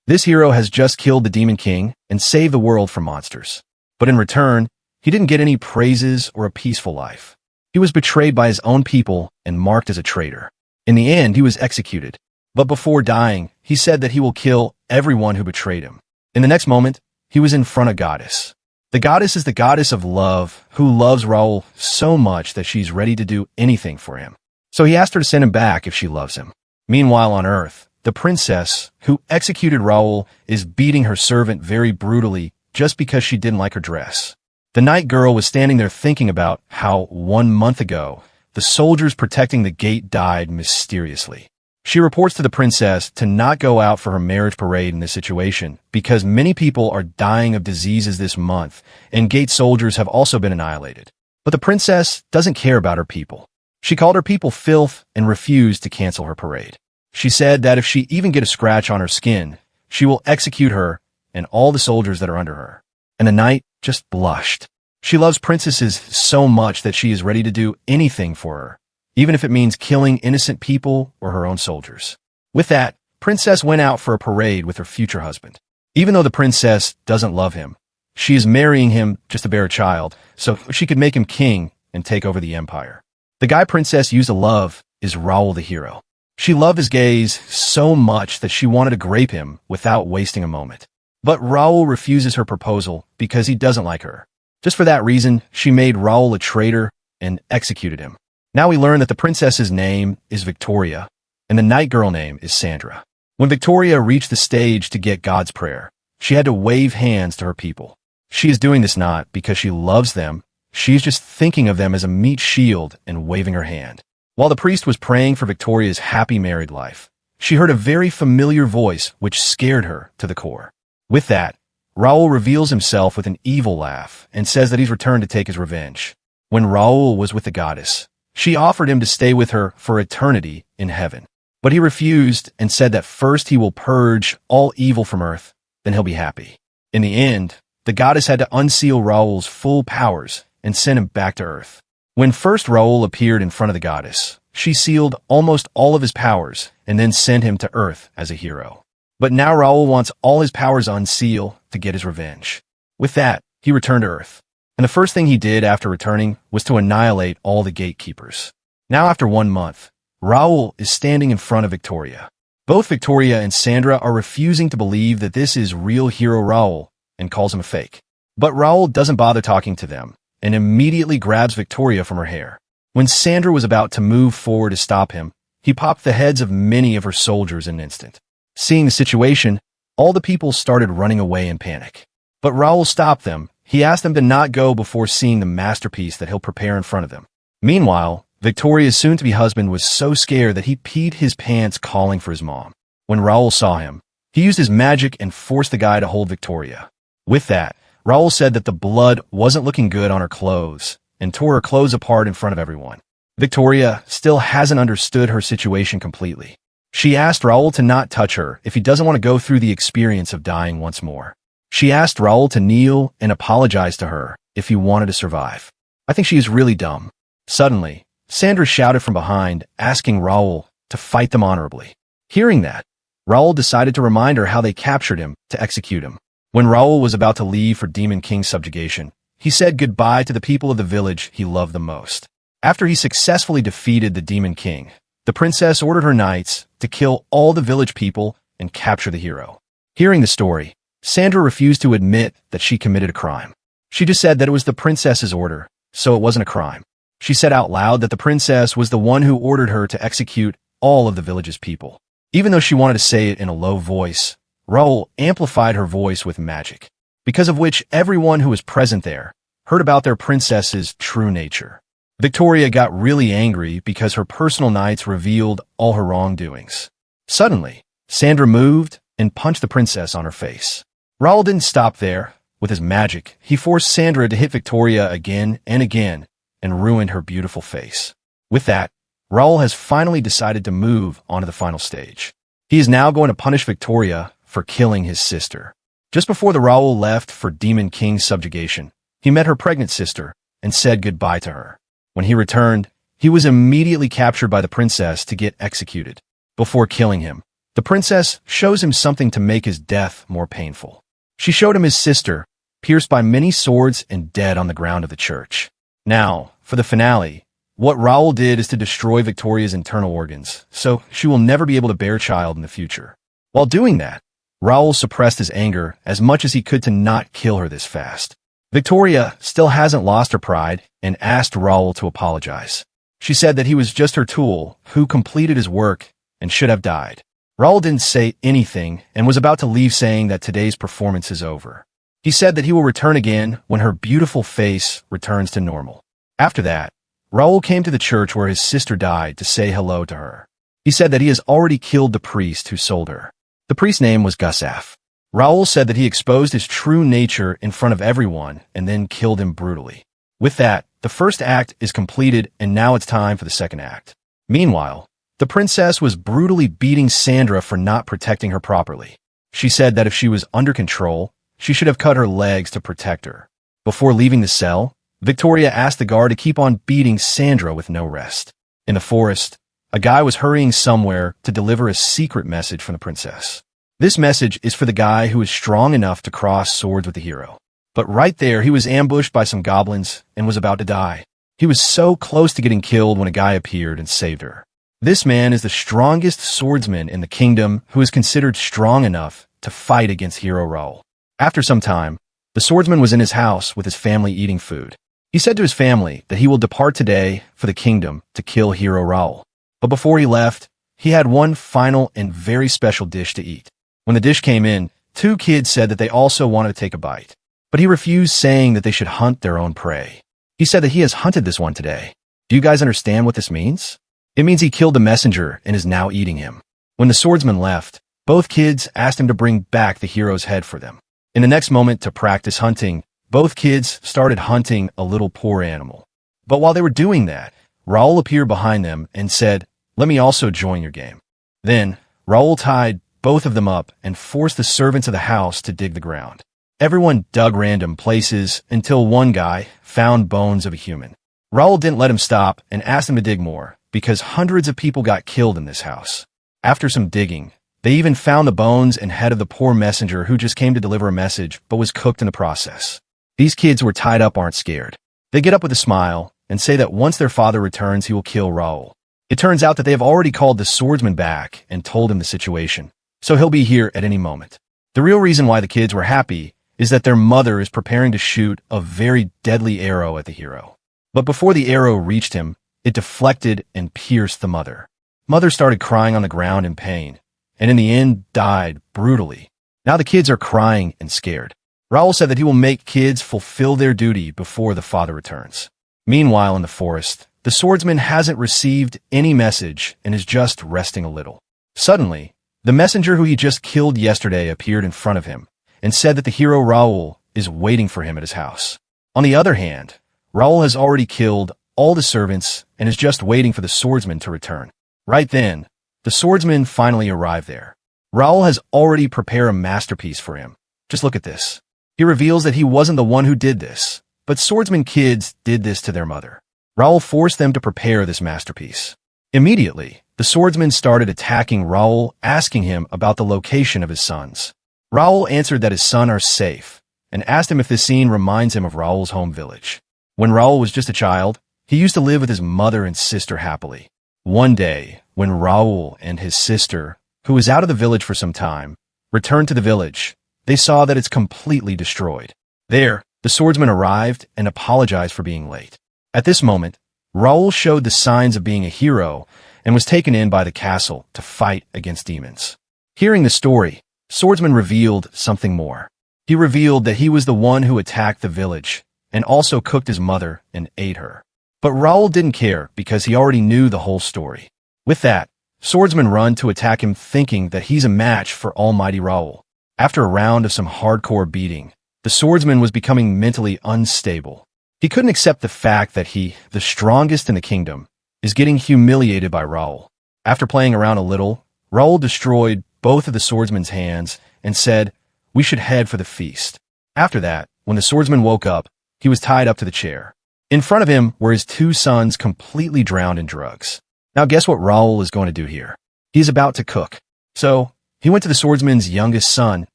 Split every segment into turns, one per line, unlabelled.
This hero has just killed the Demon King and saved the world from monsters. But in return, he didn't get any praises or a peaceful life. He was betrayed by his own people and marked as a traitor. In the end, he was executed. But before dying, he said that he will kill everyone who betrayed him. In the next moment, he was in front of Goddess. The Goddess is the goddess of love, who loves Raul so much that she's ready to do anything for him. So he asked her to send him back if she loves him. Meanwhile on Earth, the princess, who executed Raul, is beating her servant very brutally just because she didn't like her dress. The night girl was standing there thinking about how 1 month ago, the soldiers protecting the gate died mysteriously. She reports to the princess to not go out for her marriage parade in this situation because many people are dying of diseases this month and gate soldiers have also been annihilated. But the princess doesn't care about her people. She called her people filth and refused to cancel her parade. She said that if she even get a scratch on her skin, she will execute her and all the soldiers that are under her. And the knight just blushed. She loves princesses so much that she is ready to do anything for her, even if it means killing innocent people or her own soldiers. With that, Princess went out for a parade with her future husband. Even though the princess doesn't love him, she is marrying him just to bear a child, so she could make him king and take over the empire. The guy Princess used to love is Raul the hero. She loved his gaze so much that she wanted to grape him without wasting a moment. But Raul refuses her proposal because he doesn't like her. Just for that reason, she made Raul a traitor and executed him. Now we learn that the princess's name is Victoria, and the night girl name is Sandra. When Victoria reached the stage to get God's prayer, she had to wave hands to her people. She is doing this not because she loves them, she's just thinking of them as a meat shield and waving her hand. While the priest was praying for Victoria's happy married life, she heard a very familiar voice which scared her to the core. With that, Raul reveals himself with an evil laugh and says that he's returned to take his revenge. When Raul was with the goddess, she offered him to stay with her for eternity in heaven. But he refused and said that first he will purge all evil from Earth, then he'll be happy. In the end, the goddess had to unseal Raul's full powers and send him back to Earth. When first Raul appeared in front of the goddess, she sealed almost all of his powers and then sent him to Earth as a hero. But now Raul wants all his powers unsealed to get his revenge. With that, he returned to Earth. And the first thing he did after returning was to annihilate all the gatekeepers. Now after 1 month, Raul is standing in front of Victoria. Both Victoria and Sandra are refusing to believe that this is real hero Raul and calls him a fake. But Raul doesn't bother talking to them and immediately grabs Victoria from her hair. When Sandra was about to move forward to stop him, he popped the heads of many of her soldiers in an instant. Seeing the situation, all the people started running away in panic. But Raul stopped them. He asked them to not go before seeing the masterpiece that he'll prepare in front of them. Meanwhile, Victoria's soon-to-be husband was so scared that he peed his pants calling for his mom. When Raul saw him, he used his magic and forced the guy to hold Victoria. With that, Raul said that the blood wasn't looking good on her clothes and tore her clothes apart in front of everyone. Victoria still hasn't understood her situation completely. She asked Raul to not touch her if he doesn't want to go through the experience of dying once more. She asked Raul to kneel and apologize to her if he wanted to survive. I think she is really dumb. Suddenly, Sandra shouted from behind, asking Raul to fight them honorably. Hearing that, Raul decided to remind her how they captured him to execute him. When Raul was about to leave for Demon King's subjugation, he said goodbye to the people of the village he loved the most. After he successfully defeated the Demon King, the princess ordered her knights to kill all the village people and capture the hero. Hearing the story, Sandra refused to admit that she committed a crime. She just said that it was the princess's order, so it wasn't a crime. She said out loud that the princess was the one who ordered her to execute all of the village's people. Even though she wanted to say it in a low voice, Raul amplified her voice with magic, because of which everyone who was present there heard about their princess's true nature. Victoria got really angry because her personal knights revealed all her wrongdoings. Suddenly, Sandra moved and punched the princess on her face. Raul didn't stop there. With his magic, he forced Sandra to hit Victoria again and again and ruined her beautiful face. With that, Raul has finally decided to move on to the final stage. He is now going to punish Victoria for killing his sister. Just before the Raul left for Demon King's subjugation, he met her pregnant sister and said goodbye to her. When he returned, he was immediately captured by the princess to get executed. Before killing him, The princess shows him something to make his death more painful. She showed him his sister, pierced by many swords and dead on the ground of the church. Now, for the finale, what Raoul did is to destroy Victoria's internal organs, so she will never be able to bear a child in the future. While doing that, Raoul suppressed his anger as much as he could to not kill her this fast. Victoria still hasn't lost her pride and asked Raoul to apologize. She said that he was just her tool, who completed his work and should have died. Raoul didn't say anything and was about to leave, saying that today's performance is over. He said that he will return again when her beautiful face returns to normal. After that, Raoul came to the church where his sister died to say hello to her. He said that he has already killed the priest who sold her. The priest's name was Gusaf. Raoul said that he exposed his true nature in front of everyone and then killed him brutally. With that, the first act is completed and now it's time for the second act. Meanwhile, the princess was brutally beating Sandra for not protecting her properly. She said that if she was under control, she should have cut her legs to protect her. Before leaving the cell, Victoria asked the guard to keep on beating Sandra with no rest. In the forest, a guy was hurrying somewhere to deliver a secret message from the princess. This message is for the guy who is strong enough to cross swords with the hero. But right there, he was ambushed by some goblins and was about to die. He was so close to getting killed when a guy appeared and saved her. This man is the strongest swordsman in the kingdom who is considered strong enough to fight against hero Raoul. After some time, the swordsman was in his house with his family eating food. He said to his family that he will depart today for the kingdom to kill hero Raoul. But before he left, he had one final and very special dish to eat. When the dish came in, two kids said that they also wanted to take a bite. But he refused, saying that they should hunt their own prey. He said that he has hunted this one today. Do you guys understand what this means? It means he killed the messenger and is now eating him. When the swordsman left, both kids asked him to bring back the hero's head for them. In the next moment, to practice hunting, both kids started hunting a little poor animal. But while they were doing that, Raoul appeared behind them and said, "Let me also join your game." Then, Raoul tied both of them up and forced the servants of the house to dig the ground. Everyone dug random places until one guy found bones of a human. Raoul didn't let him stop and asked him to dig more, because hundreds of people got killed in this house. After some digging, they even found the bones and head of the poor messenger who just came to deliver a message but was cooked in the process. These kids who were tied up aren't scared. They get up with a smile and say that once their father returns, he will kill Raoul. It turns out that they have already called the swordsman back and told him the situation, so he'll be here at any moment. The real reason why the kids were happy is that their mother is preparing to shoot a very deadly arrow at the hero. But before the arrow reached him, it deflected and pierced the mother. Mother started crying on the ground in pain, and in the end died brutally. Now the kids are crying and scared. Raoul said that he will make kids fulfill their duty before the father returns. Meanwhile, in the forest, the swordsman hasn't received any message and is just resting a little. Suddenly, the messenger who he just killed yesterday appeared in front of him and said that the hero Raoul is waiting for him at his house. On the other hand, Raoul has already killed all the servants and is just waiting for the swordsman to return. Right then, the swordsman finally arrived there. Raoul has already prepared a masterpiece for him. Just look at this. He reveals that he wasn't the one who did this, but swordsman kids did this to their mother. Raoul forced them to prepare this masterpiece. Immediately, the swordsman started attacking Raoul, asking him about the location of his sons. Raoul answered that his sons are safe, and asked him if this scene reminds him of Raoul's home village. When Raoul was just a child, he used to live with his mother and sister happily. One day, when Raoul and his sister, who was out of the village for some time, returned to the village, they saw that it's completely destroyed. There, the swordsman arrived and apologized for being late. At this moment, Raoul showed the signs of being a hero and was taken in by the castle to fight against demons. Hearing the story, Swordsman revealed something more. He revealed that he was the one who attacked the village and also cooked his mother and ate her. But Raoul didn't care because he already knew the whole story. With that, Swordsman run to attack him, thinking that he's a match for almighty Raoul. After a round of some hardcore beating, the swordsman was becoming mentally unstable. He couldn't accept the fact that he, the strongest in the kingdom, is getting humiliated by Raoul. After playing around a little, Raoul destroyed both of the swordsman's hands and said, "We should head for the feast." After that, when the swordsman woke up, he was tied up to the chair. In front of him were his two sons completely drowned in drugs. Now guess what Raoul is going to do here? He's about to cook. So, He went to the swordsman's youngest son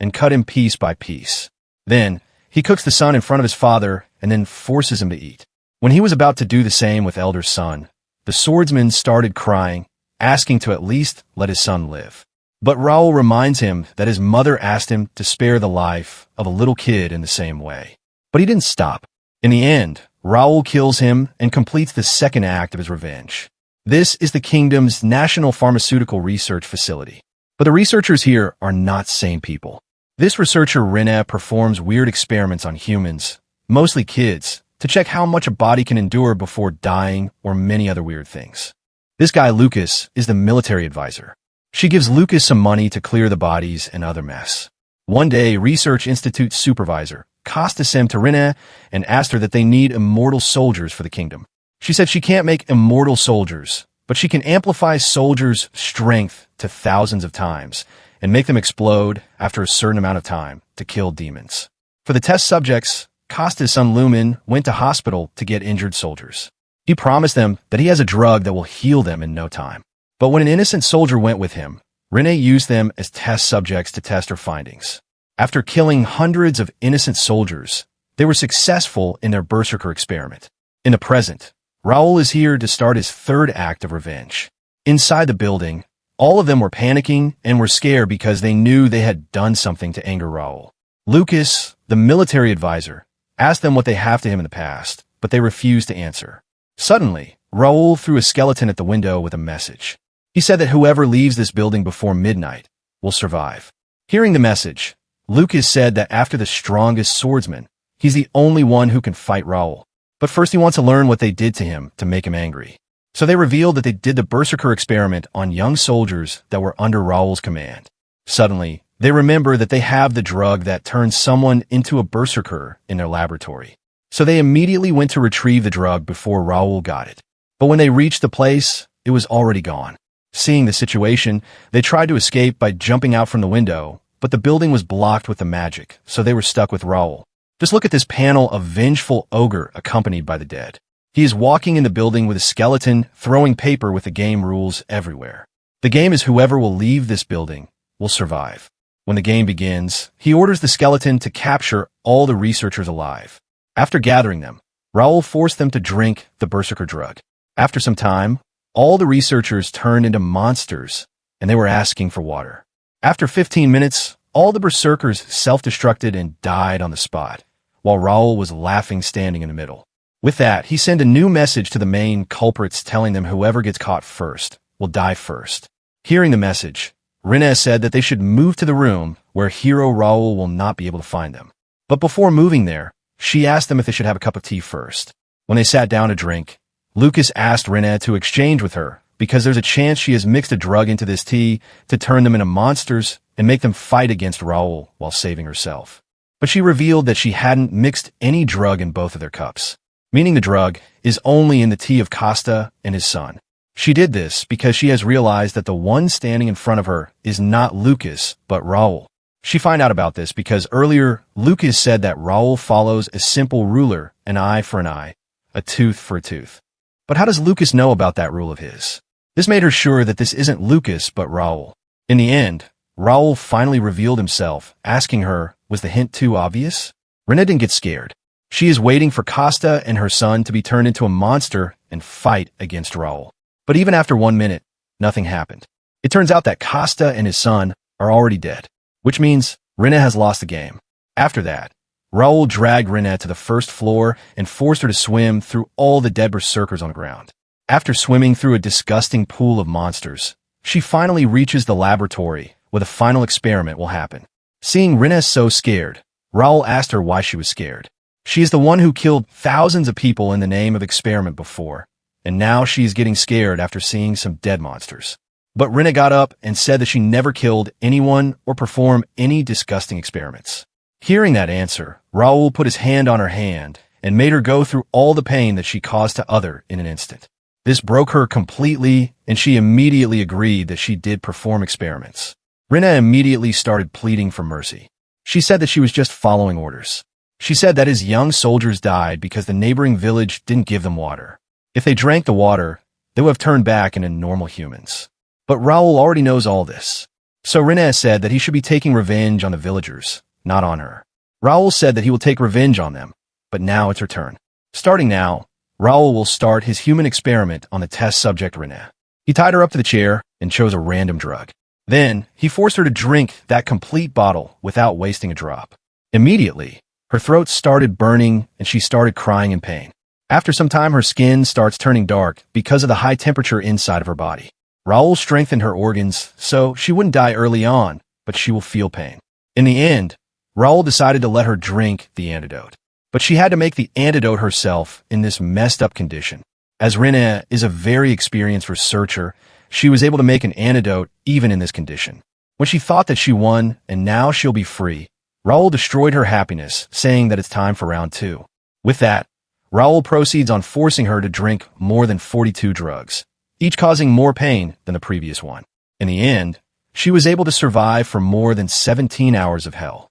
and cut him piece by piece. Then, he cooks the son in front of his father and then forces him to eat. When he was about to do the same with elder son, the swordsman started crying, asking to at least let his son live. But Raul reminds him that his mother asked him to spare the life of a little kid in the same way. But he didn't stop. In the end, Raul kills him and completes the second act of his revenge. This is the kingdom's National Pharmaceutical Research Facility. But the researchers here are not sane people. This researcher Rene performs weird experiments on humans, mostly kids, to check how much a body can endure before dying or many other weird things. This guy Lucas is the military advisor. She gives Lucas some money to clear the bodies and other mess. One day, Research Institute supervisor Costa sent to Rene and asked her that they need immortal soldiers for the kingdom. She said she can't make immortal soldiers, but she can amplify soldiers' strength to thousands of times and make them explode after a certain amount of time to kill demons. For the test subjects, Costa's son Lumen went to hospital to get injured soldiers. He promised them that he has a drug that will heal them in no time. But when an innocent soldier went with him, Rene used them as test subjects to test her findings. After killing hundreds of innocent soldiers, they were successful in their berserker experiment. In the present, Raul is here to start his third act of revenge. Inside the building, all of them were panicking and were scared because they knew they had done something to anger Raul. Lucas, the military advisor, asked them what they have to him in the past, but they refused to answer. Suddenly, Raul threw a skeleton at the window with a message. He said that whoever leaves this building before midnight will survive. Hearing the message, Lucas said that after the strongest swordsman, he's the only one who can fight Raul. But first he wants to learn what they did to him to make him angry. So they revealed that they did the berserker experiment on young soldiers that were under Raul's command. Suddenly, they remember that they have the drug that turns someone into a berserker in their laboratory. So they immediately went to retrieve the drug before Raul got it. But when they reached the place, it was already gone. Seeing the situation, they tried to escape by jumping out from the window, but the building was blocked with the magic, so they were stuck with Raul. Just look at this panel of vengeful ogre accompanied by the dead. He is walking in the building with a skeleton, throwing paper with the game rules everywhere. The game is whoever will leave this building will survive. When the game begins, he orders the skeleton to capture all the researchers alive. After gathering them, Raul forced them to drink the berserker drug. After some time, all the researchers turned into monsters, and they were asking for water. After 15 minutes, all the berserkers self-destructed and died on the spot, while Raul was laughing standing in the middle. With that, he sent a new message to the main culprits telling them whoever gets caught first will die first. Hearing the message, Rene said that they should move to the room where hero Raul will not be able to find them. But before moving there, she asked them if they should have a cup of tea first. When they sat down to drink, Lucas asked Rene to exchange with her because there's a chance she has mixed a drug into this tea to turn them into monsters and make them fight against Raul while saving herself. But she revealed that she hadn't mixed any drug in both of their cups, meaning the drug is only in the tea of Costa and his son. She did this because she has realized that the one standing in front of her is not Lucas, but Raul. She found out about this because earlier, Lucas said that Raul follows a simple ruler, an eye for an eye, a tooth for a tooth. But how does Lucas know about that rule of his? This made her sure that this isn't Lucas, but Raul. In the end, Raul finally revealed himself, asking her, was the hint too obvious? Rene didn't get scared. She is waiting for Costa and her son to be turned into a monster and fight against Raul. But even after 1 minute, nothing happened. It turns out that Costa and his son are already dead, which means Rene has lost the game. After that, Raul dragged Rene to the first floor and forced her to swim through all the dead berserkers on the ground. After swimming through a disgusting pool of monsters, she finally reaches the laboratory where the final experiment will happen. Seeing Rene so scared, Raul asked her why she was scared. She is the one who killed thousands of people in the name of experiment before, and now she is getting scared after seeing some dead monsters. But Rene got up and said that she never killed anyone or performed any disgusting experiments. Hearing that answer, Raul put his hand on her hand and made her go through all the pain that she caused to other in an instant. This broke her completely, and she immediately agreed that she did perform experiments. Rene immediately started pleading for mercy. She said that she was just following orders. She said that his young soldiers died because the neighboring village didn't give them water. If they drank the water, they would have turned back into normal humans. But Raul already knows all this. So Rene said that he should be taking revenge on the villagers, not on her. Raoul said that he will take revenge on them, but now it's her turn. Starting now, Raoul will start his human experiment on the test subject Rene. He tied her up to the chair and chose a random drug. Then, he forced her to drink that complete bottle without wasting a drop. Immediately, her throat started burning and she started crying in pain. After some time, her skin starts turning dark because of the high temperature inside of her body. Raoul strengthened her organs so she wouldn't die early on, but she will feel pain. In the end, Raoul decided to let her drink the antidote. But she had to make the antidote herself in this messed up condition. As Rene is a very experienced researcher, she was able to make an antidote even in this condition. When she thought that she won and now she'll be free, Raoul destroyed her happiness, saying that it's time for round 2. With that, Raoul proceeds on forcing her to drink more than 42 drugs, each causing more pain than the previous one. In the end, she was able to survive for more than 17 hours of hell.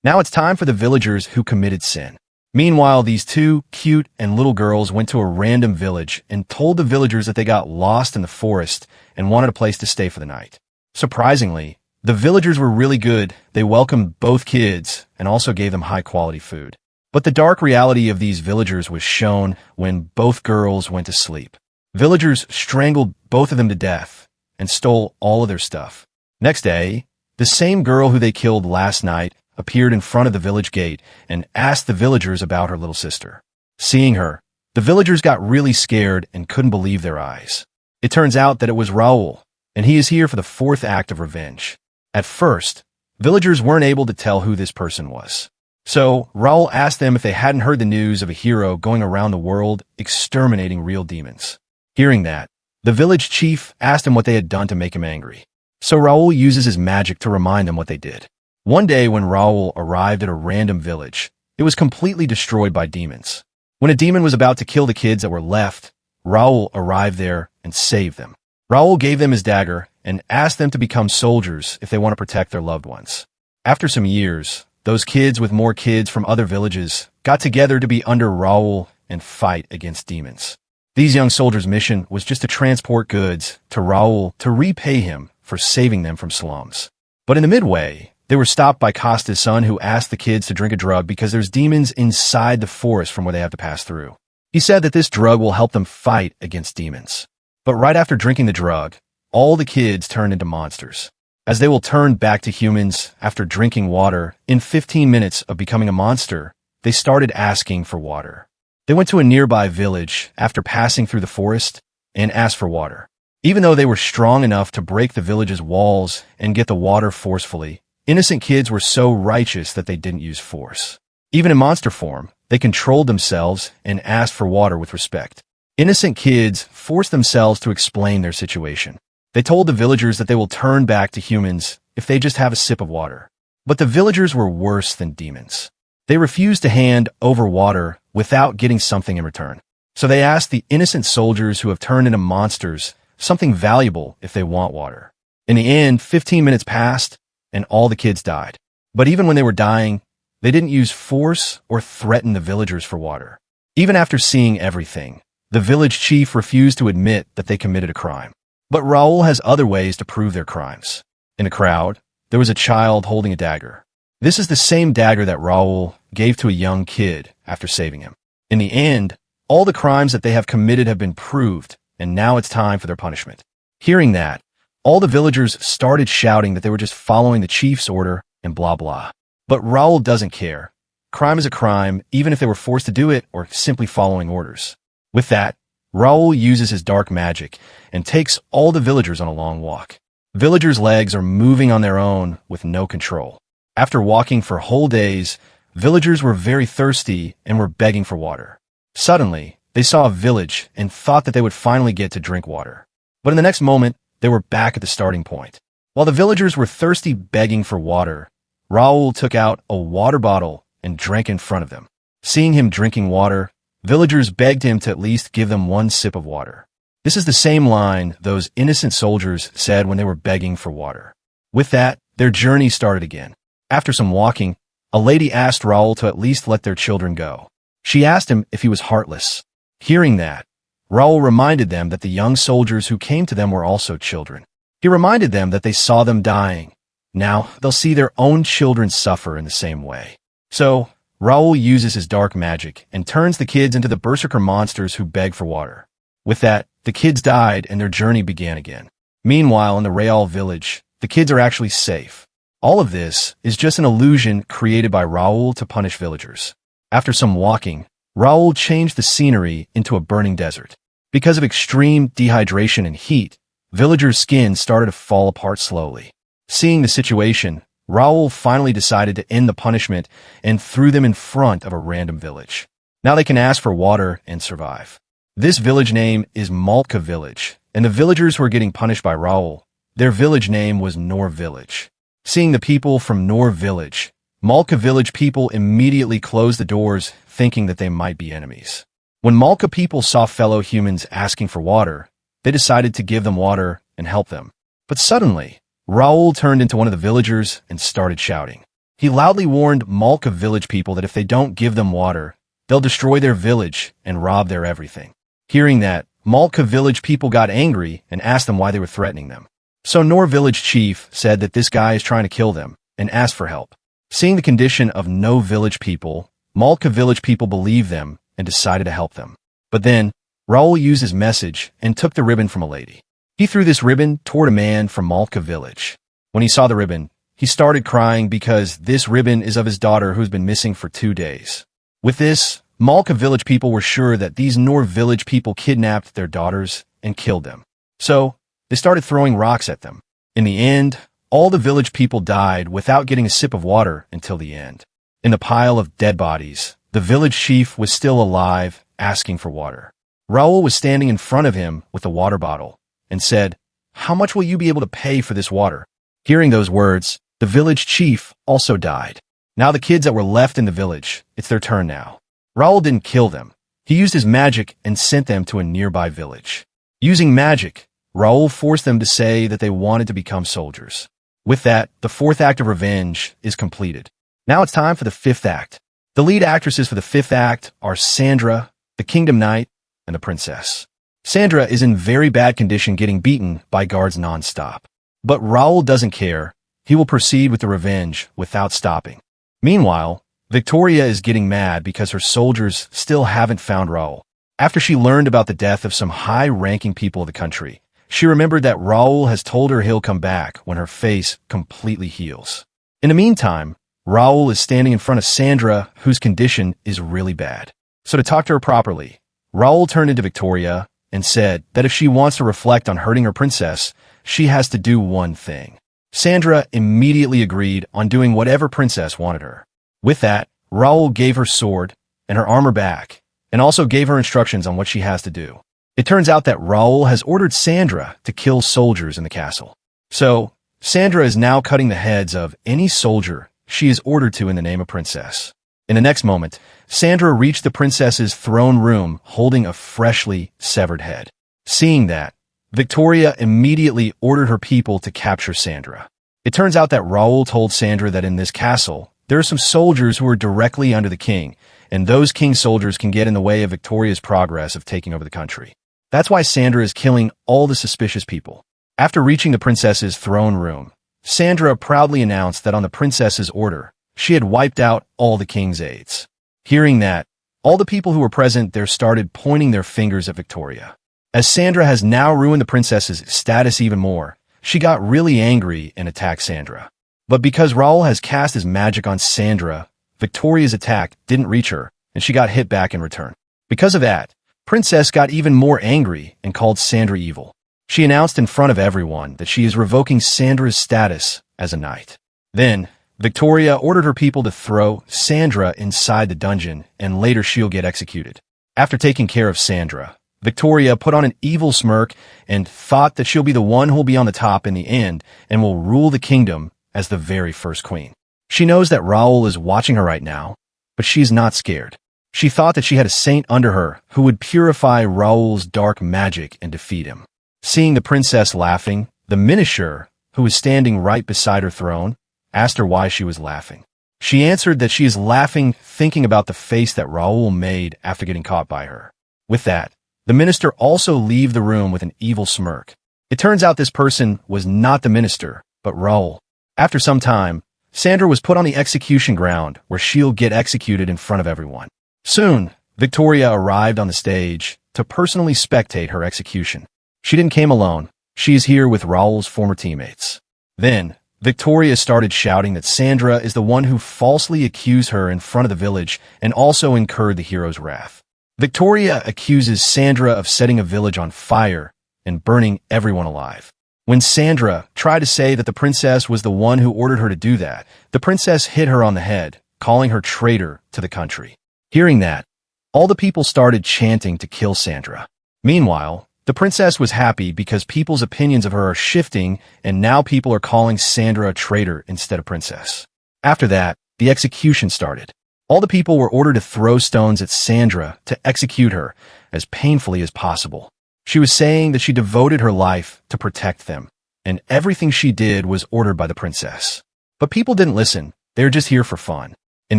Now it's time for the villagers who committed sin. Meanwhile, these two cute and little girls went to a random village and told the villagers that they got lost in the forest and wanted a place to stay for the night. Surprisingly, the villagers were really good. They welcomed both kids and also gave them high-quality food. But the dark reality of these villagers was shown when both girls went to sleep. Villagers strangled both of them to death and stole all of their stuff. Next day, the same girl who they killed last night appeared in front of the village gate and asked the villagers about her little sister. Seeing her, the villagers got really scared and couldn't believe their eyes. It turns out that it was Raoul, and he is here for the 4th act of revenge. At first, villagers weren't able to tell who this person was. So, Raoul asked them if they hadn't heard the news of a hero going around the world exterminating real demons. Hearing that, the village chief asked him what they had done to make him angry. So Raoul uses his magic to remind them what they did. One day when Raoul arrived at a random village, it was completely destroyed by demons. When a demon was about to kill the kids that were left, Raoul arrived there and saved them. Raoul gave them his dagger and asked them to become soldiers if they want to protect their loved ones. After some years, those kids with more kids from other villages got together to be under Raoul and fight against demons. These young soldiers' mission was just to transport goods to Raoul to repay him for saving them from slums. But in the midway, they were stopped by Costa's son, who asked the kids to drink a drug because there's demons inside the forest from where they have to pass through. He said that this drug will help them fight against demons. But right after drinking the drug, all the kids turned into monsters. As they will turn back to humans after drinking water, in 15 minutes of becoming a monster, they started asking for water. They went to a nearby village after passing through the forest and asked for water. Even though they were strong enough to break the village's walls and get the water forcefully, innocent kids were so righteous that they didn't use force. Even in monster form, they controlled themselves and asked for water with respect. Innocent kids forced themselves to explain their situation. They told the villagers that they will turn back to humans if they just have a sip of water. But the villagers were worse than demons. They refused to hand over water without getting something in return. So they asked the innocent soldiers who have turned into monsters something valuable if they want water. In the end, 15 minutes passed, and all the kids died. But even when they were dying, they didn't use force or threaten the villagers for water. Even after seeing everything, the village chief refused to admit that they committed a crime. But Raoul has other ways to prove their crimes. In the crowd, there was a child holding a dagger. This is the same dagger that Raoul gave to a young kid after saving him. In the end, all the crimes that they have committed have been proved, and now it's time for their punishment. Hearing that, all the villagers started shouting that they were just following the chief's order and blah blah. But Raoul doesn't care. Crime is a crime, even if they were forced to do it or simply following orders. With that, Raoul uses his dark magic and takes all the villagers on a long walk. Villagers' legs are moving on their own with no control. After walking for whole days, villagers were very thirsty and were begging for water. Suddenly, they saw a village and thought that they would finally get to drink water. But in the next moment, they were back at the starting point. While the villagers were thirsty begging for water, Raoul took out a water bottle and drank in front of them. Seeing him drinking water, villagers begged him to at least give them one sip of water. This is the same line those innocent soldiers said when they were begging for water. With that, their journey started again. After some walking, a lady asked Raoul to at least let their children go. She asked him if he was heartless. Hearing that, Raoul reminded them that the young soldiers who came to them were also children. He reminded them that they saw them dying. Now, they'll see their own children suffer in the same way. So, Raoul uses his dark magic and turns the kids into the berserker monsters who beg for water. With that, the kids died and their journey began again. Meanwhile, in the Real village, the kids are actually safe. All of this is just an illusion created by Raoul to punish villagers. After some walking, Raoul changed the scenery into a burning desert. Because of extreme dehydration and heat, villagers' skin started to fall apart slowly. Seeing the situation, Raoul finally decided to end the punishment and threw them in front of a random village. Now they can ask for water and survive. This village name is Malka Village, and the villagers who were getting punished by Raoul, their village name was Nor Village. Seeing the people from Nor Village, Malka Village people immediately closed the doors, thinking that they might be enemies. When Malka people saw fellow humans asking for water, they decided to give them water and help them. But suddenly, Raoul turned into one of the villagers and started shouting. He loudly warned Malka Village people that if they don't give them water, they'll destroy their village and rob their everything. Hearing that, Malka Village people got angry and asked them why they were threatening them. So Nor Village Chief said that this guy is trying to kill them and asked for help. Seeing the condition of No Village people, Malka Village people believed them and decided to help them. But then, Raoul used his message and took the ribbon from a lady. He threw this ribbon toward a man from Malka Village. When he saw the ribbon, he started crying because this ribbon is of his daughter who's been missing for 2 days. With this, Malka Village people were sure that these Nor Village people kidnapped their daughters and killed them. So, they started throwing rocks at them. In the end, all the village people died without getting a sip of water until the end. In the pile of dead bodies, the village chief was still alive, asking for water. Raoul was standing in front of him with a water bottle and said, "How much will you be able to pay for this water?" Hearing those words, the village chief also died. Now the kids that were left in the village, it's their turn now. Raoul didn't kill them. He used his magic and sent them to a nearby village. Using magic, Raoul forced them to say that they wanted to become soldiers. With that, the 4th act of Revenge is completed. Now it's time for the 5th act. The lead actresses for the 5th act are Sandra, the Kingdom Knight, and the Princess. Sandra is in very bad condition, getting beaten by guards non-stop. But Raoul doesn't care. He will proceed with the revenge without stopping. Meanwhile, Victoria is getting mad because her soldiers still haven't found Raoul. After she learned about the death of some high-ranking people of the country, she remembered that Raoul has told her he'll come back when her face completely heals. In the meantime, Raoul is standing in front of Sandra, whose condition is really bad. So to talk to her properly, Raoul turned into Victoria and said that if she wants to reflect on hurting her princess, she has to do one thing. Sandra immediately agreed on doing whatever Princess wanted her. With that, Raoul gave her sword and her armor back, and also gave her instructions on what she has to do. It turns out that Raoul has ordered Sandra to kill soldiers in the castle. So, Sandra is now cutting the heads of any soldier she is ordered to in the name of Princess. In the next moment, Sandra reached the princess's throne room holding a freshly severed head. Seeing that, Victoria immediately ordered her people to capture Sandra. It turns out that Raoul told Sandra that in this castle, there are some soldiers who are directly under the king, and those king soldiers can get in the way of Victoria's progress of taking over the country. That's why Sandra is killing all the suspicious people. After reaching the princess's throne room, Sandra proudly announced that on the princess's order, she had wiped out all the king's aides. Hearing that, all the people who were present there started pointing their fingers at Victoria. As Sandra has now ruined the princess's status even more, she got really angry and attacked Sandra. But because Raoul has cast his magic on Sandra, Victoria's attack didn't reach her, and she got hit back in return. Because of that, Princess got even more angry and called Sandra evil. She announced in front of everyone that she is revoking Sandra's status as a knight. Then, Victoria ordered her people to throw Sandra inside the dungeon, and later she'll get executed. After taking care of Sandra, Victoria put on an evil smirk and thought that she'll be the one who'll be on the top in the end and will rule the kingdom as the very first queen. She knows that Raoul is watching her right now, but she's not scared. She thought that she had a saint under her who would purify Raoul's dark magic and defeat him. Seeing the princess laughing, the minister, who was standing right beside her throne, asked her why she was laughing. She answered that she is laughing thinking about the face that Raoul made after getting caught by her. With that, the minister also leave the room with an evil smirk. It turns out this person was not the minister, but Raul. After some time, Sandra was put on the execution ground where she'll get executed in front of everyone. Soon, Victoria arrived on the stage to personally spectate her execution. She didn't come alone. She is here with Raul's former teammates. Then, Victoria started shouting that Sandra is the one who falsely accused her in front of the village and also incurred the hero's wrath. Victoria accuses Sandra of setting a village on fire and burning everyone alive. When Sandra tried to say that the princess was the one who ordered her to do that, the princess hit her on the head, calling her traitor to the country. Hearing that, all the people started chanting to kill Sandra. Meanwhile, the princess was happy because people's opinions of her are shifting and now people are calling Sandra a traitor instead of princess. After that, the execution started. All the people were ordered to throw stones at Sandra to execute her as painfully as possible. She was saying that she devoted her life to protect them, and everything she did was ordered by the princess. But people didn't listen. They were just here for fun. In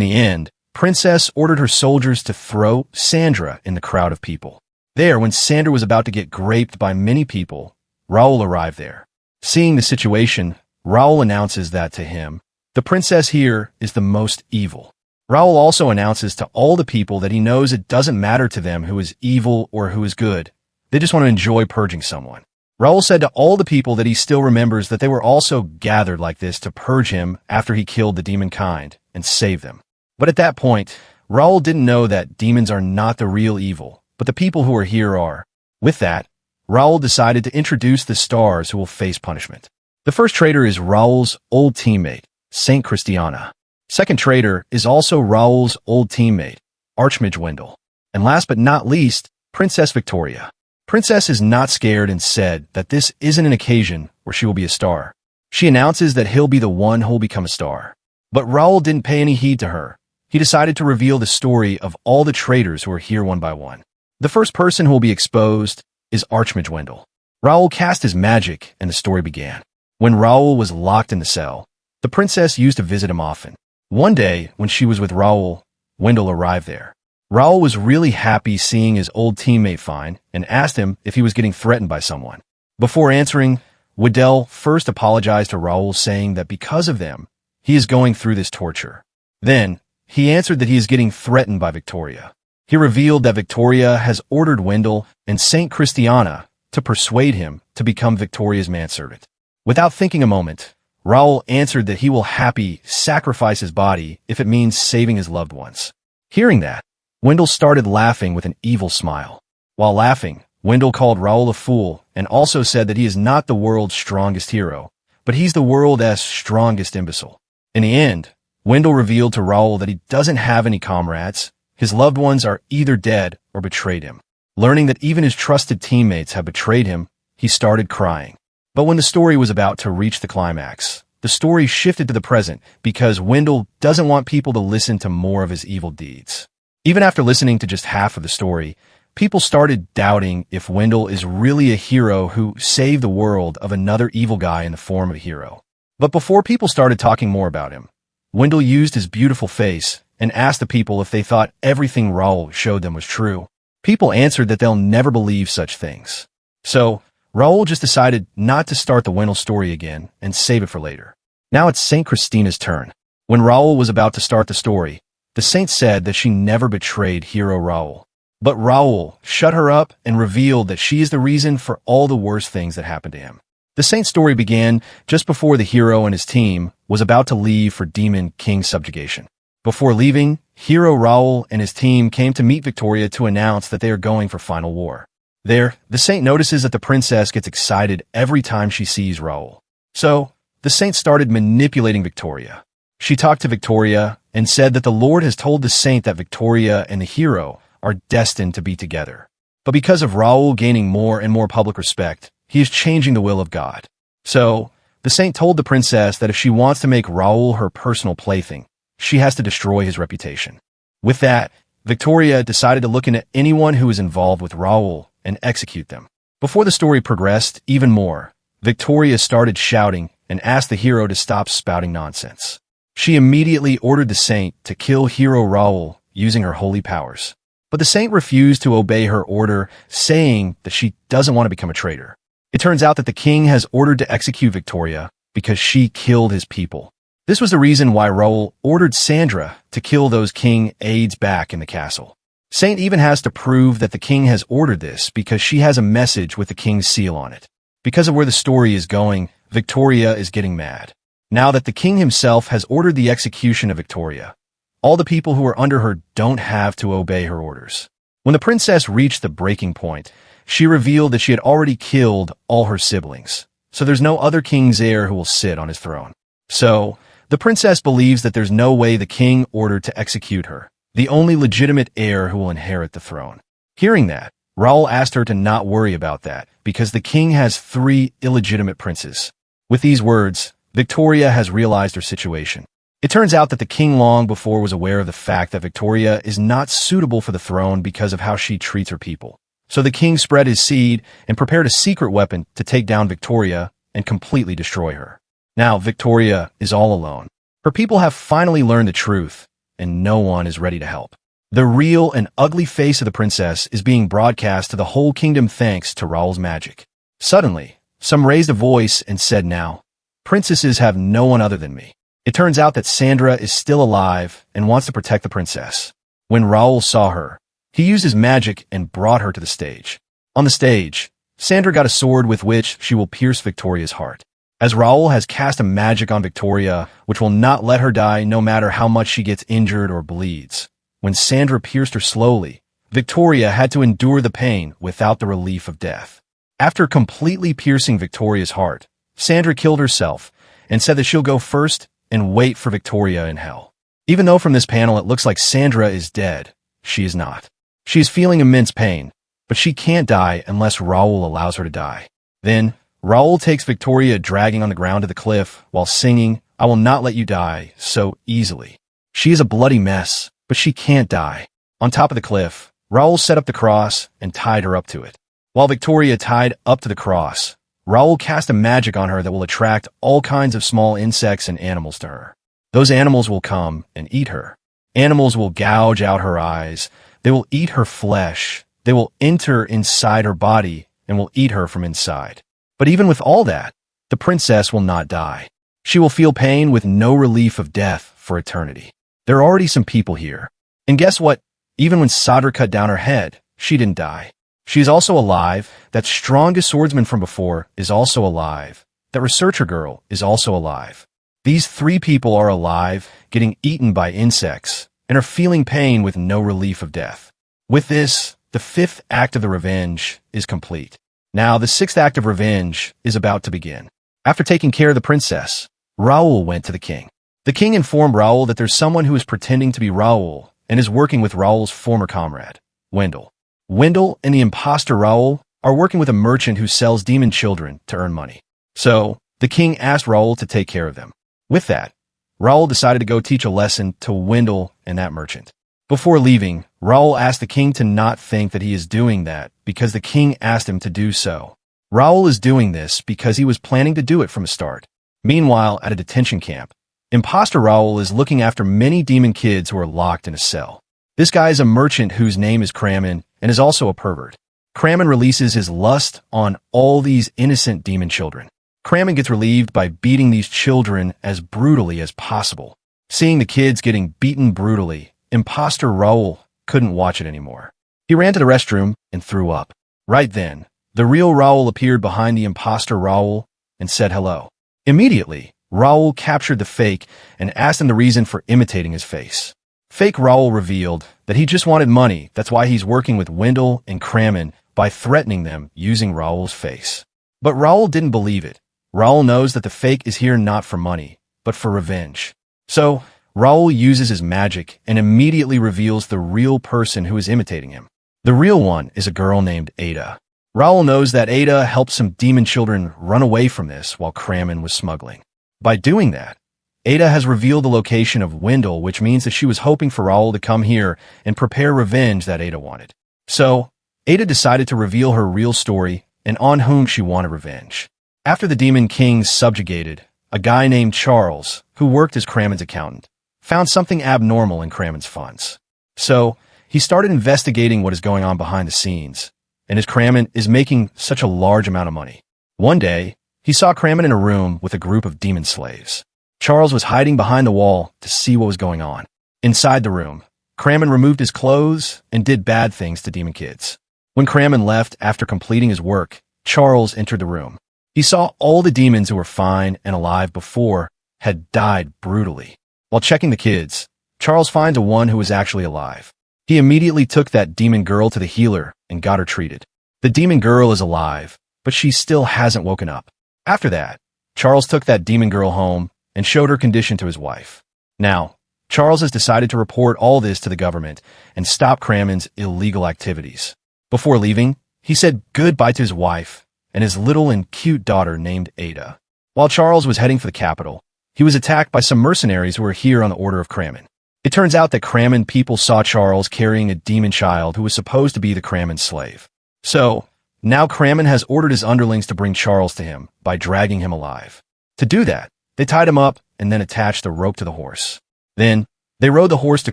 the end, Princess ordered her soldiers to throw Sandra in the crowd of people. There, when Sandra was about to get graped by many people, Raul arrived there. Seeing the situation, Raul announces that to him, the princess here is the most evil. Raul also announces to all the people that he knows it doesn't matter to them who is evil or who is good. They just want to enjoy purging someone. Raul said to all the people that he still remembers that they were also gathered like this to purge him after he killed the demon kind and save them. But at that point, Raul didn't know that demons are not the real evil, but the people who are here are. With that, Raul decided to introduce the stars who will face punishment. The first traitor is Raul's old teammate, Saint Christiana. Second traitor is also Raul's old teammate, Archmage Wendell. And last but not least, Princess Victoria. Princess is not scared and said that this isn't an occasion where she will be a star. She announces that he'll be the one who'll become a star. But Raul didn't pay any heed to her. He decided to reveal the story of all the traitors who are here one by one. The first person who will be exposed is Archmage Wendell. Raul cast his magic and the story began. When Raul was locked in the cell, the princess used to visit him often. One day, when she was with Raul, Wendell arrived there. Raul was really happy seeing his old teammate fine and asked him if he was getting threatened by someone. Before answering, Wendell first apologized to Raul saying that because of them, he is going through this torture. Then, he answered that he is getting threatened by Victoria. He revealed that Victoria has ordered Wendell and Saint Christiana to persuade him to become Victoria's manservant. Without thinking a moment, Raul answered that he will happy sacrifice his body if it means saving his loved ones. Hearing that, Wendell started laughing with an evil smile. While laughing, Wendell called Raul a fool and also said that he is not the world's strongest hero, but he's the world's strongest imbecile. In the end, Wendell revealed to Raul that he doesn't have any comrades. His loved ones are either dead or betrayed him. Learning that even his trusted teammates have betrayed him, he started crying. But when the story was about to reach the climax, the story shifted to the present because Wendell doesn't want people to listen to more of his evil deeds. Even after listening to just half of the story, people started doubting if Wendell is really a hero who saved the world of another evil guy in the form of a hero. But before people started talking more about him, Wendell used his beautiful face and asked the people if they thought everything Raul showed them was true. People answered that they'll never believe such things. So, Raul just decided not to start the Wendell story again and save it for later. Now it's Saint Christina's turn. When Raul was about to start the story, the saint said that she never betrayed hero Raul. But Raul shut her up and revealed that she is the reason for all the worst things that happened to him. The saint's story began just before the hero and his team was about to leave for Demon King subjugation. Before leaving, hero Raul and his team came to meet Victoria to announce that they are going for final war. There, the saint notices that the princess gets excited every time she sees Raul. So, the saint started manipulating Victoria. She talked to Victoria and said that the Lord has told the saint that Victoria and the hero are destined to be together. But because of Raul gaining more and more public respect, he is changing the will of God. So, the saint told the princess that if she wants to make Raul her personal plaything, she has to destroy his reputation. With that, Victoria decided to look into anyone who is involved with Raul and execute them. Before the story progressed even more, Victoria started shouting and asked the hero to stop spouting nonsense. She immediately ordered the saint to kill hero Raul using her holy powers. But the saint refused to obey her order, saying that she doesn't want to become a traitor. It turns out that the king has ordered to execute Victoria because she killed his people. This was the reason why Raoul ordered Sandra to kill those king aides back in the castle. Saint even has to prove that the king has ordered this because she has a message with the king's seal on it. Because of where the story is going, Victoria is getting mad. Now that the king himself has ordered the execution of Victoria, all the people who are under her don't have to obey her orders. When the princess reached the breaking point, she revealed that she had already killed all her siblings, so there's no other king's heir who will sit on his throne. So, the princess believes that there's no way the king ordered to execute her, the only legitimate heir who will inherit the throne. Hearing that, Raoul asked her to not worry about that, because the king has 3 illegitimate princes. With these words, Victoria has realized her situation. It turns out that the king long before was aware of the fact that Victoria is not suitable for the throne because of how she treats her people. So the king spread his seed and prepared a secret weapon to take down Victoria and completely destroy her. Now Victoria is all alone. Her people have finally learned the truth, and no one is ready to help. The real and ugly face of the princess is being broadcast to the whole kingdom thanks to Raoul's magic. Suddenly, some raised a voice and said, "Now, princesses have no one other than me." It turns out that Sandra is still alive and wants to protect the princess. When Raoul saw her, he used his magic and brought her to the stage. On the stage, Sandra got a sword with which she will pierce Victoria's heart. As Raoul has cast a magic on Victoria, which will not let her die no matter how much she gets injured or bleeds. When Sandra pierced her slowly, Victoria had to endure the pain without the relief of death. After completely piercing Victoria's heart, Sandra killed herself and said that she'll go first and wait for Victoria in hell. Even though from this panel it looks like Sandra is dead, she is not. She is feeling immense pain, but she can't die unless Raoul allows her to die. Then, Raoul takes Victoria dragging on the ground to the cliff while singing, "I will not let you die so easily." She is a bloody mess, but she can't die. On top of the cliff, Raoul set up the cross and tied her up to it. While Victoria tied up to the cross, Raoul cast a magic on her that will attract all kinds of small insects and animals to her. Those animals will come and eat her. Animals will gouge out her eyes. They will eat her flesh. They will enter inside her body and will eat her from inside. But even with all that, the princess will not die. She will feel pain with no relief of death for eternity. There are already some people here. And guess what? Even when Sadr cut down her head, she didn't die. She is also alive. That strongest swordsman from before is also alive. That researcher girl is also alive. These 3 people are alive, getting eaten by insects, and are feeling pain with no relief of death. With this, the 5th act of the revenge is complete. Now, the 6th act of revenge is about to begin. After taking care of the princess, Raoul went to the king. The king informed Raoul that there's someone who is pretending to be Raoul and is working with Raoul's former comrade, Wendell. Wendell and the imposter Raoul are working with a merchant who sells demon children to earn money. So, the king asked Raoul to take care of them. With that, Raoul decided to go teach a lesson to Wendell and that merchant. Before leaving, Raoul asked the king to not think that he is doing that because the king asked him to do so. Raoul is doing this because he was planning to do it from the start. Meanwhile, at a detention camp, imposter Raoul is looking after many demon kids who are locked in a cell. This guy is a merchant whose name is Kramen and is also a pervert. Kramen releases his lust on all these innocent demon children. Kramen gets relieved by beating these children as brutally as possible. Seeing the kids getting beaten brutally, imposter Raoul couldn't watch it anymore. He ran to the restroom and threw up. Right then, the real Raoul appeared behind the imposter Raoul and said hello. Immediately, Raoul captured the fake and asked him the reason for imitating his face. Fake Raoul revealed that he just wanted money. That's why he's working with Wendell and Kramen by threatening them using Raoul's face. But Raoul didn't believe it. Raoul knows that the fake is here not for money, but for revenge. So, Raoul uses his magic and immediately reveals the real person who is imitating him. The real one is a girl named Ada. Raoul knows that Ada helped some demon children run away from this while Kramen was smuggling. By doing that, Ada has revealed the location of Wendell, which means that she was hoping for Raoul to come here and prepare revenge that Ada wanted. So, Ada decided to reveal her real story and on whom she wanted revenge. After the Demon Kings subjugated, a guy named Charles, who worked as Kramen's accountant, found something abnormal in Kramen's funds. So, he started investigating what is going on behind the scenes, and as Kramen is making such a large amount of money. One day, he saw Kramen in a room with a group of demon slaves. Charles was hiding behind the wall to see what was going on. Inside the room, Kramen removed his clothes and did bad things to demon kids. When Kramen left after completing his work, Charles entered the room. He saw all the demons who were fine and alive before had died brutally. While checking the kids, Charles finds one who was actually alive. He immediately took that demon girl to the healer and got her treated. The demon girl is alive, but she still hasn't woken up. After that, Charles took that demon girl home and showed her condition to his wife. Now, Charles has decided to report all this to the government and stop Kramen's illegal activities. Before leaving, he said goodbye to his wife and his little and cute daughter named Ada. While Charles was heading for the capital, he was attacked by some mercenaries who were here on the order of Kramen. It turns out that Kramen people saw Charles carrying a demon child who was supposed to be the Kramen slave. So, now Kramen has ordered his underlings to bring Charles to him by dragging him alive. To do that, they tied him up and then attached a rope to the horse. Then, they rode the horse to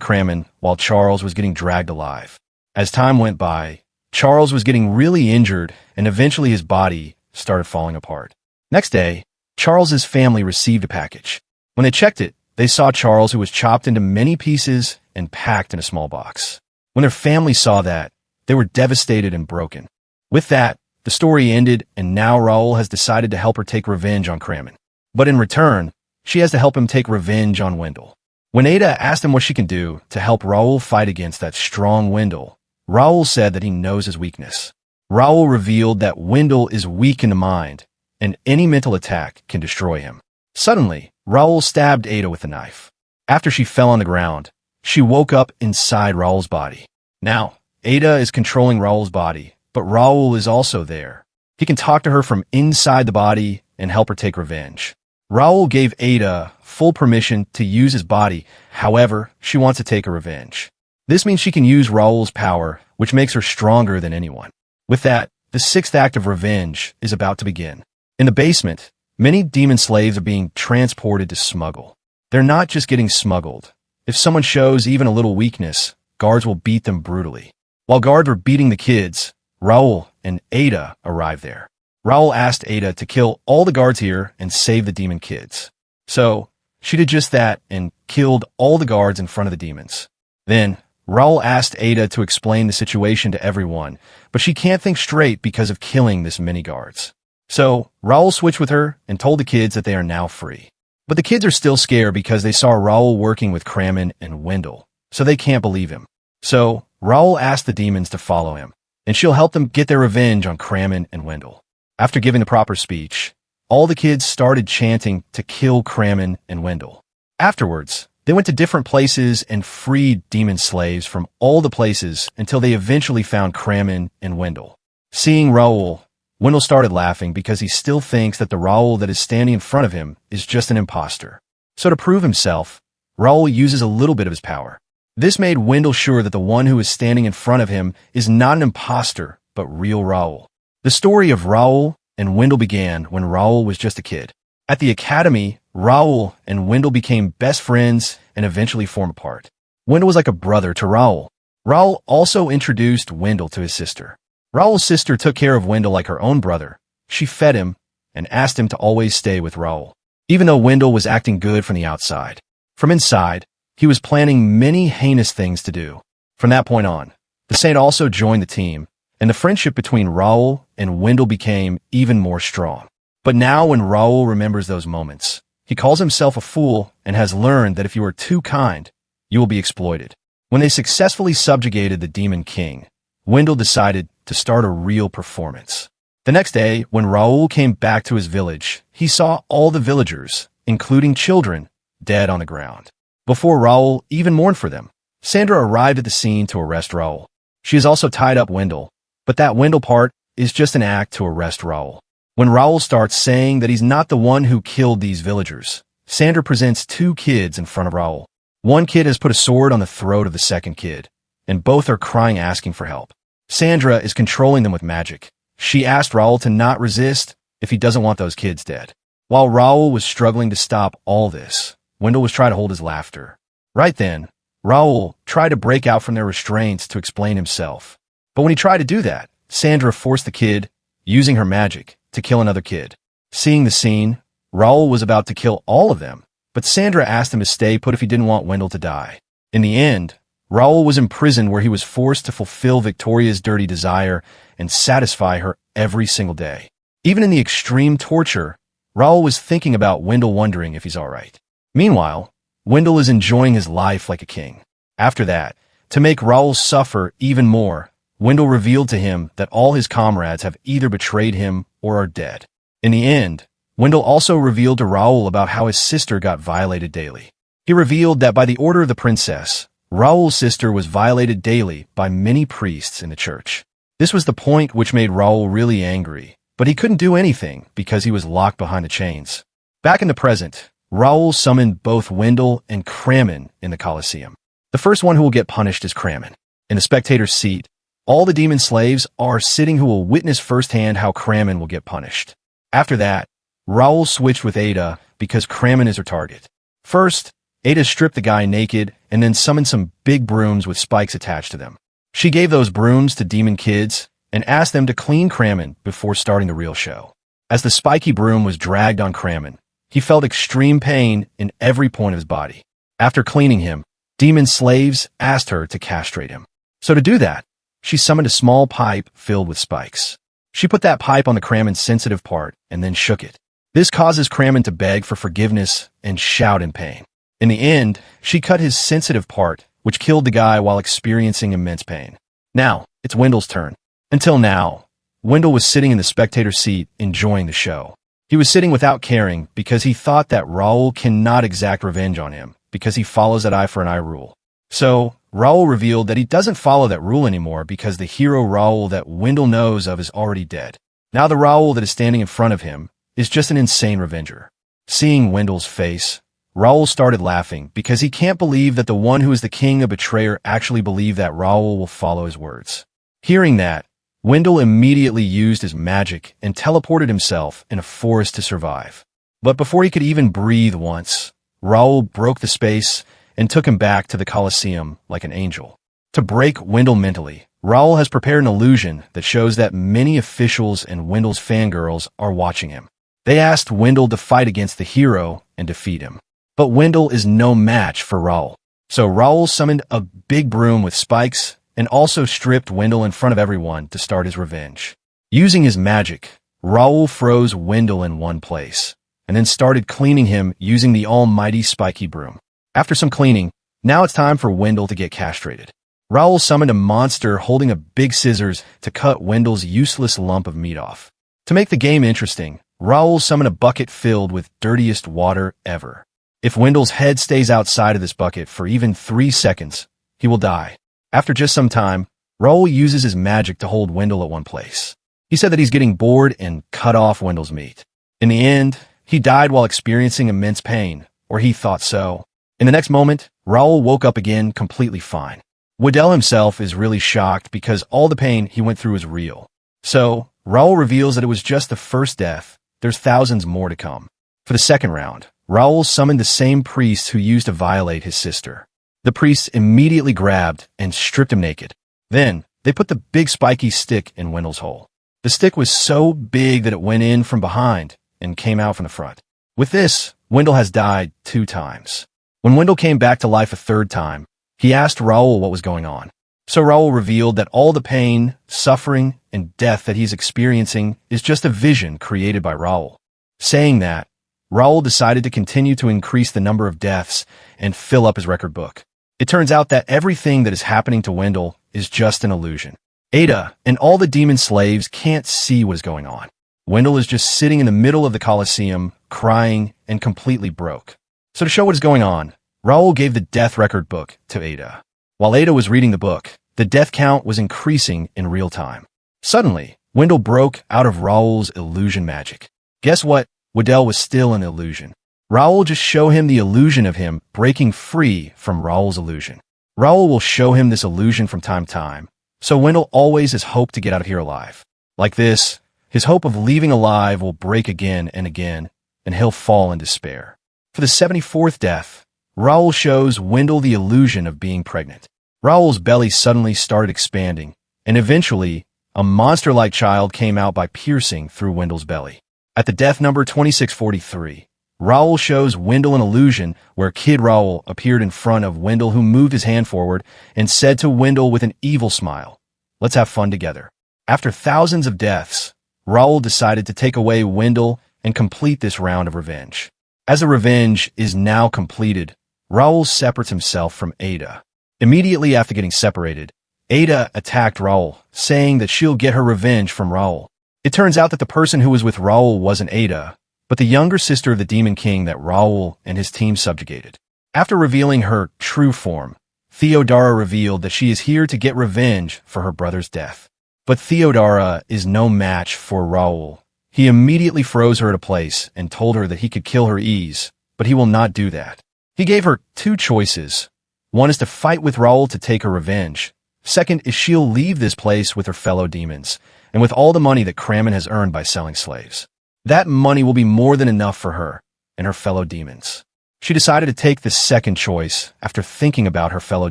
Kramen while Charles was getting dragged alive. As time went by, Charles was getting really injured and eventually his body started falling apart. Next day, Charles's family received a package. When they checked it, they saw Charles who was chopped into many pieces and packed in a small box. When their family saw that, they were devastated and broken. With that, the story ended and now Raoul has decided to help her take revenge on Kramen. But in return, she has to help him take revenge on Wendell. When Ada asked him what she can do to help Raoul fight against that strong Wendell, Raoul said that he knows his weakness. Raoul revealed that Wendell is weak in the mind, and any mental attack can destroy him. Suddenly, Raoul stabbed Ada with a knife. After she fell on the ground, she woke up inside Raoul's body. Now, Ada is controlling Raoul's body, but Raoul is also there. He can talk to her from inside the body and help her take revenge. Raoul gave Ada full permission to use his body, however, she wants to take her revenge. This means she can use Raoul's power, which makes her stronger than anyone. With that, the sixth act of revenge is about to begin. In the basement, many demon slaves are being transported to smuggle. They're not just getting smuggled. If someone shows even a little weakness, guards will beat them brutally. While guards were beating the kids, Raoul and Ada arrived there. Raoul asked Ada to kill all the guards here and save the demon kids. So, she did just that and killed all the guards in front of the demons. Then, Raoul asked Ada to explain the situation to everyone, but she can't think straight because of killing this many guards. So, Raoul switched with her and told the kids that they are now free. But the kids are still scared because they saw Raoul working with Kramen and Wendell, so they can't believe him. So, Raoul asked the demons to follow him, and she'll help them get their revenge on Kramen and Wendell. After giving the proper speech, all the kids started chanting to kill Kramen and Wendell. Afterwards, they went to different places and freed demon slaves from all the places until they eventually found Kramen and Wendell. Seeing Raoul, Wendell started laughing because he still thinks that the Raoul that is standing in front of him is just an imposter. So to prove himself, Raoul uses a little bit of his power. This made Wendell sure that the one who is standing in front of him is not an imposter, but real Raoul. The story of Raoul and Wendell began when Raoul was just a kid. At the academy, Raoul and Wendell became best friends and eventually formed apart. Wendell was like a brother to Raoul. Raoul also introduced Wendell to his sister. Raoul's sister took care of Wendell like her own brother. She fed him and asked him to always stay with Raoul, even though Wendell was acting good from the outside. From inside, he was planning many heinous things to do. From that point on, the saint also joined the team, and the friendship between Raoul and Wendell became even more strong. But now when Raoul remembers those moments, he calls himself a fool and has learned that if you are too kind, you will be exploited. When they successfully subjugated the Demon King, Wendell decided to start a real performance. The next day, when Raoul came back to his village, he saw all the villagers, including children, dead on the ground. Before Raoul even mourned for them, Sandra arrived at the scene to arrest Raoul. She has also tied up Wendell, but that Wendell part is just an act to arrest Raoul. When Raoul starts saying that he's not the one who killed these villagers, Sandra presents two kids in front of Raoul. One kid has put a sword on the throat of the second kid, and both are crying asking for help. Sandra is controlling them with magic. She asked Raoul to not resist if he doesn't want those kids dead. While Raoul was struggling to stop all this, Wendell was trying to hold his laughter. Right then, Raoul tried to break out from their restraints to explain himself. But when he tried to do that, Sandra forced the kid, using her magic, to kill another kid. Seeing the scene, Raul was about to kill all of them, but Sandra asked him to stay put if he didn't want Wendell to die. In the end, Raul was imprisoned where he was forced to fulfill Victoria's dirty desire and satisfy her every single day. Even in the extreme torture, Raul was thinking about Wendell, wondering if he's all right. Meanwhile, Wendell is enjoying his life like a king. After that, to make Raul suffer even more, Wendell revealed to him that all his comrades have either betrayed him or are dead. In the end, Wendell also revealed to Raul about how his sister got violated daily. He revealed that by the order of the princess, Raul's sister was violated daily by many priests in the church. This was the point which made Raul really angry, but he couldn't do anything because he was locked behind the chains. Back in the present, Raul summoned both Wendell and Kramen in the Colosseum. The first one who will get punished is Kramen. In the spectator's seat, all the demon slaves are sitting who will witness firsthand how Kramen will get punished. After that, Raul switched with Ada because Kramen is her target. First, Ada stripped the guy naked and then summoned some big brooms with spikes attached to them. She gave those brooms to demon kids and asked them to clean Kramen before starting the real show. As the spiky broom was dragged on Kramen, he felt extreme pain in every point of his body. After cleaning him, demon slaves asked her to castrate him. So to do that, she summoned a small pipe filled with spikes. She put that pipe on the Kramen's sensitive part and then shook it. This causes Kramen to beg for forgiveness and shout in pain. In the end, she cut his sensitive part, which killed the guy while experiencing immense pain. Now, it's Wendell's turn. Until now, Wendell was sitting in the spectator seat enjoying the show. He was sitting without caring because he thought that Raul cannot exact revenge on him because he follows that eye for an eye rule. So, Raul revealed that he doesn't follow that rule anymore because the hero Raul that Wendell knows of is already dead. Now the Raul that is standing in front of him is just an insane revenger. Seeing Wendell's face, Raul started laughing because he can't believe that the one who is the king of betrayer actually believed that Raul will follow his words. Hearing that, Wendell immediately used his magic and teleported himself in a forest to survive. But before he could even breathe once, Raul broke the space and took him back to the Colosseum like an angel. To break Wendell mentally, Raul has prepared an illusion that shows that many officials and Wendell's fangirls are watching him. They asked Wendell to fight against the hero and defeat him. But Wendell is no match for Raul. So Raul summoned a big broom with spikes and also stripped Wendell in front of everyone to start his revenge. Using his magic, Raul froze Wendell in one place and then started cleaning him using the almighty spiky broom. After some cleaning, now it's time for Wendell to get castrated. Raul summoned a monster holding a big scissors to cut Wendell's useless lump of meat off. To make the game interesting, Raul summoned a bucket filled with dirtiest water ever. If Wendell's head stays outside of this bucket for even 3 seconds, he will die. After just some time, Raul uses his magic to hold Wendell at one place. He said that he's getting bored and cut off Wendell's meat. In the end, he died while experiencing immense pain, or he thought so. In the next moment, Raul woke up again completely fine. Wendell himself is really shocked because all the pain he went through is real. So, Raul reveals that it was just the first death. There's thousands more to come. For the second round, Raul summoned the same priest who used to violate his sister. The priests immediately grabbed and stripped him naked. Then, they put the big spiky stick in Wendell's hole. The stick was so big that it went in from behind and came out from the front. With this, Wendell has died 2 times. When Wendell came back to life a 3rd time, he asked Raul what was going on. So Raul revealed that all the pain, suffering, and death that he's experiencing is just a vision created by Raul. Saying that, Raul decided to continue to increase the number of deaths and fill up his record book. It turns out that everything that is happening to Wendell is just an illusion. Ada and all the demon slaves can't see what is going on. Wendell is just sitting in the middle of the Colosseum, crying and completely broke. So to show what is going on, Raul gave the death record book to Ada. While Ada was reading the book, the death count was increasing in real time. Suddenly, Wendell broke out of Raul's illusion magic. Guess what? Wendell was still an illusion. Raul just showed him the illusion of him breaking free from Raul's illusion. Raul will show him this illusion from time to time, so Wendell always has hope to get out of here alive. Like this, his hope of leaving alive will break again and again, and he'll fall in despair. For the 74th death, Raul shows Wendell the illusion of being pregnant. Raul's belly suddenly started expanding, and eventually, a monster-like child came out by piercing through Wendell's belly. At the death number 2643, Raoul shows Wendell an illusion where Kid Raoul appeared in front of Wendell, who moved his hand forward and said to Wendell with an evil smile, "Let's have fun together." After thousands of deaths, Raoul decided to take away Wendell and complete this round of revenge. As the revenge is now completed, Raoul separates himself from Ada. Immediately after getting separated, Ada attacked Raoul, saying that she'll get her revenge from Raoul. It turns out that the person who was with Raoul wasn't Ada, but the younger sister of the Demon King that Raoul and his team subjugated. After revealing her true form, Theodora revealed that she is here to get revenge for her brother's death. But Theodora is no match for Raoul. He immediately froze her at a place and told her that he could kill her ease, but he will not do that. He gave her two choices. One is to fight with Raoul to take her revenge. Second is she'll leave this place with her fellow demons, and with all the money that Kramen has earned by selling slaves. That money will be more than enough for her and her fellow demons. She decided to take the second choice after thinking about her fellow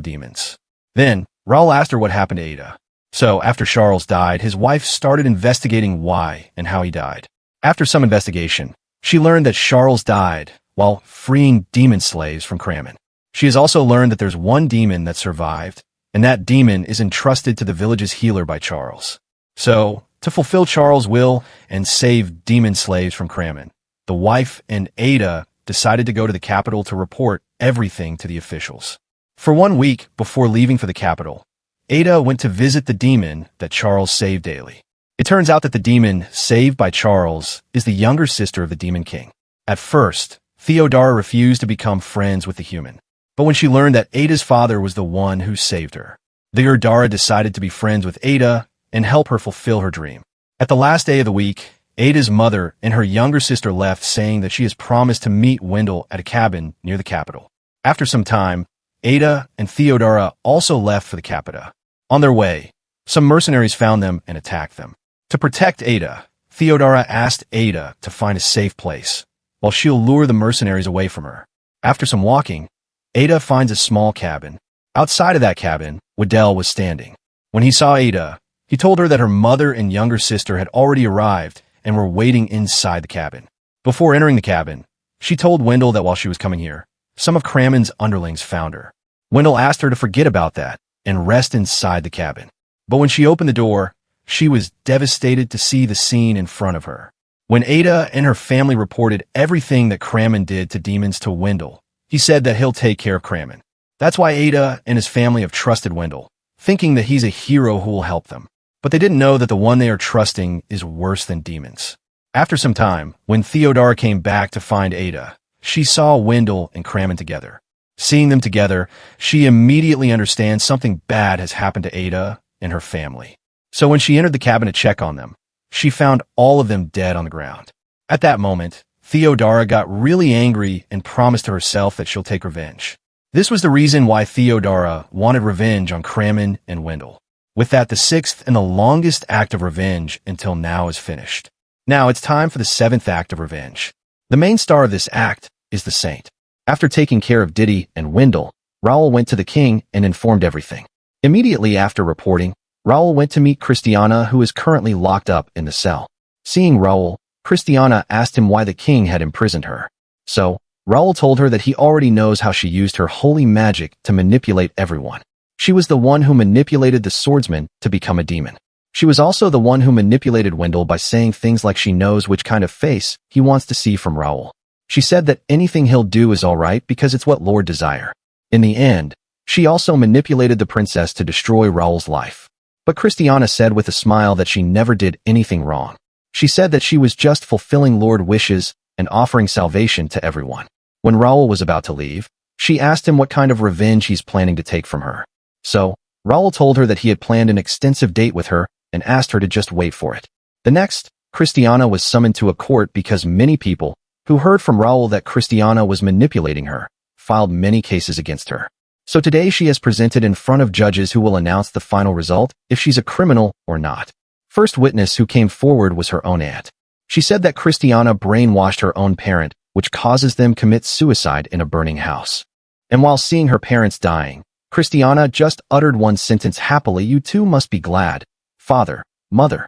demons. Then, Raoul asked her what happened to Ada. So, after Charles died, his wife started investigating why and how he died. After some investigation, she learned that Charles died while freeing demon slaves from Kramen. She has also learned that there's one demon that survived, and that demon is entrusted to the village's healer by Charles. So, to fulfill Charles' will and save demon slaves from Kramen, the wife and Ada decided to go to the capital to report everything to the officials. For 1 week before leaving for the capital, Ada went to visit the demon that Charles saved daily. It turns out that the demon saved by Charles is the younger sister of the Demon King. At first, Theodora refused to become friends with the human. But when she learned that Ada's father was the one who saved her, Theodora decided to be friends with Ada and help her fulfill her dream. At the last day of the week, Ada's mother and her younger sister left, saying that she has promised to meet Wendell at a cabin near the capital. After some time, Ada and Theodora also left for the capital. On their way, some mercenaries found them and attacked them. To protect Ada, Theodora asked Ada to find a safe place, while she'll lure the mercenaries away from her. After some walking, Ada finds a small cabin. Outside of that cabin, Wendell was standing. When he saw Ada, he told her that her mother and younger sister had already arrived and were waiting inside the cabin. Before entering the cabin, she told Wendell that while she was coming here, some of Kramen's underlings found her. Wendell asked her to forget about that and rest inside the cabin. But when she opened the door, she was devastated to see the scene in front of her. When Ada and her family reported everything that Kramen did to demons to Wendell, he said that he'll take care of Kramen. That's why Ada and his family have trusted Wendell, thinking that he's a hero who will help them. But they didn't know that the one they are trusting is worse than demons. After some time, when Theodora came back to find Ada, she saw Wendell and Kramen together. Seeing them together, she immediately understands something bad has happened to Ada and her family. So when she entered the cabin to check on them, she found all of them dead on the ground. At that moment, Theodora got really angry and promised to herself that she'll take revenge. This was the reason why Theodora wanted revenge on Kramen and Wendell. With that, the sixth and the longest act of revenge until now is finished. Now it's time for the seventh act of revenge. The main star of this act is the Saint. After taking care of Diddy and Wendell, Raoul went to the king and informed everything. Immediately after reporting, Raoul went to meet Christiana, who is currently locked up in the cell. Seeing Raoul, Christiana asked him why the king had imprisoned her. So, Raoul told her that he already knows how she used her holy magic to manipulate everyone. She was the one who manipulated the swordsman to become a demon. She was also the one who manipulated Wendell by saying things like she knows which kind of face he wants to see from Raoul. She said that anything he'll do is all right because it's what Lord desire. In the end, she also manipulated the princess to destroy Raoul's life. But Christiana said with a smile that she never did anything wrong. She said that she was just fulfilling Lord's wishes and offering salvation to everyone. When Raoul was about to leave, she asked him what kind of revenge he's planning to take from her. So, Raoul told her that he had planned an extensive date with her and asked her to just wait for it. The next, Christiana was summoned to a court because many people, who heard from Raoul that Christiana was manipulating her, filed many cases against her. So today she is presented in front of judges who will announce the final result, if she's a criminal or not. First witness who came forward was her own aunt. She said that Christiana brainwashed her own parent, which causes them commit suicide in a burning house. And while seeing her parents dying, Christiana just uttered one sentence happily, "You too must be glad, Father, Mother.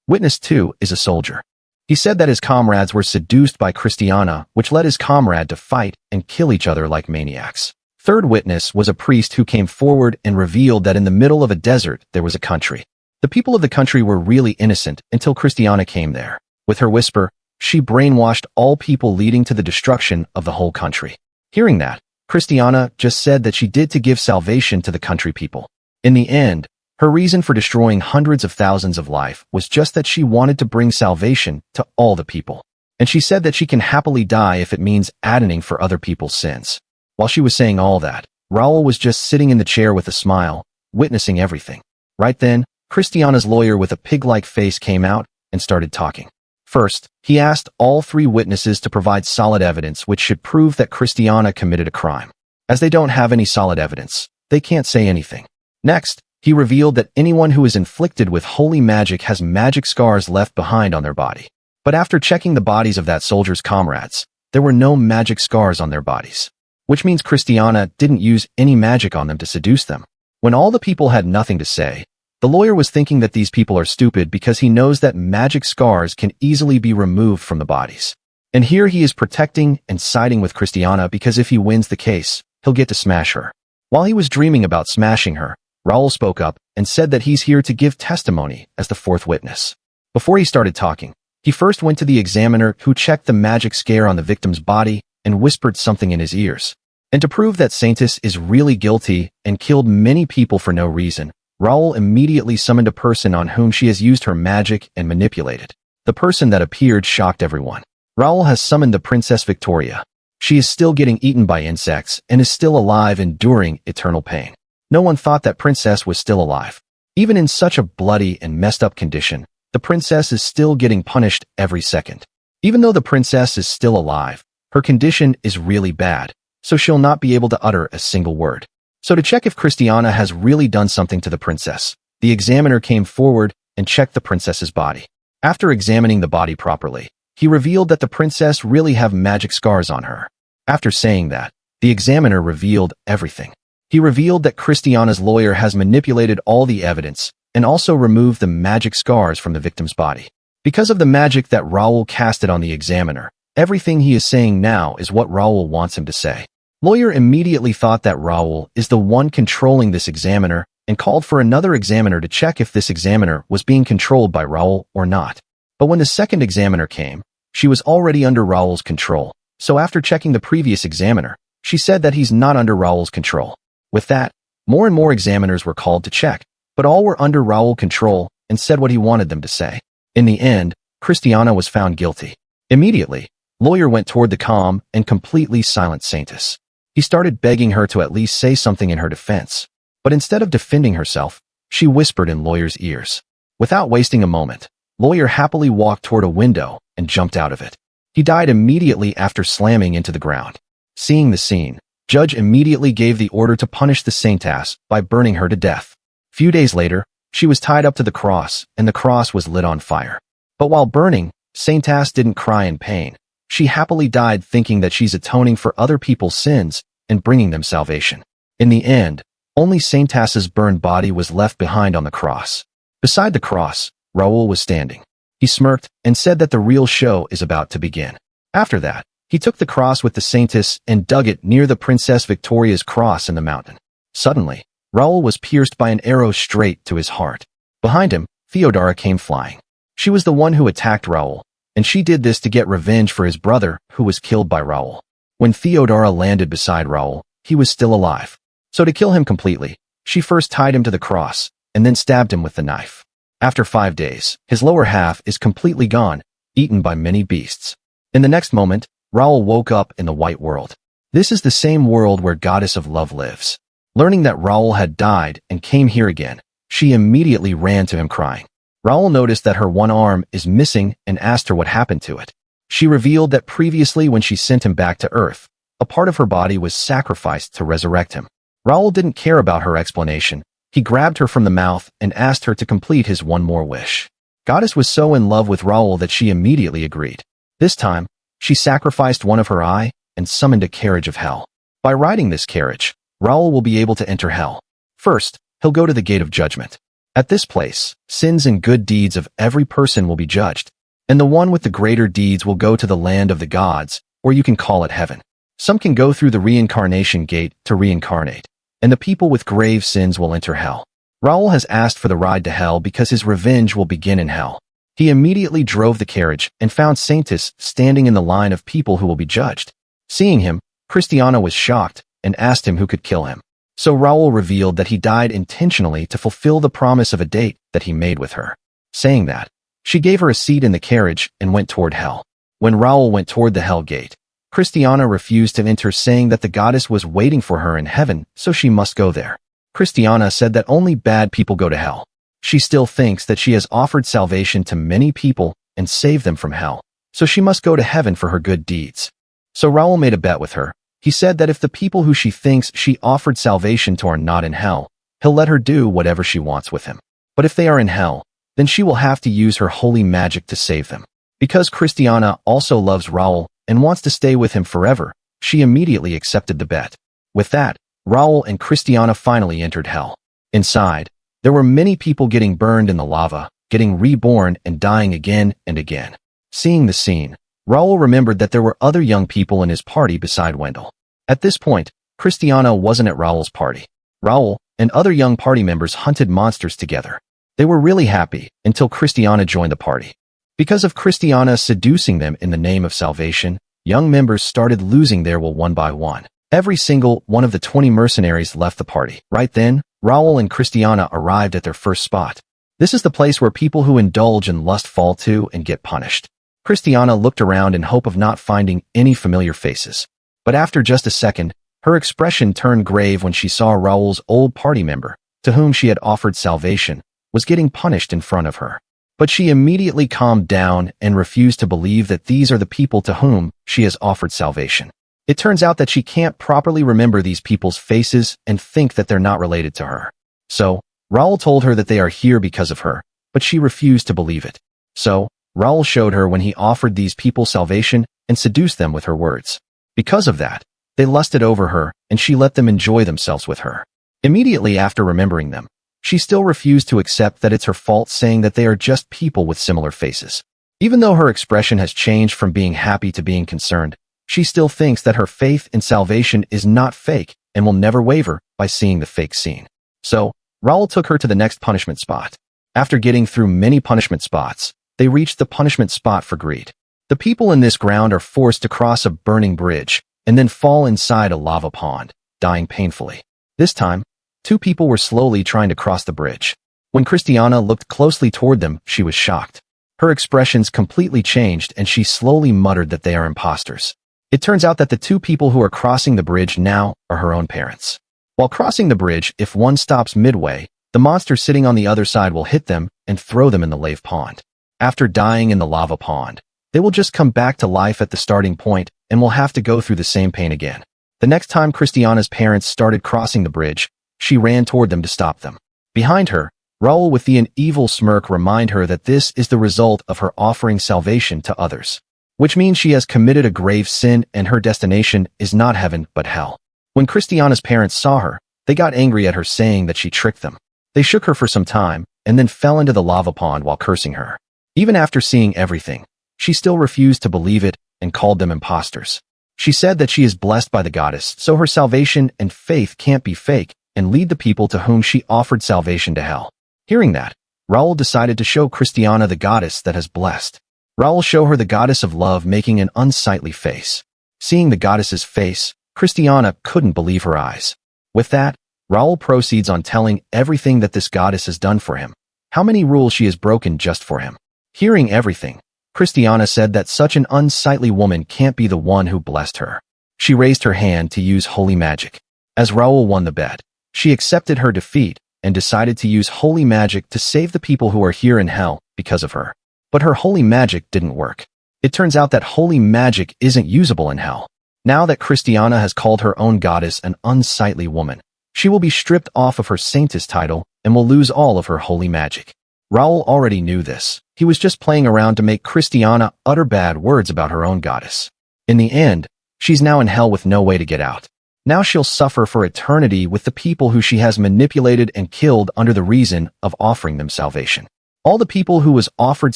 Witness 2 is a soldier. He said that his comrades were seduced by Christiana, which led his comrade to fight and kill each other like maniacs. Third witness was a priest who came forward and revealed that in the middle of a desert there was a country. The people of the country were really innocent until Christiana came there. With her whisper, she brainwashed all people, leading to the destruction of the whole country. Hearing that, Christiana just said that she did to give salvation to the country people. In the end, her reason for destroying hundreds of thousands of life was just that she wanted to bring salvation to all the people. And she said that she can happily die if it means atoning for other people's sins. While she was saying all that, Raul was just sitting in the chair with a smile, witnessing everything. Right then, Christiana's lawyer with a pig-like face came out and started talking. First, he asked all 3 witnesses to provide solid evidence which should prove that Christiana committed a crime. As they don't have any solid evidence, they can't say anything. Next, he revealed that anyone who is inflicted with holy magic has magic scars left behind on their body. But after checking the bodies of that soldier's comrades, there were no magic scars on their bodies, which means Christiana didn't use any magic on them to seduce them. When all the people had nothing to say, the lawyer was thinking that these people are stupid because he knows that magic scars can easily be removed from the bodies. And here he is protecting and siding with Christiana because if he wins the case, he'll get to smash her. While he was dreaming about smashing her, Raul spoke up and said that he's here to give testimony as the 4th witness. Before he started talking, he first went to the examiner who checked the magic scare on the victim's body and whispered something in his ears. And to prove that Saintis is really guilty and killed many people for no reason, Raul immediately summoned a person on whom she has used her magic and manipulated. The person that appeared shocked everyone. Raul has summoned the Princess Victoria. She is still getting eaten by insects and is still alive, enduring eternal pain. No one thought that princess was still alive. Even in such a bloody and messed up condition, the princess is still getting punished every second. Even though the princess is still alive, her condition is really bad, so she'll not be able to utter a single word. So to check if Christiana has really done something to the princess, the examiner came forward and checked the princess's body. After examining the body properly, he revealed that the princess really have magic scars on her. After saying that, the examiner revealed everything. He revealed that Christiana's lawyer has manipulated all the evidence and also removed the magic scars from the victim's body. Because of the magic that Raul casted on the examiner, everything he is saying now is what Raul wants him to say. Lawyer immediately thought that Raul is the one controlling this examiner and called for another examiner to check if this examiner was being controlled by Raul or not. But when the second examiner came, she was already under Raul's control. So after checking the previous examiner, she said that he's not under Raul's control. With that, more and more examiners were called to check, but all were under Raul's control and said what he wanted them to say. In the end, Christiana was found guilty. Immediately, lawyer went toward the calm and completely silent Saintis. He started begging her to at least say something in her defense. But instead of defending herself, she whispered in lawyer's ears. Without wasting a moment, lawyer happily walked toward a window and jumped out of it. He died immediately after slamming into the ground. Seeing the scene, judge immediately gave the order to punish the saintess by burning her to death. Few days later, she was tied up to the cross and the cross was lit on fire. But while burning, saintess didn't cry in pain. She happily died thinking that she's atoning for other people's sins and bringing them salvation. In the end, only Saintess's burned body was left behind on the cross. Beside the cross, Raul was standing. He smirked and said that the real show is about to begin. After that, he took the cross with the Saintess and dug it near the Princess Victoria's cross in the mountain. Suddenly, Raul was pierced by an arrow straight to his heart. Behind him, Theodora came flying. She was the one who attacked Raul, and she did this to get revenge for his brother who was killed by Raul. When Theodora landed beside Raul, he was still alive. So to kill him completely, she first tied him to the cross and then stabbed him with the knife. After 5 days, his lower half is completely gone, eaten by many beasts. In the next moment, Raul woke up in the white world. This is the same world where Goddess of Love lives. Learning that Raul had died and came here again, she immediately ran to him crying. Raul noticed that her one arm is missing and asked her what happened to it. She revealed that previously when she sent him back to Earth, a part of her body was sacrificed to resurrect him. Raul didn't care about her explanation. He grabbed her from the mouth and asked her to complete his one more wish. Goddess was so in love with Raul that she immediately agreed. This time, she sacrificed one of her eye and summoned a carriage of hell. By riding this carriage, Raul will be able to enter hell. First, he'll go to the gate of judgment. At this place, sins and good deeds of every person will be judged, and the one with the greater deeds will go to the land of the gods, or you can call it heaven. Some can go through the reincarnation gate to reincarnate, and the people with grave sins will enter hell. Raul has asked for the ride to hell because his revenge will begin in hell. He immediately drove the carriage and found Saintis standing in the line of people who will be judged. Seeing him, Cristiana was shocked and asked him who could kill him. So Raul revealed that he died intentionally to fulfill the promise of a date that he made with her. Saying that, she gave her a seat in the carriage and went toward hell. When Raul went toward the hell gate, Cristiana refused to enter, saying that the goddess was waiting for her in heaven, so she must go there. Cristiana said that only bad people go to hell. She still thinks that she has offered salvation to many people and saved them from hell, so she must go to heaven for her good deeds. So Raul made a bet with her. He said that if the people who she thinks she offered salvation to are not in hell, he'll let her do whatever she wants with him. But if they are in hell, then she will have to use her holy magic to save them. Because Cristiana also loves Raul and wants to stay with him forever, she immediately accepted the bet. With that, Raul and Cristiana finally entered hell. Inside, there were many people getting burned in the lava, getting reborn and dying again and again. Seeing the scene, Raul remembered that there were other young people in his party beside Wendell. At this point, Cristiana wasn't at Raul's party. Raul and other young party members hunted monsters together. They were really happy until Cristiana joined the party. Because of Cristiana seducing them in the name of salvation, young members started losing their will one by one. Every single one of the 20 mercenaries left the party. Right then, Raul and Cristiana arrived at their first spot. This is the place where people who indulge in lust fall to and get punished. Cristiana looked around in hope of not finding any familiar faces. But after just a second, her expression turned grave when she saw Raul's old party member, to whom she had offered salvation, was getting punished in front of her. But she immediately calmed down and refused to believe that these are the people to whom she has offered salvation. It turns out that she can't properly remember these people's faces and think that they're not related to her. So, Raul told her that they are here because of her, but she refused to believe it. So, Raul showed her when he offered these people salvation and seduced them with her words. Because of that, they lusted over her and she let them enjoy themselves with her. Immediately after remembering them, she still refused to accept that it's her fault, saying that they are just people with similar faces. Even though her expression has changed from being happy to being concerned, she still thinks that her faith in salvation is not fake and will never waver by seeing the fake scene. So, Raul took her to the next punishment spot. After getting through many punishment spots, they reached the punishment spot for greed. The people in this ground are forced to cross a burning bridge and then fall inside a lava pond, dying painfully. This time, 2 people were slowly trying to cross the bridge. When Cristiana looked closely toward them, she was shocked. Her expressions completely changed and she slowly muttered that they are imposters. It turns out that the 2 people who are crossing the bridge now are her own parents. While crossing the bridge, if one stops midway, the monster sitting on the other side will hit them and throw them in the lava pond. After dying in the lava pond, they will just come back to life at the starting point and will have to go through the same pain again. The next time Cristiana's parents started crossing the bridge, she ran toward them to stop them. Behind her, Raul with an evil smirk reminded her that this is the result of her offering salvation to others, which means she has committed a grave sin and her destination is not heaven but hell. When Cristiana's parents saw her, they got angry at her, saying that she tricked them. They shook her for some time and then fell into the lava pond while cursing her. Even after seeing everything, she still refused to believe it and called them imposters. She said that she is blessed by the goddess, so her salvation and faith can't be fake and lead the people to whom she offered salvation to hell. Hearing that, Raul decided to show Cristiana the goddess that has blessed. Raul showed her the goddess of love, making an unsightly face. Seeing the goddess's face, Cristiana couldn't believe her eyes. With that, Raul proceeds on telling everything that this goddess has done for him, how many rules she has broken just for him. Hearing everything, Cristiana said that such an unsightly woman can't be the one who blessed her. She raised her hand to use holy magic. As Raul won the bet, she accepted her defeat and decided to use holy magic to save the people who are here in hell because of her. But her holy magic didn't work. It turns out that holy magic isn't usable in hell. Now that Cristiana has called her own goddess an unsightly woman, she will be stripped off of her saintess title and will lose all of her holy magic. Raul already knew this. He was just playing around to make Cristiana utter bad words about her own goddess. In the end, she's now in hell with no way to get out. Now she'll suffer for eternity with the people who she has manipulated and killed under the reason of offering them salvation. All the people who was offered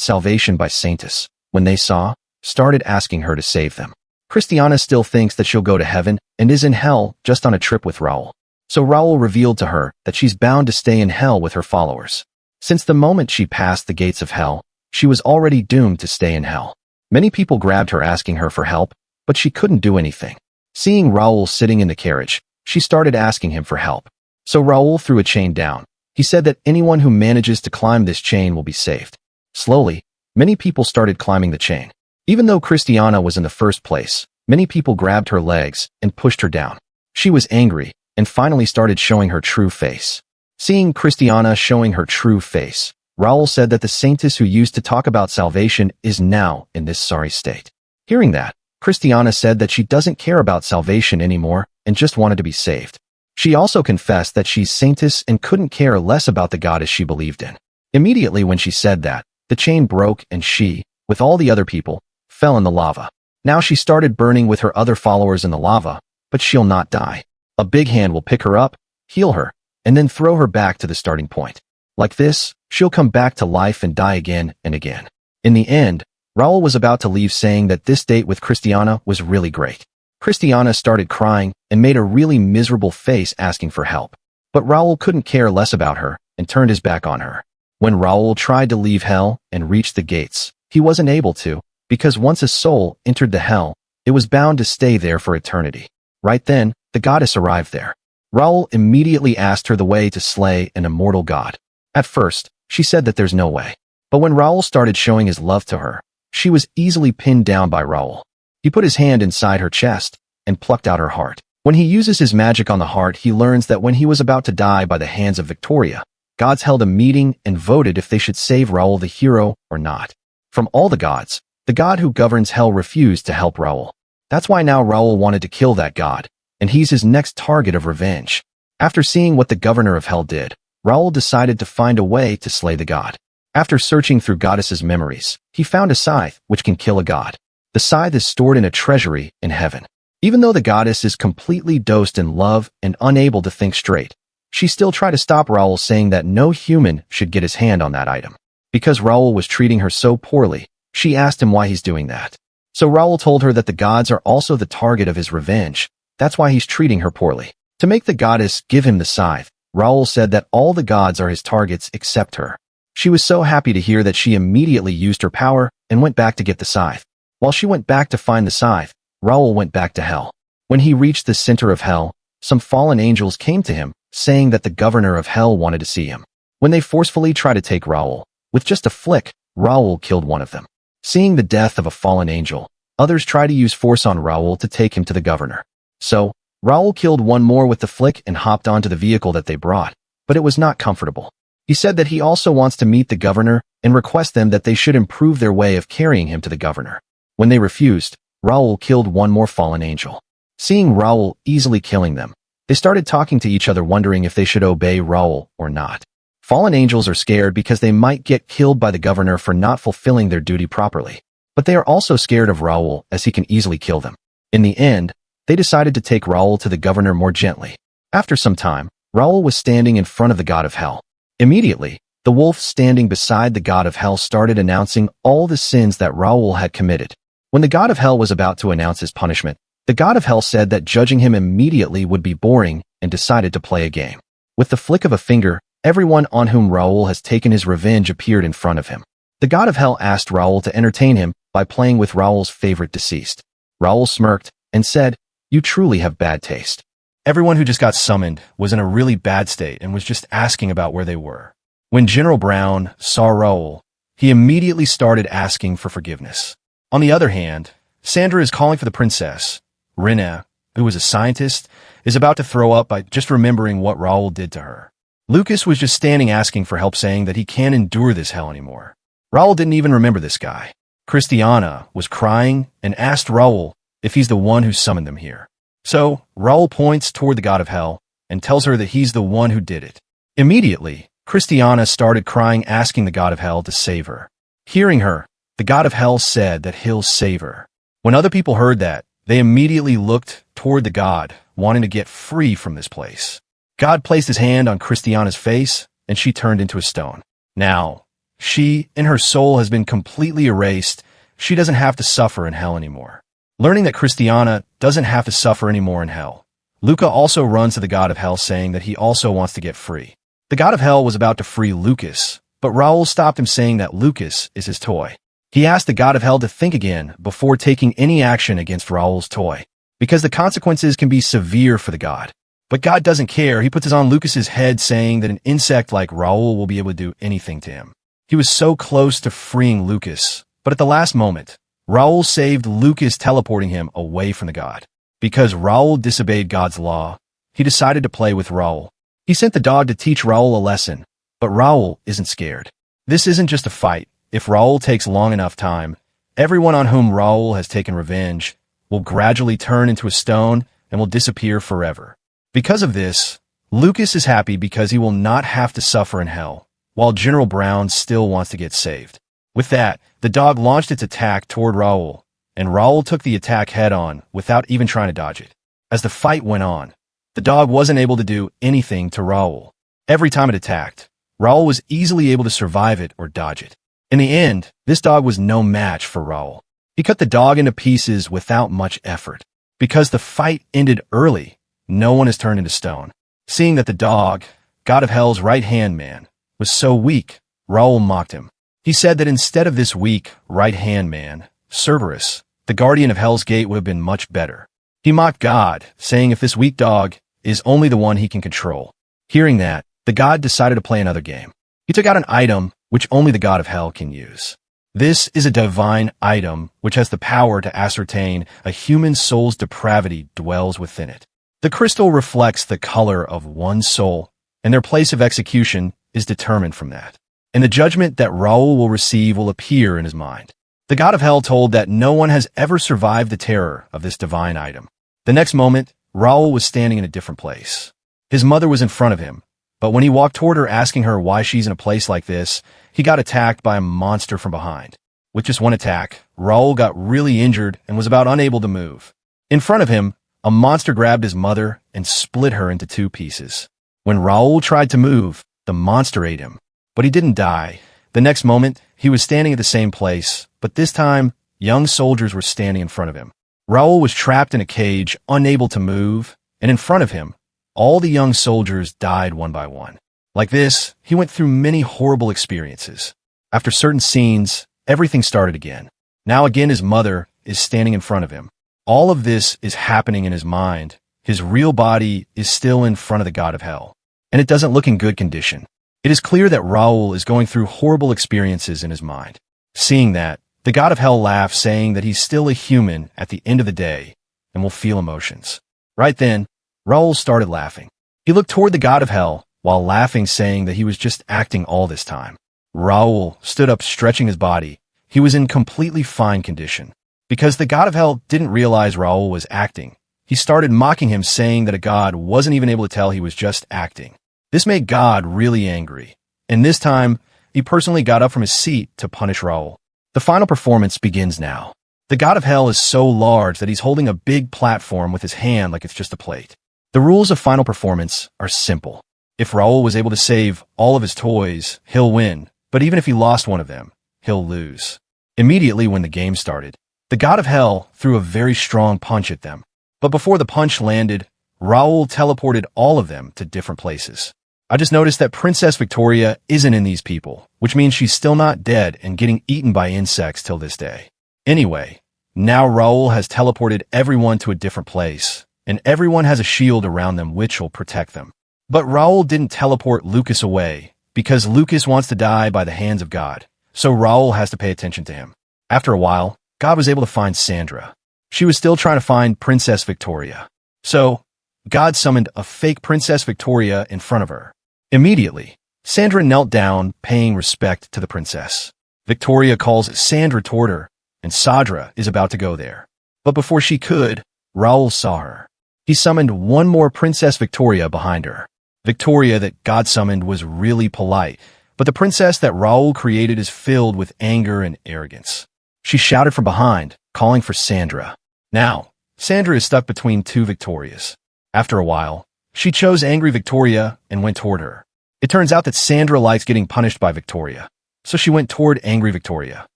salvation by Saintus, when they saw, started asking her to save them. Christiana still thinks that she'll go to heaven and is in hell just on a trip with Raul. So Raul revealed to her that she's bound to stay in hell with her followers. Since the moment she passed the gates of hell, she was already doomed to stay in hell. Many people grabbed her asking her for help, but she couldn't do anything. Seeing Raul sitting in the carriage, she started asking him for help. So Raul threw a chain down. He said that anyone who manages to climb this chain will be saved. Slowly, many people started climbing the chain. Even though Christiana was in the first place, many people grabbed her legs and pushed her down. She was angry and finally started showing her true face. Seeing Christiana showing her true face, Raul said that the Saintus who used to talk about salvation is now in this sorry state. Hearing that, Christiana said that she doesn't care about salvation anymore and just wanted to be saved. She also confessed that she's Saintus and couldn't care less about the goddess she believed in. Immediately when she said that, the chain broke and she, with all the other people, fell in the lava. Now she started burning with her other followers in the lava, but she'll not die. A big hand will pick her up, heal her, and then throw her back to the starting point. Like this, she'll come back to life and die again and again. In the end, Raul was about to leave saying that this date with Christiana was really great. Christiana started crying and made a really miserable face asking for help. But Raul couldn't care less about her and turned his back on her. When Raul tried to leave hell and reach the gates, he wasn't able to, because once a soul entered the hell, it was bound to stay there for eternity. Right then, the goddess arrived there. Raul immediately asked her the way to slay an immortal god. At first, she said that there's no way. But when Raul started showing his love to her, she was easily pinned down by Raul. He put his hand inside her chest and plucked out her heart. When he uses his magic on the heart, he learns that when he was about to die by the hands of Victoria, gods held a meeting and voted if they should save Raul the hero or not. From all the gods, the god who governs hell refused to help Raul. That's why now Raul wanted to kill that god, and he's his next target of revenge. After seeing what the governor of hell did, Raul decided to find a way to slay the god. After searching through goddesses' memories, he found a scythe which can kill a god. The scythe is stored in a treasury in heaven. Even though the goddess is completely dosed in love and unable to think straight, she still tried to stop Raul, saying that no human should get his hand on that item. Because Raul was treating her so poorly, she asked him why he's doing that. So Raul told her that the gods are also the target of his revenge. That's why he's treating her poorly. To make the goddess give him the scythe, Raul said that all the gods are his targets except her. She was so happy to hear that she immediately used her power and went back to get the scythe. While she went back to find the scythe, Raul went back to hell. When he reached the center of hell, some fallen angels came to him, saying that the governor of hell wanted to see him. When they forcefully tried to take Raul, with just a flick, Raul killed one of them. Seeing the death of a fallen angel, others tried to use force on Raul to take him to the governor. So, Raul killed one more with the flick and hopped onto the vehicle that they brought, but it was not comfortable. He said that he also wants to meet the governor and request them that they should improve their way of carrying him to the governor. When they refused, Raul killed one more fallen angel. Seeing Raul easily killing them, they started talking to each other, wondering if they should obey Raul or not. Fallen angels are scared because they might get killed by the governor for not fulfilling their duty properly. But they are also scared of Raul, as he can easily kill them. In the end, they decided to take Raul to the governor more gently. After some time, Raul was standing in front of the god of hell. Immediately, the wolf standing beside the god of hell started announcing all the sins that Raul had committed. When the god of hell was about to announce his punishment, the god of hell said that judging him immediately would be boring and decided to play a game. With the flick of a finger, everyone on whom Raul has taken his revenge appeared in front of him. The god of hell asked Raul to entertain him by playing with Raul's favorite deceased. Raul smirked and said, "You truly have bad taste." Everyone who just got summoned was in a really bad state and was just asking about where they were. When General Brown saw Raul, he immediately started asking for forgiveness. On the other hand, Sandra is calling for the princess. Rena, who was a scientist, is about to throw up by just remembering what Raul did to her. Lucas was just standing asking for help, saying that he can't endure this hell anymore. Raul didn't even remember this guy. Christiana was crying and asked Raul if he's the one who summoned them here. So, Raul points toward the god of hell and tells her that he's the one who did it. Immediately, Christiana started crying, asking the god of hell to save her. Hearing her, the god of hell said that he'll save her. When other people heard that, they immediately looked toward the god, wanting to get free from this place. God placed his hand on Christiana's face, and she turned into a stone. Now, she, in her soul, has been completely erased. She doesn't have to suffer in hell anymore. Learning that Christiana doesn't have to suffer anymore in hell, Luca also runs to the god of hell saying that he also wants to get free. The god of hell was about to free Lucas, but Raul stopped him saying that Lucas is his toy. He asked the god of hell to think again before taking any action against Raul's toy, because the consequences can be severe for the god. But God doesn't care. He puts it on Lucas's head saying that an insect like Raul will be able to do anything to him. He was so close to freeing Lucas, but at the last moment, Raul saved Lucas, teleporting him away from the god. Because Raul disobeyed God's law, he decided to play with Raul. He sent the dog to teach Raul a lesson, but Raul isn't scared. This isn't just a fight. If Raul takes long enough time, everyone on whom Raul has taken revenge will gradually turn into a stone and will disappear forever. Because of this, Lucas is happy because he will not have to suffer in hell, while General Brown still wants to get saved. With that, the dog launched its attack toward Raul, and Raul took the attack head-on without even trying to dodge it. As the fight went on, the dog wasn't able to do anything to Raul. Every time it attacked, Raul was easily able to survive it or dodge it. In the end, this dog was no match for Raul. He cut the dog into pieces without much effort. Because the fight ended early, no one is turned into stone. Seeing that the dog, god of hell's right-hand man, was so weak, Raul mocked him. He said that instead of this weak right-hand man, Cerberus, the guardian of Hell's Gate, would have been much better. He mocked God, saying if this weak dog is only the one he can control. Hearing that, the god decided to play another game. He took out an item which only the god of hell can use. This is a divine item which has the power to ascertain a human soul's depravity dwells within it. The crystal reflects the color of one's soul, and their place of execution is determined from that. And the judgment that Raul will receive will appear in his mind. The god of hell told that no one has ever survived the terror of this divine item. The next moment, Raul was standing in a different place. His mother was in front of him, but when he walked toward her asking her why she's in a place like this, he got attacked by a monster from behind. With just one attack, Raul got really injured and was about unable to move. In front of him, a monster grabbed his mother and split her into two pieces. When Raul tried to move, the monster ate him, but he didn't die. The next moment, he was standing at the same place, but this time, young soldiers were standing in front of him. Raul was trapped in a cage, unable to move, and in front of him, all the young soldiers died one by one. Like this, he went through many horrible experiences. After certain scenes, everything started again. Now again his mother is standing in front of him. All of this is happening in his mind. His real body is still in front of the god of hell, and it doesn't look in good condition. It is clear that Raul is going through horrible experiences in his mind. Seeing that, the god of hell laughs, saying that he's still a human at the end of the day and will feel emotions. Right then, Raul started laughing. He looked toward the god of hell while laughing, saying that he was just acting all this time. Raul stood up, stretching his body. He was in completely fine condition. Because the god of hell didn't realize Raul was acting, he started mocking him, saying that a god wasn't even able to tell he was just acting. This made God really angry, and this time, he personally got up from his seat to punish Raul. The final performance begins now. The god of hell is so large that he's holding a big platform with his hand like it's just a plate. The rules of final performance are simple. If Raul was able to save all of his toys, he'll win, but even if he lost one of them, he'll lose. Immediately when the game started, the god of hell threw a very strong punch at them. But before the punch landed, Raul teleported all of them to different places. I just noticed that Princess Victoria isn't in these people, which means she's still not dead and getting eaten by insects till this day. Anyway, now Raul has teleported everyone to a different place, and everyone has a shield around them which will protect them. But Raul didn't teleport Lucas away, because Lucas wants to die by the hands of God, so Raul has to pay attention to him. After a while, God was able to find Sandra. She was still trying to find Princess Victoria. So, God summoned a fake Princess Victoria in front of her. Immediately, Sandra knelt down, paying respect to the princess. Victoria calls Sandra toward her, and Sandra is about to go there. But before she could, Raul saw her. He summoned one more Princess Victoria behind her. Victoria that God summoned was really polite, but the princess that Raul created is filled with anger and arrogance. She shouted from behind, calling for Sandra. Now, Sandra is stuck between two Victorias. After a while, she chose angry Victoria and went toward her. It turns out that Sandra likes getting punished by Victoria, so she went toward angry Victoria.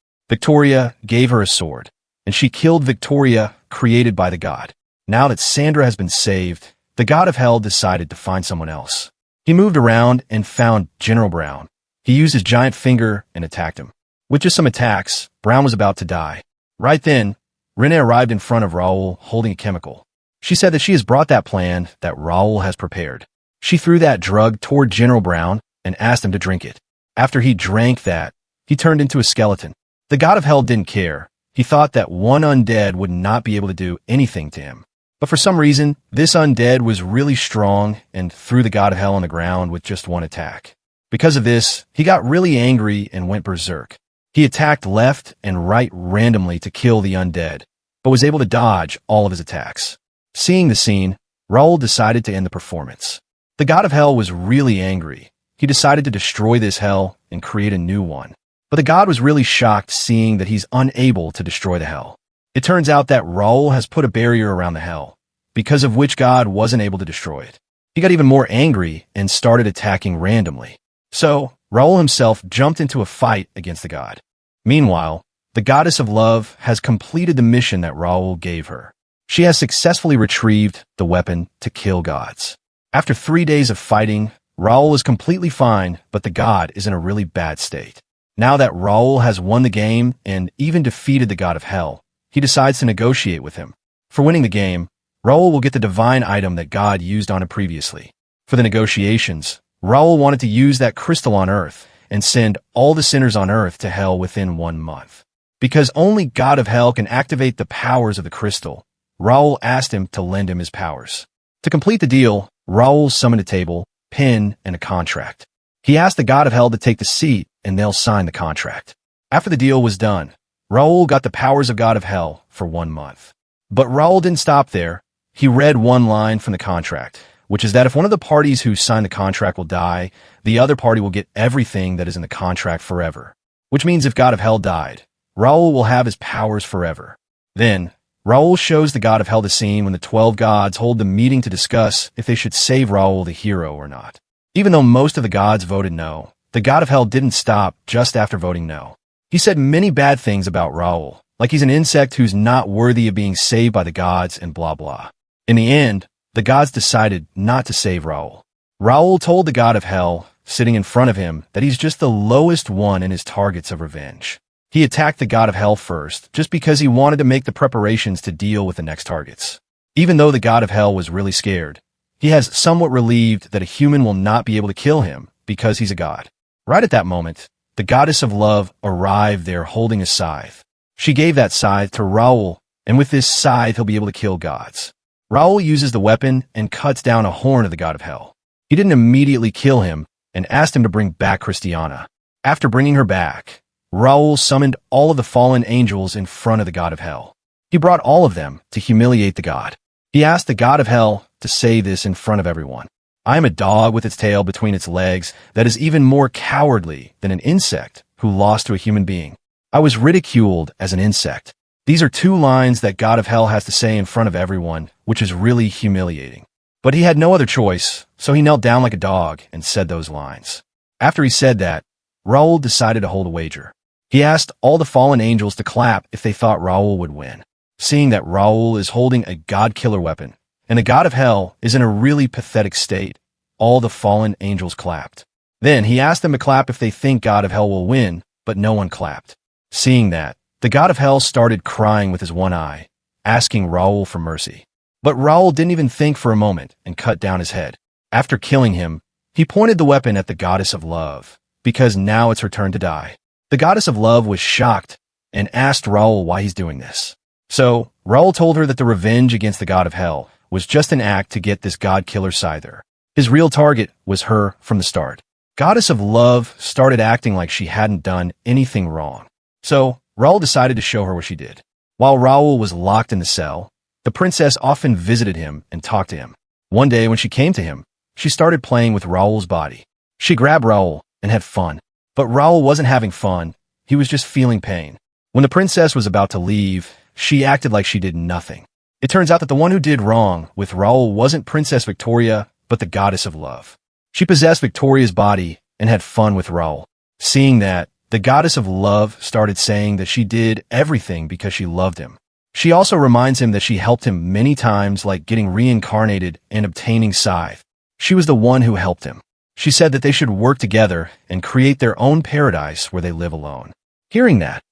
Victoria gave her a sword, and she killed Victoria, created by the god. Now that Sandra has been saved, the god of hell decided to find someone else. He moved around and found General Brown. He used his giant finger and attacked him. With just some attacks, Brown was about to die. Right then, Renee arrived in front of Raoul holding a chemical. She said that she has brought that plan that Raoul has prepared. She threw that drug toward General Brown and asked him to drink it. After he drank that, he turned into a skeleton. The god of hell didn't care. He thought that one undead would not be able to do anything to him. But for some reason, this undead was really strong and threw the god of hell on the ground with just one attack. Because of this, he got really angry and went berserk. He attacked left and right randomly to kill the undead, but was able to dodge all of his attacks. Seeing the scene, Raoul decided to end the performance. The god of hell was really angry. He decided to destroy this hell and create a new one. But the god was really shocked seeing that he's unable to destroy the hell. It turns out that Raoul has put a barrier around the hell, because of which God wasn't able to destroy it. He got even more angry and started attacking randomly. So, Raoul himself jumped into a fight against the god. Meanwhile, the goddess of love has completed the mission that Raoul gave her. She has successfully retrieved the weapon to kill gods. After 3 days of fighting, Raoul is completely fine, but the god is in a really bad state. Now that Raoul has won the game and even defeated the god of hell, he decides to negotiate with him. For winning the game, Raoul will get the divine item that God used on him previously. For the negotiations, Raoul wanted to use that crystal on Earth and send all the sinners on Earth to hell within 1 month. Because only God of hell can activate the powers of the crystal, Raoul asked him to lend him his powers. To complete the deal, Raoul summoned a table, pen, and a contract. He asked the god of hell to take the seat and they'll sign the contract. After the deal was done, Raoul got the powers of God of hell for 1 month. But Raoul didn't stop there. He read one line from the contract, which is that if one of the parties who signed the contract will die, the other party will get everything that is in the contract forever. Which means if God of hell died, Raoul will have his powers forever. Then, Raoul shows the god of hell the scene when the 12 gods hold the meeting to discuss if they should save Raoul the hero or not. Even though most of the gods voted no, the god of hell didn't stop just after voting no. He said many bad things about Raoul, like he's an insect who's not worthy of being saved by the gods and blah blah. In the end, the gods decided not to save Raoul. Raoul told the god of hell, sitting in front of him, that he's just the lowest one in his targets of revenge. He attacked the god of hell first, just because he wanted to make the preparations to deal with the next targets. Even though the god of hell was really scared, he has somewhat relieved that a human will not be able to kill him because he's a god. Right at that moment, the goddess of love arrived there holding a scythe. She gave that scythe to Raoul, and with this scythe he'll be able to kill gods. Raoul uses the weapon and cuts down a horn of the god of hell. He didn't immediately kill him and asked him to bring back Christiana. After bringing her back, Raoul summoned all of the fallen angels in front of the god of hell. He brought all of them to humiliate the god. He asked the god of hell to say this in front of everyone. I am a dog with its tail between its legs that is even more cowardly than an insect who lost to a human being. I was ridiculed as an insect. These are 2 lines that God of hell has to say in front of everyone, which is really humiliating. But he had no other choice, so he knelt down like a dog and said those lines. After he said that, Raoul decided to hold a wager. He asked all the fallen angels to clap if they thought Raoul would win. Seeing that Raoul is holding a god-killer weapon, and the god of hell is in a really pathetic state, all the fallen angels clapped. Then he asked them to clap if they think God of hell will win, but no one clapped. Seeing that, the god of hell started crying with his one eye, asking Raoul for mercy. But Raoul didn't even think for a moment and cut down his head. After killing him, he pointed the weapon at the goddess of love, because now it's her turn to die. The goddess of love was shocked and asked Raoul why he's doing this. So, Raoul told her that the revenge against the god of hell was just an act to get this god-killer scyther. His real target was her from the start. Goddess of love started acting like she hadn't done anything wrong. So, Raoul decided to show her what she did. While Raoul was locked in the cell, the princess often visited him and talked to him. One day when she came to him, she started playing with Raoul's body. She grabbed Raoul and had fun. But Raoul wasn't having fun, he was just feeling pain. When the princess was about to leave, she acted like she did nothing. It turns out that the one who did wrong with Raul wasn't Princess Victoria, but the goddess of love. She possessed Victoria's body and had fun with Raul. Seeing that, the goddess of love started saying that she did everything because she loved him. She also reminds him that she helped him many times, like getting reincarnated and obtaining Scythe. She was the one who helped him. She said that they should work together and create their own paradise where they live alone. Hearing that,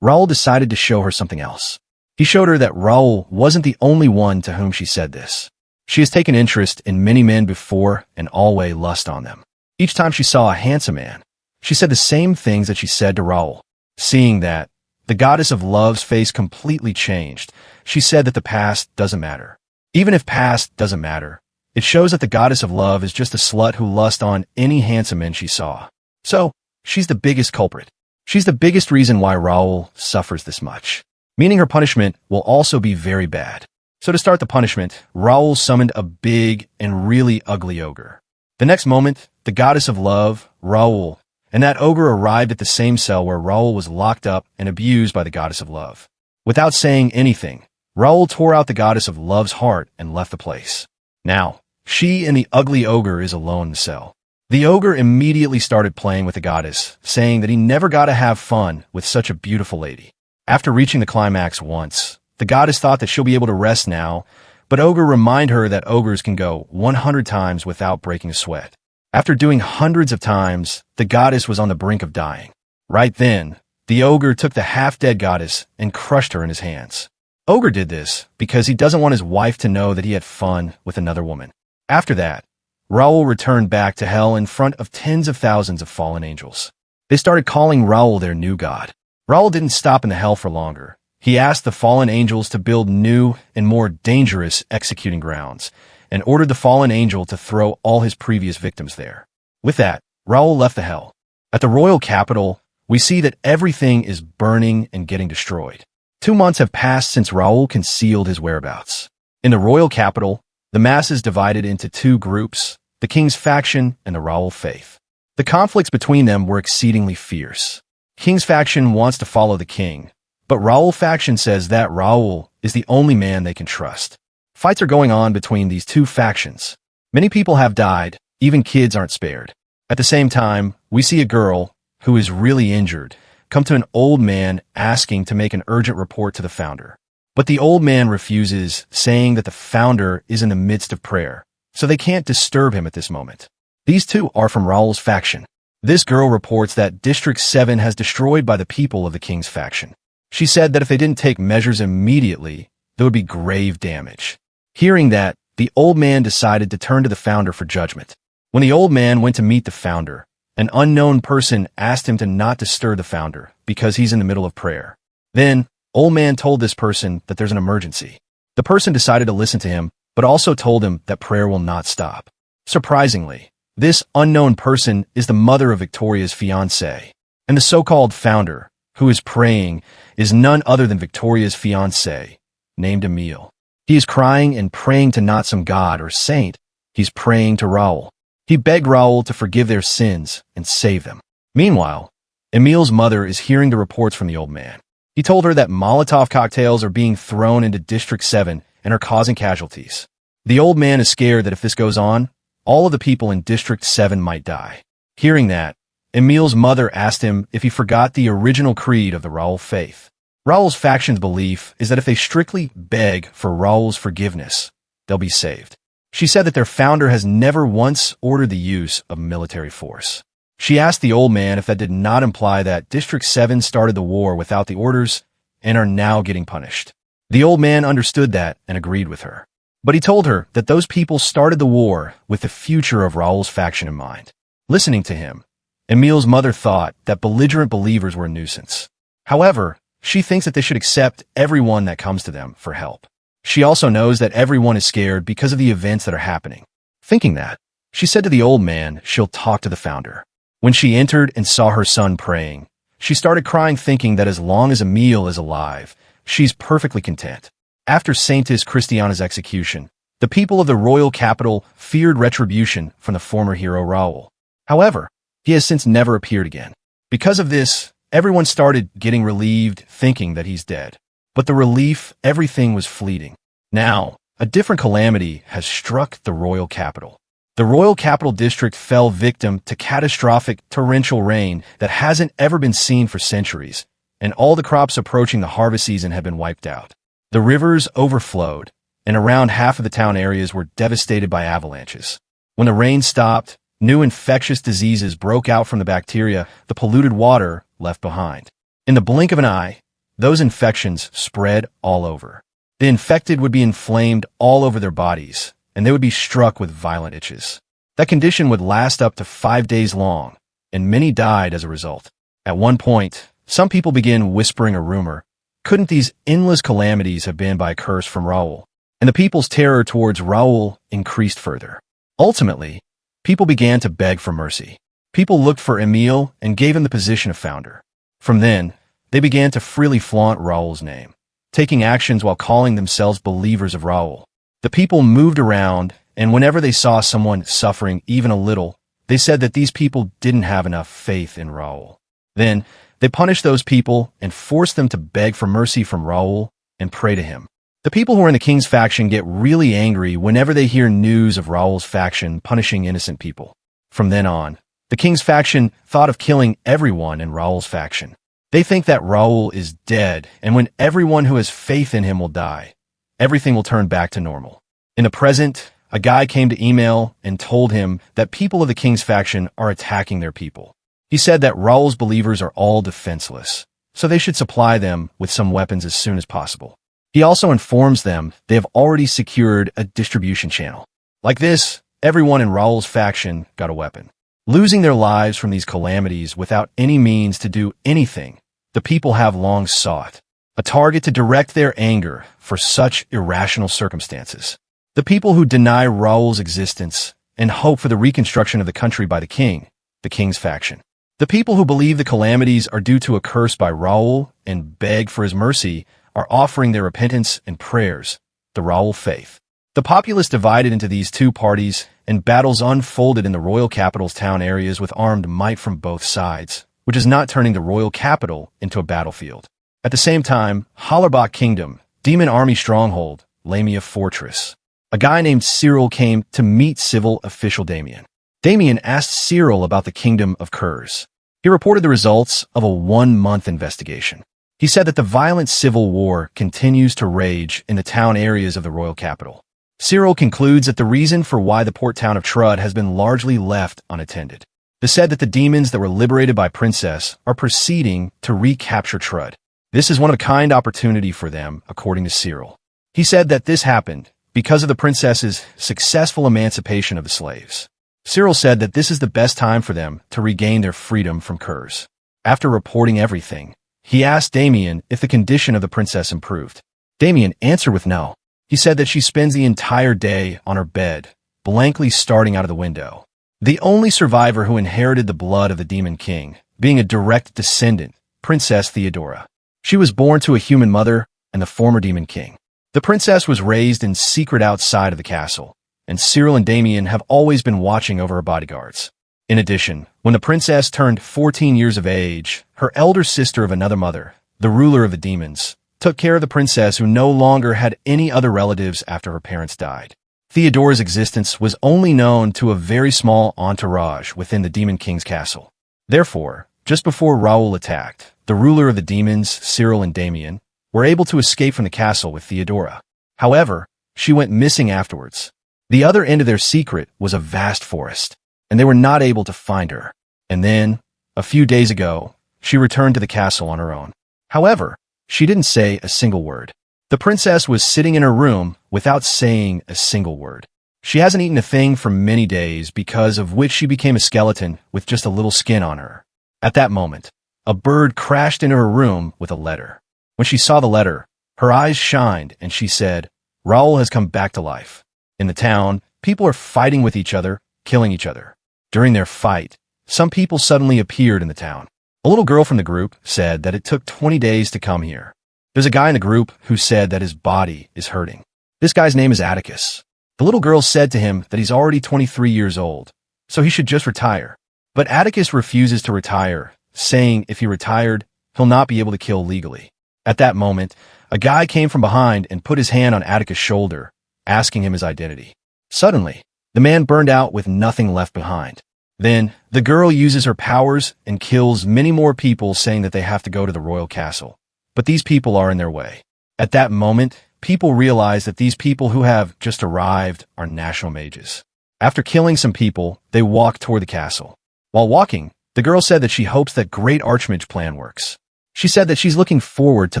Raul decided to show her something else. He showed her that Raul wasn't the only one to whom she said this. She has taken interest in many men before and always lust on them. Each time she saw a handsome man, she said the same things that she said to Raul. Seeing that, the goddess of love's face completely changed. She said that the past doesn't matter. Even if past doesn't matter, it shows that the goddess of love is just a slut who lust on any handsome man she saw. So, she's the biggest culprit. She's the biggest reason why Raul suffers this much. Meaning her punishment will also be very bad. So to start the punishment, Raul summoned a big and really ugly ogre. The next moment, the goddess of love, Raul, and that ogre arrived at the same cell where Raul was locked up and abused by the goddess of love. Without saying anything, Raul tore out the goddess of love's heart and left the place. Now, she and the ugly ogre is alone in the cell. The ogre immediately started playing with the goddess, saying that he never got to have fun with such a beautiful lady. After reaching the climax once, the goddess thought that she'll be able to rest now, but ogre reminded her that ogres can go 100 times without breaking a sweat. After doing hundreds of times, the goddess was on the brink of dying. Right then, the ogre took the half-dead goddess and crushed her in his hands. Ogre did this because he doesn't want his wife to know that he had fun with another woman. After that, Raul returned back to hell in front of tens of thousands of fallen angels. They started calling Raul their new god. Raul didn't stop in the hell for longer. He asked the fallen angels to build new and more dangerous executing grounds, and ordered the fallen angel to throw all his previous victims there. With that, Raul left the hell. At the royal capital, we see that everything is burning and getting destroyed. 2 months have passed since Raul concealed his whereabouts. In the royal capital, the masses divided into 2 groups, the king's faction and the Raul faith. The conflicts between them were exceedingly fierce. King's faction wants to follow the king, but Raul faction says that Raul is the only man they can trust. Fights are going on between these 2 factions. Many people have died, even kids aren't spared. At the same time, we see a girl, who is really injured, come to an old man asking to make an urgent report to the founder. But the old man refuses, saying that the founder is in the midst of prayer, so they can't disturb him at this moment. These 2 are from Raul's faction. This girl reports that District 7 has destroyed by the people of the king's faction. She said that if they didn't take measures immediately, there would be grave damage. Hearing that, the old man decided to turn to the founder for judgment. When the old man went to meet the founder, an unknown person asked him to not disturb the founder because he's in the middle of prayer. Then, old man told this person that there's an emergency. The person decided to listen to him, but also told him that prayer will not stop. Surprisingly, this unknown person is the mother of Victoria's fiancé, and the so-called founder, who is praying, is none other than Victoria's fiancé, named Emile. He is crying and praying to not some god or saint. He's praying to Raul. He begged Raul to forgive their sins and save them. Meanwhile, Emile's mother is hearing the reports from the old man. He told her that Molotov cocktails are being thrown into District 7 and are causing casualties. The old man is scared that if this goes on, all of the people in District 7 might die. Hearing that, Emile's mother asked him if he forgot the original creed of the Raul faith. Raul's faction's belief is that if they strictly beg for Raul's forgiveness, they'll be saved. She said that their founder has never once ordered the use of military force. She asked the old man if that did not imply that District 7 started the war without the orders and are now getting punished. The old man understood that and agreed with her. But he told her that those people started the war with the future of Raul's faction in mind. Listening to him, Emile's mother thought that belligerent believers were a nuisance. However, she thinks that they should accept everyone that comes to them for help. She also knows that everyone is scared because of the events that are happening. Thinking that, she said to the old man she'll talk to the founder. When she entered and saw her son praying, she started crying, thinking that as long as Emile is alive, she's perfectly content. After Saintess Christiana's execution, the people of the royal capital feared retribution from the former hero Raul. However, he has since never appeared again. Because of this, everyone started getting relieved, thinking that he's dead. But the relief, everything was fleeting. Now, a different calamity has struck the royal capital. The royal capital district fell victim to catastrophic torrential rain that hasn't ever been seen for centuries, and all the crops approaching the harvest season have been wiped out. The rivers overflowed, and around half of the town areas were devastated by avalanches. When the rain stopped, new infectious diseases broke out from the bacteria the polluted water left behind. In the blink of an eye, those infections spread all over. The infected would be inflamed all over their bodies, and they would be struck with violent itches. That condition would last up to 5 days long, and many died as a result. At one point, some people began whispering a rumor. Couldn't these endless calamities have been by a curse from Raoul? And the people's terror towards Raoul increased further. Ultimately, people began to beg for mercy. People looked for Emile and gave him the position of founder. From then, they began to freely flaunt Raoul's name, taking actions while calling themselves believers of Raoul. The people moved around, and whenever they saw someone suffering even a little, they said that these people didn't have enough faith in Raoul. Then, they punished those people and forced them to beg for mercy from Raoul and pray to him. The people who are in the king's faction get really angry whenever they hear news of Raoul's faction punishing innocent people. From then on, the king's faction thought of killing everyone in Raoul's faction. They think that Raoul is dead, and when everyone who has faith in him will die, everything will turn back to normal. In the present, a guy came to Emile and told him that people of the king's faction are attacking their people. He said that Raoul's believers are all defenseless, so they should supply them with some weapons as soon as possible. He also informs them they have already secured a distribution channel. Like this, everyone in Raoul's faction got a weapon. Losing their lives from these calamities without any means to do anything, the people have long sought a target to direct their anger for such irrational circumstances. The people who deny Raoul's existence and hope for the reconstruction of the country by the king's faction. The people who believe the calamities are due to a curse by Raoul and beg for his mercy are offering their repentance and prayers, the Raoul faith. The populace divided into these two parties, and battles unfolded in the royal capital's town areas with armed might from both sides, which is not turning the royal capital into a battlefield. At the same time, Hollerbach Kingdom, Demon Army Stronghold, Lamia Fortress. A guy named Cyril came to meet civil official Damien. Damien asked Cyril about the kingdom of curs. He reported the results of a 1-month investigation. He said that the violent civil war continues to rage in the town areas of the royal capital. Cyril concludes that the reason for why the port town of Trud has been largely left unattended. They said that the demons that were liberated by Princess are proceeding to recapture Trud. This is one-of-a-kind opportunity for them, according to Cyril. He said that this happened because of the princess's successful emancipation of the slaves. Cyril said that this is the best time for them to regain their freedom from curs. After reporting everything, he asked Damien if the condition of the princess improved. Damien answered with no. He said that she spends the entire day on her bed, blankly staring out of the window. The only survivor who inherited the blood of the Demon King, being a direct descendant, Princess Theodora. She was born to a human mother and the former Demon King. The princess was raised in secret outside of the castle, and Cyril and Damien have always been watching over her bodyguards. In addition, when the princess turned 14 years of age, her elder sister of another mother, the ruler of the demons, took care of the princess who no longer had any other relatives after her parents died. Theodora's existence was only known to a very small entourage within the Demon King's castle. Therefore, just before Raoul attacked, the ruler of the demons, Cyril and Damien, were able to escape from the castle with Theodora. However, she went missing afterwards. The other end of their secret was a vast forest, and they were not able to find her. And then, a few days ago, she returned to the castle on her own. However, she didn't say a single word. The princess was sitting in her room without saying a single word. She hasn't eaten a thing for many days, because of which she became a skeleton with just a little skin on her. At that moment, a bird crashed into her room with a letter. When she saw the letter, her eyes shined and she said, "Raoul has come back to life." In the town, people are fighting with each other, killing each other. During their fight, some people suddenly appeared in the town. A little girl from the group said that it took 20 days to come here. There's a guy in the group who said that his body is hurting. This guy's name is Atticus. The little girl said to him that he's already 23 years old, so he should just retire. But Atticus refuses to retire, saying if he retired, he'll not be able to kill legally. At that moment, a guy came from behind and put his hand on Atticus' shoulder, asking him his identity. Suddenly, the man burned out with nothing left behind. Then, the girl uses her powers and kills many more people, saying that they have to go to the royal castle. But these people are in their way. At that moment, people realize that these people who have just arrived are national mages. After killing some people, they walk toward the castle. While walking, the girl said that she hopes that Great Archmage's plan works. She said that she's looking forward to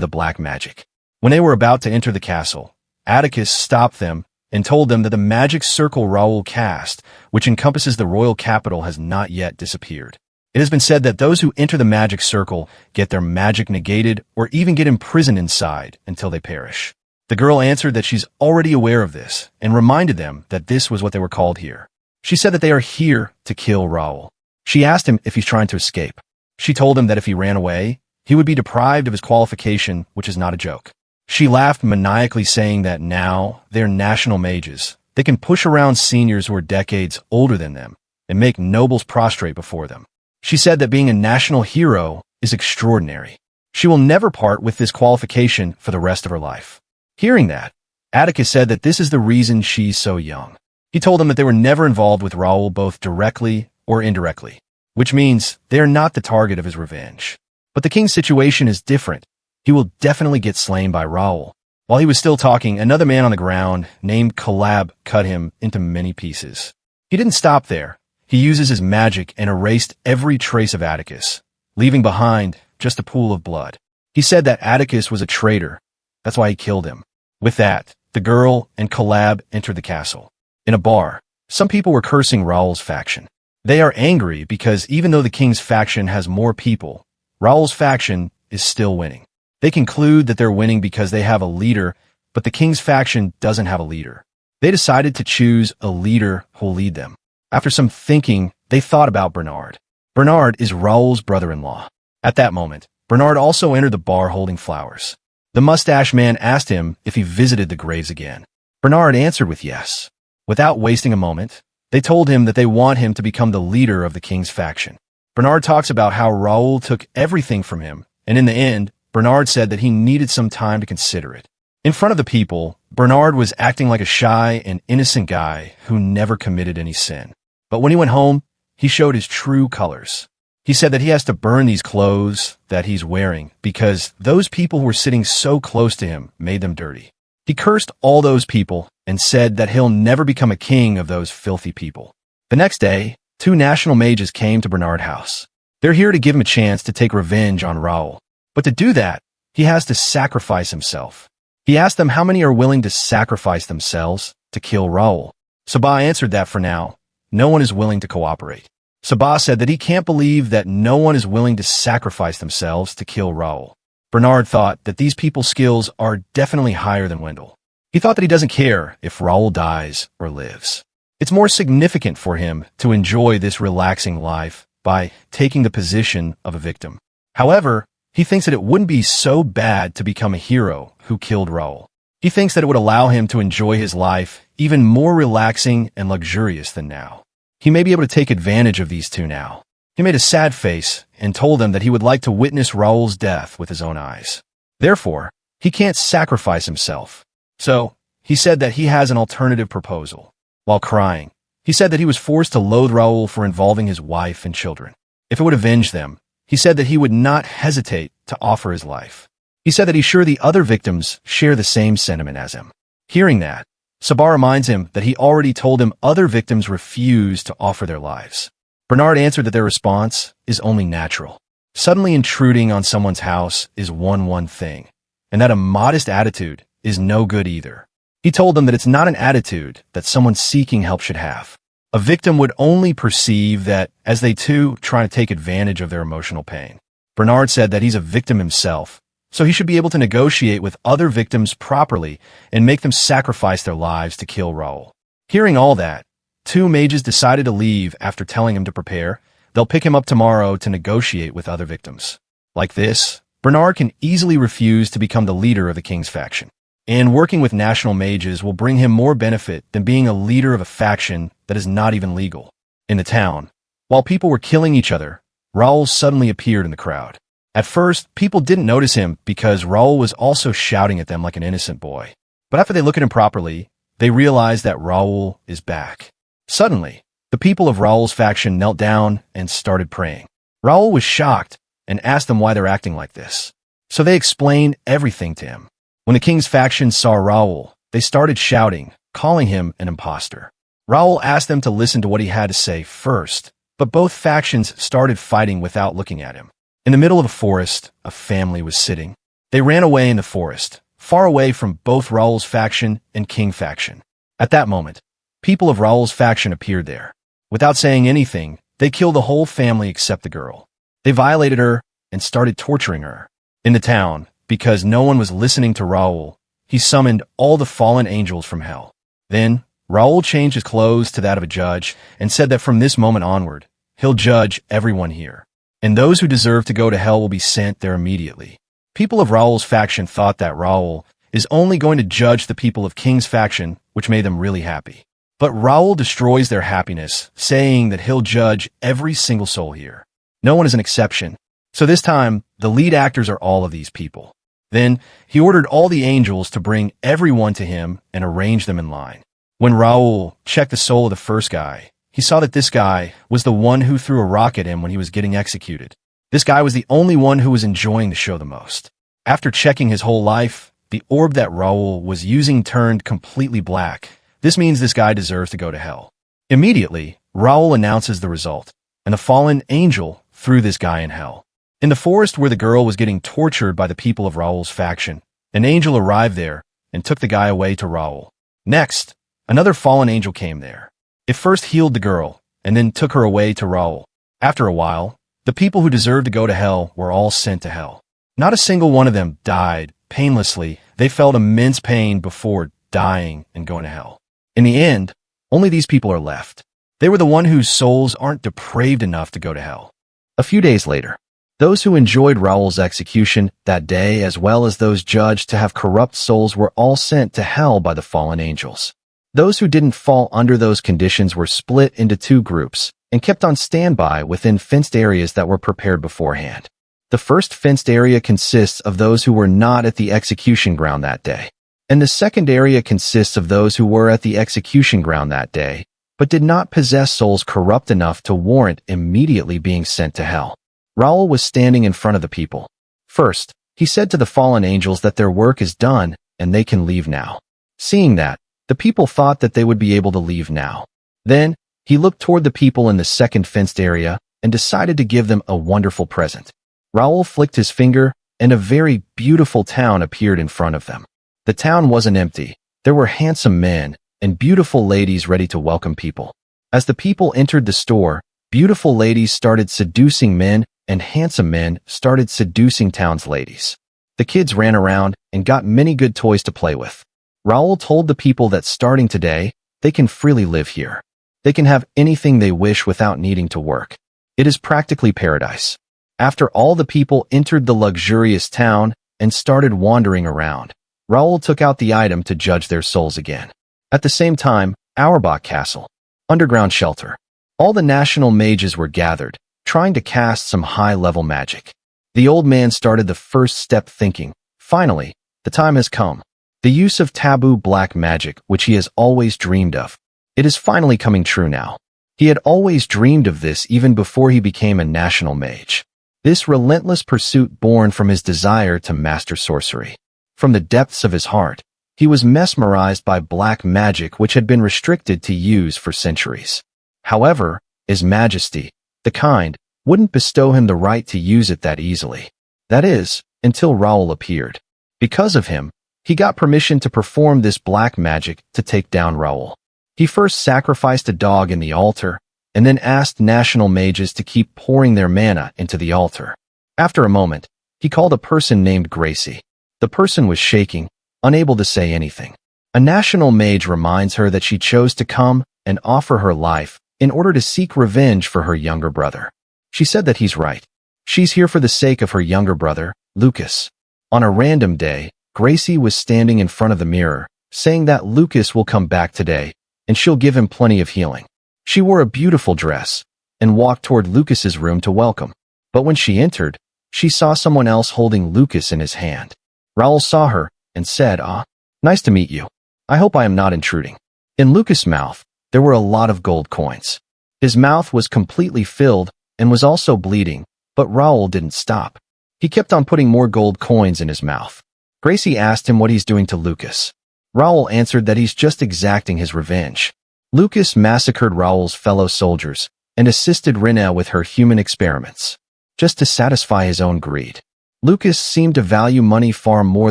the black magic. When they were about to enter the castle, Atticus stopped them and told them that the magic circle Raoul cast, which encompasses the royal capital, has not yet disappeared. It has been said that those who enter the magic circle get their magic negated or even get imprisoned inside until they perish. The girl answered that she's already aware of this and reminded them that this was what they were called here. She said that they are here to kill Raoul. She asked him if he's trying to escape. She told him that if he ran away, he would be deprived of his qualification, which is not a joke. She laughed maniacally, saying that now they're national mages. They can push around seniors who are decades older than them and make nobles prostrate before them. She said that being a national hero is extraordinary. She will never part with this qualification for the rest of her life. Hearing that, Atticus said that this is the reason she's so young. He told them that they were never involved with Raoul both directly or indirectly, which means they are not the target of his revenge. But the king's situation is different. He will definitely get slain by Raoul. While he was still talking, another man on the ground named Collab cut him into many pieces. He didn't stop there. He uses his magic and erased every trace of Atticus, leaving behind just a pool of blood. He said that Atticus was a traitor. That's why he killed him. With that, the girl and Collab entered the castle. In a bar, some people were cursing Raoul's faction. They are angry because even though the king's faction has more people, Raoul's faction is still winning. They conclude that they're winning because they have a leader, but the king's faction doesn't have a leader. They decided to choose a leader who will lead them. After some thinking, they thought about Bernard. Bernard is Raoul's brother-in-law. At that moment, Bernard also entered the bar holding flowers. The mustache man asked him if he visited the graves again. Bernard answered with yes. Without wasting a moment, they told him that they want him to become the leader of the king's faction. Bernard talks about how Raoul took everything from him, and in the end, Bernard said that he needed some time to consider it. In front of the people, Bernard was acting like a shy and innocent guy who never committed any sin. But when he went home, he showed his true colors. He said that he has to burn these clothes that he's wearing because those people who were sitting so close to him made them dirty. He cursed all those people and said that he'll never become a king of those filthy people. The next day, 2 national mages came to Bernard's house. They're here to give him a chance to take revenge on Raoul. But to do that, he has to sacrifice himself. He asked them how many are willing to sacrifice themselves to kill Raoul. Sabah answered that for now, no one is willing to cooperate. Sabah said that he can't believe that no one is willing to sacrifice themselves to kill Raoul. Bernard thought that these people's skills are definitely higher than Wendell. He thought that he doesn't care if Raoul dies or lives. It's more significant for him to enjoy this relaxing life by taking the position of a victim. However, he thinks that it wouldn't be so bad to become a hero who killed Raoul. He thinks that it would allow him to enjoy his life even more relaxing and luxurious than now. He may be able to take advantage of these 2 now. He made a sad face and told them that he would like to witness Raoul's death with his own eyes. Therefore, he can't sacrifice himself. So, he said that he has an alternative proposal. While crying, he said that he was forced to loathe Raoul for involving his wife and children. If it would avenge them, he said that he would not hesitate to offer his life. He said that he's sure the other victims share the same sentiment as him. Hearing that, Sabah reminds him that he already told him other victims refused to offer their lives. Bernard answered that their response is only natural. Suddenly intruding on someone's house is one thing, and that a modest attitude is no good either. He told them that it's not an attitude that someone seeking help should have. A victim would only perceive that as they too try to take advantage of their emotional pain. Bernard said that he's a victim himself, so he should be able to negotiate with other victims properly and make them sacrifice their lives to kill Raoul. Hearing all that, 2 mages decided to leave after telling him to prepare. They'll pick him up tomorrow to negotiate with other victims. Like this, Bernard can easily refuse to become the leader of the king's faction. And working with national mages will bring him more benefit than being a leader of a faction that is not even legal. In the town, while people were killing each other, Raoul suddenly appeared in the crowd. At first, people didn't notice him because Raul was also shouting at them like an innocent boy. But after they look at him properly, they realize that Raul is back. Suddenly, the people of Raul's faction knelt down and started praying. Raul was shocked and asked them why they're acting like this. So they explained everything to him. When the king's faction saw Raul, they started shouting, calling him an imposter. Raul asked them to listen to what he had to say first, but both factions started fighting without looking at him. In the middle of a forest, a family was sitting. They ran away in the forest, far away from both Raul's faction and King faction. At that moment, people of Raul's faction appeared there. Without saying anything, they killed the whole family except the girl. They violated her and started torturing her. In the town, because no one was listening to Raul, he summoned all the fallen angels from hell. Then, Raul changed his clothes to that of a judge and said that from this moment onward, he'll judge everyone here. And those who deserve to go to hell will be sent there immediately. People of Raul's faction thought that Raul is only going to judge the people of King's faction, which made them really happy. But Raul destroys their happiness, saying that he'll judge every single soul here. No one is an exception. So this time, the lead actors are all of these people. Then, he ordered all the angels to bring everyone to him and arrange them in line. When Raul checked the soul of the first guy, he saw that this guy was the one who threw a rock at him when he was getting executed. This guy was the only one who was enjoying the show the most. After checking his whole life, the orb that Raul was using turned completely black. This means this guy deserves to go to hell. Immediately, Raul announces the result, and the fallen angel threw this guy in hell. In the forest where the girl was getting tortured by the people of Raul's faction, an angel arrived there and took the guy away to Raul. Next, another fallen angel came there. It first healed the girl, and then took her away to Raul. After a while, the people who deserved to go to hell were all sent to hell. Not a single one of them died painlessly. They felt immense pain before dying and going to hell. In the end, only these people are left. They were the one whose souls aren't depraved enough to go to hell. A few days later, those who enjoyed Raul's execution that day, as well as those judged to have corrupt souls, were all sent to hell by the fallen angels. Those who didn't fall under those conditions were split into two groups and kept on standby within fenced areas that were prepared beforehand. The first fenced area consists of those who were not at the execution ground that day, and the second area consists of those who were at the execution ground that day, but did not possess souls corrupt enough to warrant immediately being sent to hell. Raul was standing in front of the people. First, he said to the fallen angels that their work is done and they can leave now. Seeing that, the people thought that they would be able to leave now. Then, he looked toward the people in the second fenced area and decided to give them a wonderful present. Raul flicked his finger, and a very beautiful town appeared in front of them. The town wasn't empty. There were handsome men and beautiful ladies ready to welcome people. As the people entered the store, beautiful ladies started seducing men, and handsome men started seducing town's ladies. The kids ran around and got many good toys to play with. Raul told the people that starting today, they can freely live here. They can have anything they wish without needing to work. It is practically paradise. After all the people entered the luxurious town and started wandering around, Raul took out the item to judge their souls again. At the same time, Auerbach Castle, underground shelter. All the national mages were gathered, trying to cast some high-level magic. The old man started the first step thinking, finally, the time has come. The use of taboo black magic, which he has always dreamed of. It is finally coming true now. He had always dreamed of this even before he became a national mage. This relentless pursuit born from his desire to master sorcery. From the depths of his heart, he was mesmerized by black magic which had been restricted to use for centuries. However, His Majesty, the kind, wouldn't bestow him the right to use it that easily. That is, until Raul appeared. Because of him, he got permission to perform this black magic to take down Raul. He first sacrificed a dog in the altar, and then asked national mages to keep pouring their mana into the altar. After a moment, he called a person named Gracie. The person was shaking, unable to say anything. A national mage reminds her that she chose to come and offer her life in order to seek revenge for her younger brother. She said that he's right. She's here for the sake of her younger brother, Lucas. On a random day, Gracie was standing in front of the mirror, saying that Lucas will come back today, and she'll give him plenty of healing. She wore a beautiful dress and walked toward Lucas's room to welcome. But when she entered, she saw someone else holding Lucas in his hand. Raoul saw her and said, "Ah, nice to meet you. I hope I am not intruding." In Lucas' mouth, there were a lot of gold coins. His mouth was completely filled and was also bleeding, but Raoul didn't stop. He kept on putting more gold coins in his mouth. Gracie asked him what he's doing to Lucas. Raoul answered that he's just exacting his revenge. Lucas massacred Raoul's fellow soldiers and assisted Rina with her human experiments, just to satisfy his own greed. Lucas seemed to value money far more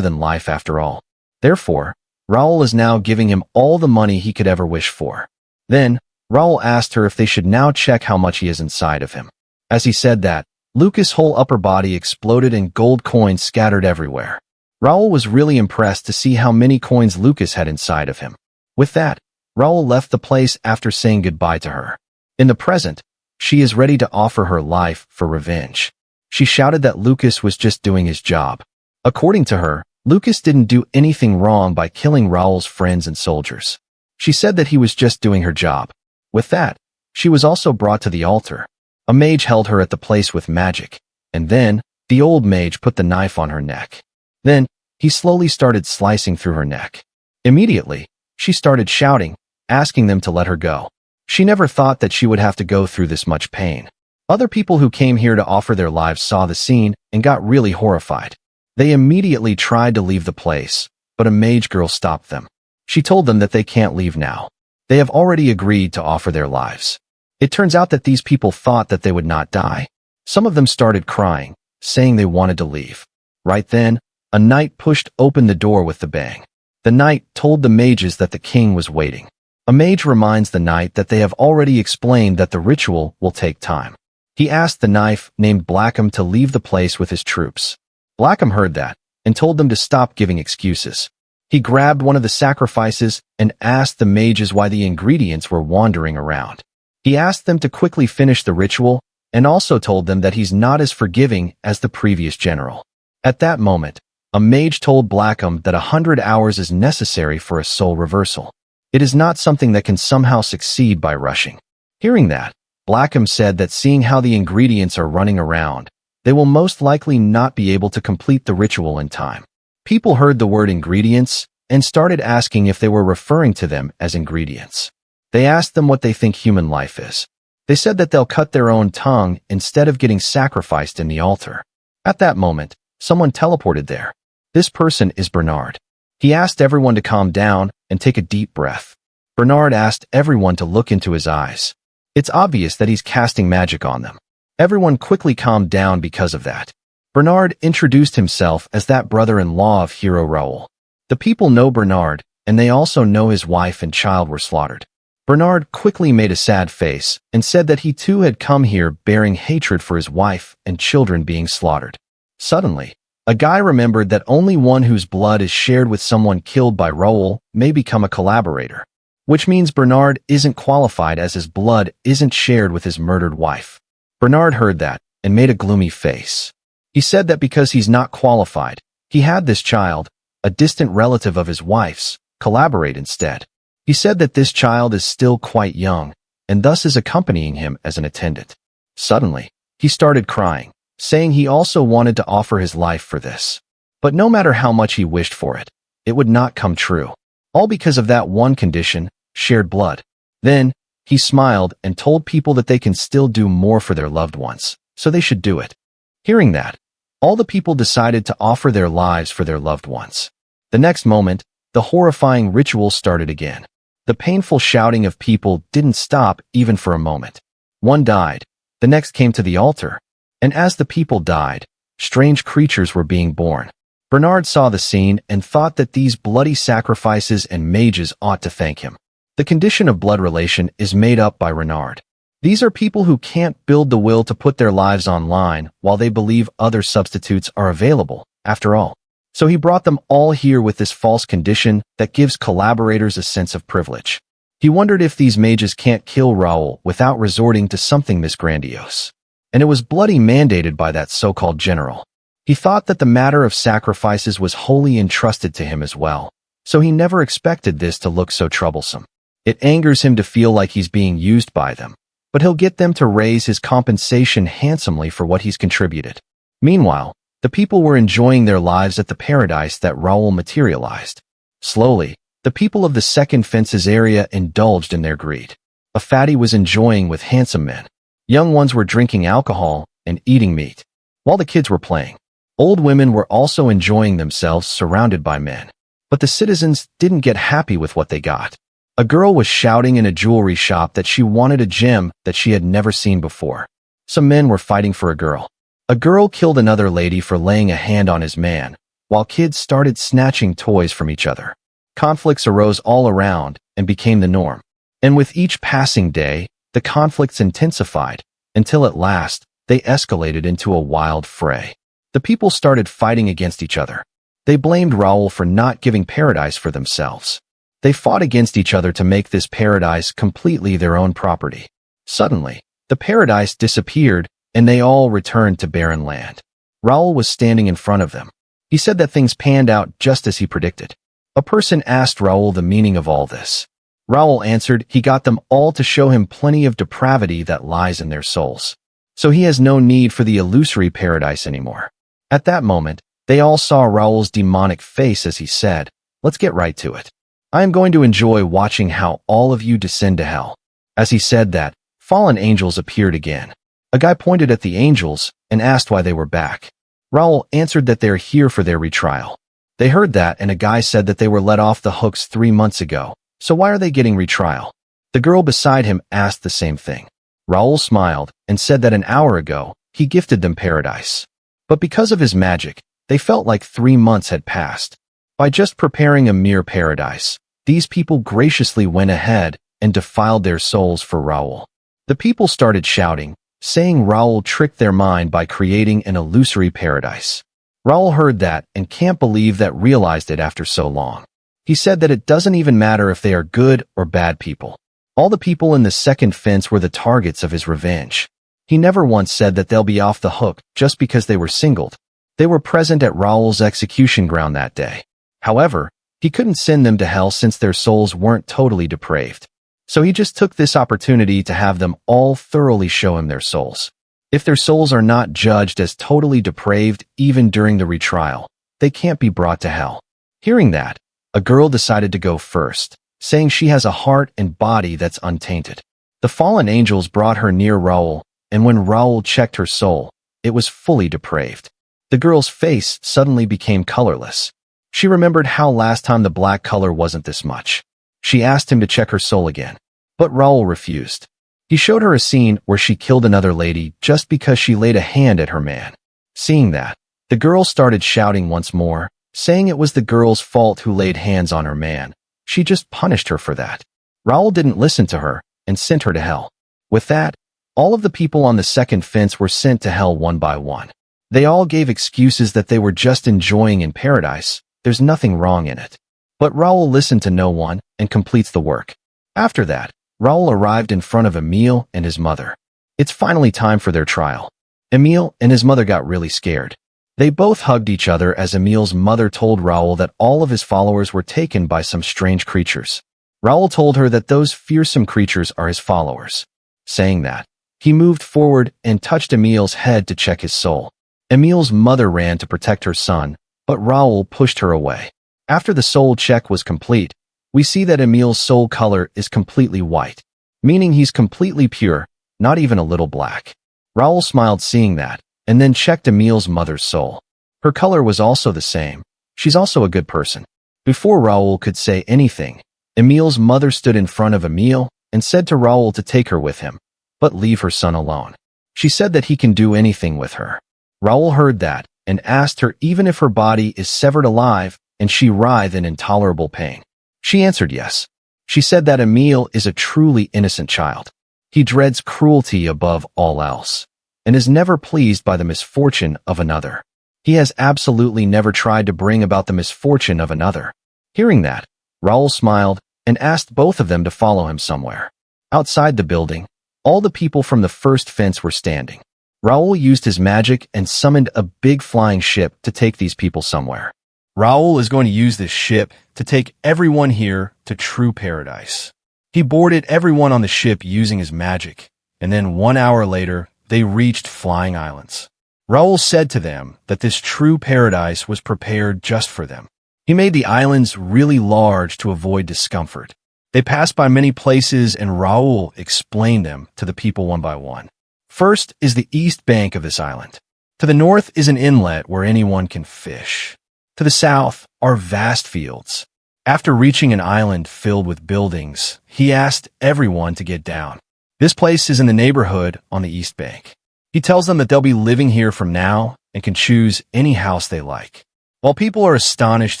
than life after all. Therefore, Raoul is now giving him all the money he could ever wish for. Then, Raoul asked her if they should now check how much he has inside of him. As he said that, Lucas' whole upper body exploded and gold coins scattered everywhere. Raoul was really impressed to see how many coins Lucas had inside of him. With that, Raoul left the place after saying goodbye to her. In the present, she is ready to offer her life for revenge. She shouted that Lucas was just doing his job. According to her, Lucas didn't do anything wrong by killing Raoul's friends and soldiers. She said that he was just doing her job. With that, she was also brought to the altar. A mage held her at the place with magic, and then, the old mage put the knife on her neck. Then, he slowly started slicing through her neck. Immediately, she started shouting, asking them to let her go. She never thought that she would have to go through this much pain. Other people who came here to offer their lives saw the scene and got really horrified. They immediately tried to leave the place, but a mage girl stopped them. She told them that they can't leave now. They have already agreed to offer their lives. It turns out that these people thought that they would not die. Some of them started crying, saying they wanted to leave. Right then, a knight pushed open the door with the bang. The knight told the mages that the king was waiting. A mage reminds the knight that they have already explained that the ritual will take time. He asked the knife named Blackham to leave the place with his troops. Blackham heard that and told them to stop giving excuses. He grabbed one of the sacrifices and asked the mages why the ingredients were wandering around. He asked them to quickly finish the ritual and also told them that he's not as forgiving as the previous general. At that moment, a mage told Blackham that 100 hours is necessary for a soul reversal. It is not something that can somehow succeed by rushing. Hearing that, Blackham said that seeing how the ingredients are running around, they will most likely not be able to complete the ritual in time. People heard the word ingredients and started asking if they were referring to them as ingredients. They asked them what they think human life is. They said that they'll cut their own tongue instead of getting sacrificed in the altar. At that moment, someone teleported there. This person is Bernard. He asked everyone to calm down and take a deep breath. Bernard asked everyone to look into his eyes. It's obvious that he's casting magic on them. Everyone quickly calmed down because of that. Bernard introduced himself as that brother-in-law of hero Raoul. The people know Bernard, and they also know his wife and child were slaughtered. Bernard quickly made a sad face and said that he too had come here bearing hatred for his wife and children being slaughtered. Suddenly, a guy remembered that only one whose blood is shared with someone killed by Raoul may become a collaborator, which means Bernard isn't qualified as his blood isn't shared with his murdered wife. Bernard heard that and made a gloomy face. He said that because he's not qualified, he had this child, a distant relative of his wife's, collaborate instead. He said that this child is still quite young and thus is accompanying him as an attendant. Suddenly, he started crying, saying he also wanted to offer his life for this. But no matter how much he wished for it, it would not come true. All because of that one condition, shared blood. Then, he smiled and told people that they can still do more for their loved ones, so they should do it. Hearing that, all the people decided to offer their lives for their loved ones. The next moment, the horrifying ritual started again. The painful shouting of people didn't stop even for a moment. One died, the next came to the altar, and as the people died, strange creatures were being born. Bernard saw the scene and thought that these bloody sacrifices and mages ought to thank him. The condition of blood relation is made up by Renard. These are people who can't build the will to put their lives online while they believe other substitutes are available, after all. So he brought them all here with this false condition that gives collaborators a sense of privilege. He wondered if these mages can't kill Raoul without resorting to something this grandiose. And it was bloody mandated by that so-called general. He thought that the matter of sacrifices was wholly entrusted to him as well, so he never expected this to look so troublesome. It angers him to feel like he's being used by them, but he'll get them to raise his compensation handsomely for what he's contributed. Meanwhile, the people were enjoying their lives at the paradise that Raoul materialized. Slowly, the people of the second fences area indulged in their greed. A fatty was enjoying with handsome men. Young ones were drinking alcohol and eating meat, while the kids were playing. Old women were also enjoying themselves surrounded by men. But the citizens didn't get happy with what they got. A girl was shouting in a jewelry shop that she wanted a gem that she had never seen before. Some men were fighting for a girl. A girl killed another lady for laying a hand on his man, while kids started snatching toys from each other. Conflicts arose all around and became the norm. And with each passing day, the conflicts intensified, until at last, they escalated into a wild fray. The people started fighting against each other. They blamed Raoul for not giving paradise for themselves. They fought against each other to make this paradise completely their own property. Suddenly, the paradise disappeared, and they all returned to barren land. Raoul was standing in front of them. He said that things panned out just as he predicted. A person asked Raoul the meaning of all this. Raoul answered he got them all to show him plenty of depravity that lies in their souls. So he has no need for the illusory paradise anymore. At that moment, they all saw Raoul's demonic face as he said, "Let's get right to it. I am going to enjoy watching how all of you descend to hell." As he said that, fallen angels appeared again. A guy pointed at the angels and asked why they were back. Raoul answered that they're here for their retrial. They heard that, and a guy said that they were let off the hooks 3 months ago, so why are they getting retrial? The girl beside him asked the same thing. Raoul smiled and said that an hour ago, he gifted them paradise. But because of his magic, they felt like 3 months had passed. By just preparing a mere paradise, these people graciously went ahead and defiled their souls for Raoul. The people started shouting, saying Raoul tricked their mind by creating an illusory paradise. Raoul heard that and can't believe that realized it after so long. He said that it doesn't even matter if they are good or bad people. All the people in the second fence were the targets of his revenge. He never once said that they'll be off the hook just because they were singled. They were present at Raoul's execution ground that day. However, he couldn't send them to hell since their souls weren't totally depraved. So he just took this opportunity to have them all thoroughly show him their souls. If their souls are not judged as totally depraved even during the retrial, they can't be brought to hell. Hearing that, a girl decided to go first, saying she has a heart and body that's untainted. The fallen angels brought her near Raoul, and when Raoul checked her soul, it was fully depraved. The girl's face suddenly became colorless. She remembered how last time the black color wasn't this much. She asked him to check her soul again, but Raoul refused. He showed her a scene where she killed another lady just because she laid a hand at her man. Seeing that, the girl started shouting once more, saying it was the girl's fault who laid hands on her man. She just punished her for that. Raoul didn't listen to her and sent her to hell. With that, all of the people on the second fence were sent to hell one by one. They all gave excuses that they were just enjoying in paradise. There's nothing wrong in it. But Raoul listened to no one and completes the work. After that, Raoul arrived in front of Emile and his mother. It's finally time for their trial. Emile and his mother got really scared. They both hugged each other as Emile's mother told Raoul that all of his followers were taken by some strange creatures. Raoul told her that those fearsome creatures are his followers. Saying that, he moved forward and touched Emile's head to check his soul. Emile's mother ran to protect her son, but Raoul pushed her away. After the soul check was complete, we see that Emile's soul color is completely white, meaning he's completely pure, not even a little black. Raoul smiled seeing that, and then checked Emile's mother's soul. Her color was also the same. She's also a good person. Before Raoul could say anything, Emile's mother stood in front of Emile and said to Raoul to take her with him, but leave her son alone. She said that he can do anything with her. Raoul heard that and asked her even if her body is severed alive and she writhed in intolerable pain. She answered yes. She said that Emile is a truly innocent child. He dreads cruelty above all else, and is never pleased by the misfortune of another. He has absolutely never tried to bring about the misfortune of another. Hearing that, Raoul smiled and asked both of them to follow him somewhere. Outside the building, all the people from the first fence were standing. Raoul used his magic and summoned a big flying ship to take these people somewhere. Raoul is going to use this ship to take everyone here to true paradise. He boarded everyone on the ship using his magic, and then 1 hour later, they reached Flying Islands. Raoul said to them that this true paradise was prepared just for them. He made the islands really large to avoid discomfort. They passed by many places and Raoul explained them to the people one by one. First is the east bank of this island. To the north is an inlet where anyone can fish. To the south are vast fields. After reaching an island filled with buildings, he asked everyone to get down. This place is in the neighborhood on the east bank. He tells them that they'll be living here from now and can choose any house they like. While people are astonished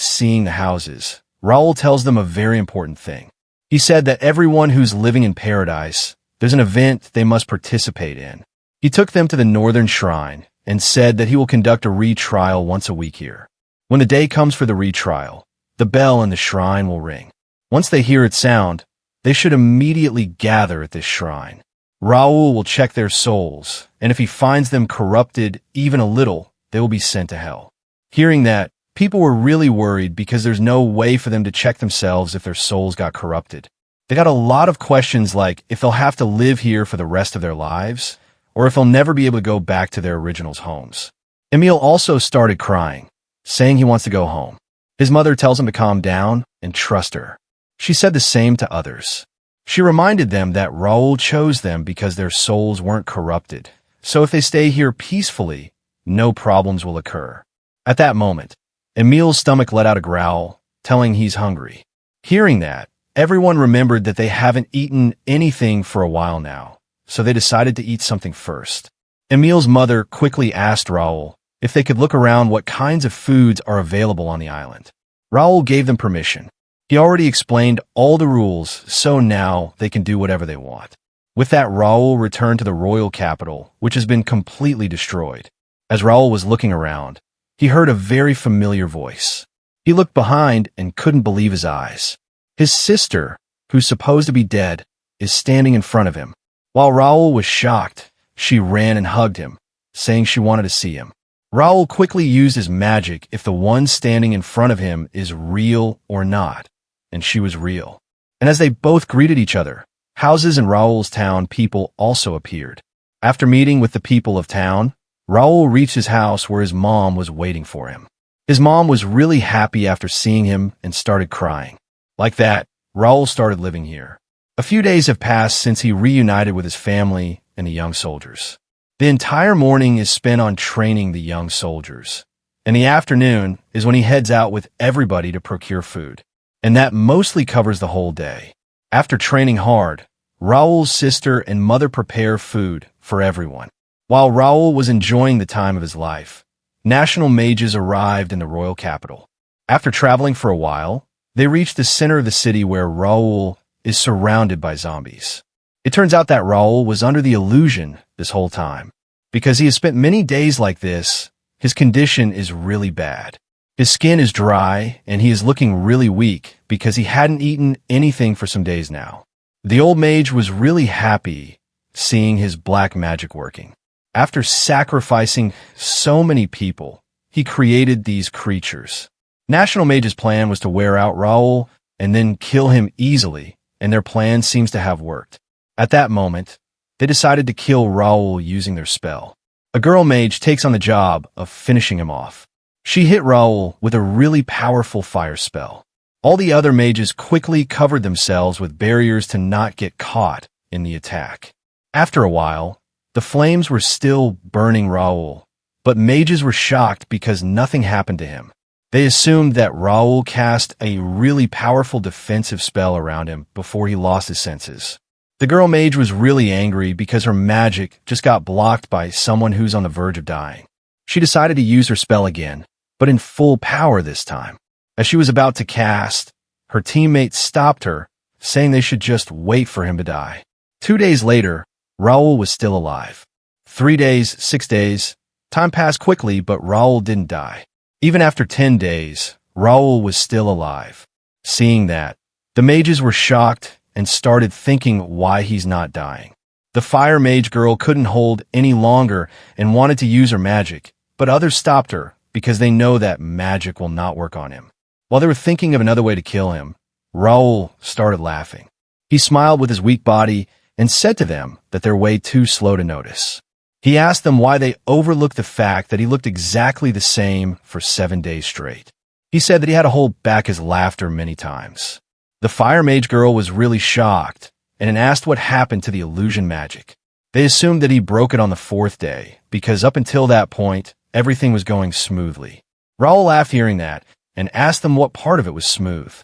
seeing the houses, Raoul tells them a very important thing. He said that everyone who's living in paradise, there's an event they must participate in. He took them to the northern shrine and said that he will conduct a retrial once a week here. When the day comes for the retrial, the bell in the shrine will ring. Once they hear its sound, they should immediately gather at this shrine. Raoul will check their souls, and if he finds them corrupted even a little, they will be sent to hell. Hearing that, people were really worried because there's no way for them to check themselves if their souls got corrupted. They got a lot of questions like if they'll have to live here for the rest of their lives, or if they'll never be able to go back to their original homes. Emile also started crying, saying he wants to go home. His mother tells him to calm down and trust her. She said the same to others. She reminded them that Raoul chose them because their souls weren't corrupted, so if they stay here peacefully, no problems will occur. At that moment, Emile's stomach let out a growl, telling he's hungry. Hearing that, everyone remembered that they haven't eaten anything for a while now, so they decided to eat something first. Emile's mother quickly asked Raoul if they could look around what kinds of foods are available on the island. Raoul gave them permission. He already explained all the rules, so now they can do whatever they want. With that, Raoul returned to the royal capital, which has been completely destroyed. As Raoul was looking around, he heard a very familiar voice. He looked behind and couldn't believe his eyes. His sister, who's supposed to be dead, is standing in front of him. While Raoul was shocked, she ran and hugged him, saying she wanted to see him. Raoul quickly used his magic if the one standing in front of him is real or not, and she was real. And as they both greeted each other, houses in Raoul's town people also appeared. After meeting with the people of town, Raoul reached his house where his mom was waiting for him. His mom was really happy after seeing him and started crying. Like that, Raoul started living here. A few days have passed since he reunited with his family and the young soldiers. The entire morning is spent on training the young soldiers, and the afternoon is when he heads out with everybody to procure food, and that mostly covers the whole day. After training hard, Raoul's sister and mother prepare food for everyone. While Raoul was enjoying the time of his life, national mages arrived in the royal capital. After traveling for a while, they reached the center of the city where Raoul is surrounded by zombies. It turns out that Raoul was under the illusion this whole time. Because he has spent many days like this, his condition is really bad. His skin is dry, and he is looking really weak because he hadn't eaten anything for some days now. The old mage was really happy seeing his black magic working. After sacrificing so many people, he created these creatures. National Mage's plan was to wear out Raoul and then kill him easily, and their plan seems to have worked. At that moment, they decided to kill Raoul using their spell. A girl mage takes on the job of finishing him off. She hit Raoul with a really powerful fire spell. All the other mages quickly covered themselves with barriers to not get caught in the attack. After a while, the flames were still burning Raoul, but mages were shocked because nothing happened to him. They assumed that Raoul cast a really powerful defensive spell around him before he lost his senses. The girl mage was really angry because her magic just got blocked by someone who's on the verge of dying. She decided to use her spell again, but in full power this time. As she was about to cast, her teammates stopped her, saying they should just wait for him to die. 2 days later, Raoul was still alive. 3 days, 6 days, time passed quickly, but Raoul didn't die. Even after 10 days, Raoul was still alive. Seeing that, the mages were shocked and started thinking why he's not dying. The fire mage girl couldn't hold any longer and wanted to use her magic, but others stopped her because they know that magic will not work on him. While they were thinking of another way to kill him, Raoul started laughing. He smiled with his weak body and said to them that they're way too slow to notice. He asked them why they overlooked the fact that he looked exactly the same for 7 days straight. He said that he had to hold back his laughter many times. The fire mage girl was really shocked and asked what happened to the illusion magic. They assumed that he broke it on the 4th day, because up until that point, everything was going smoothly. Raul laughed hearing that and asked them what part of it was smooth.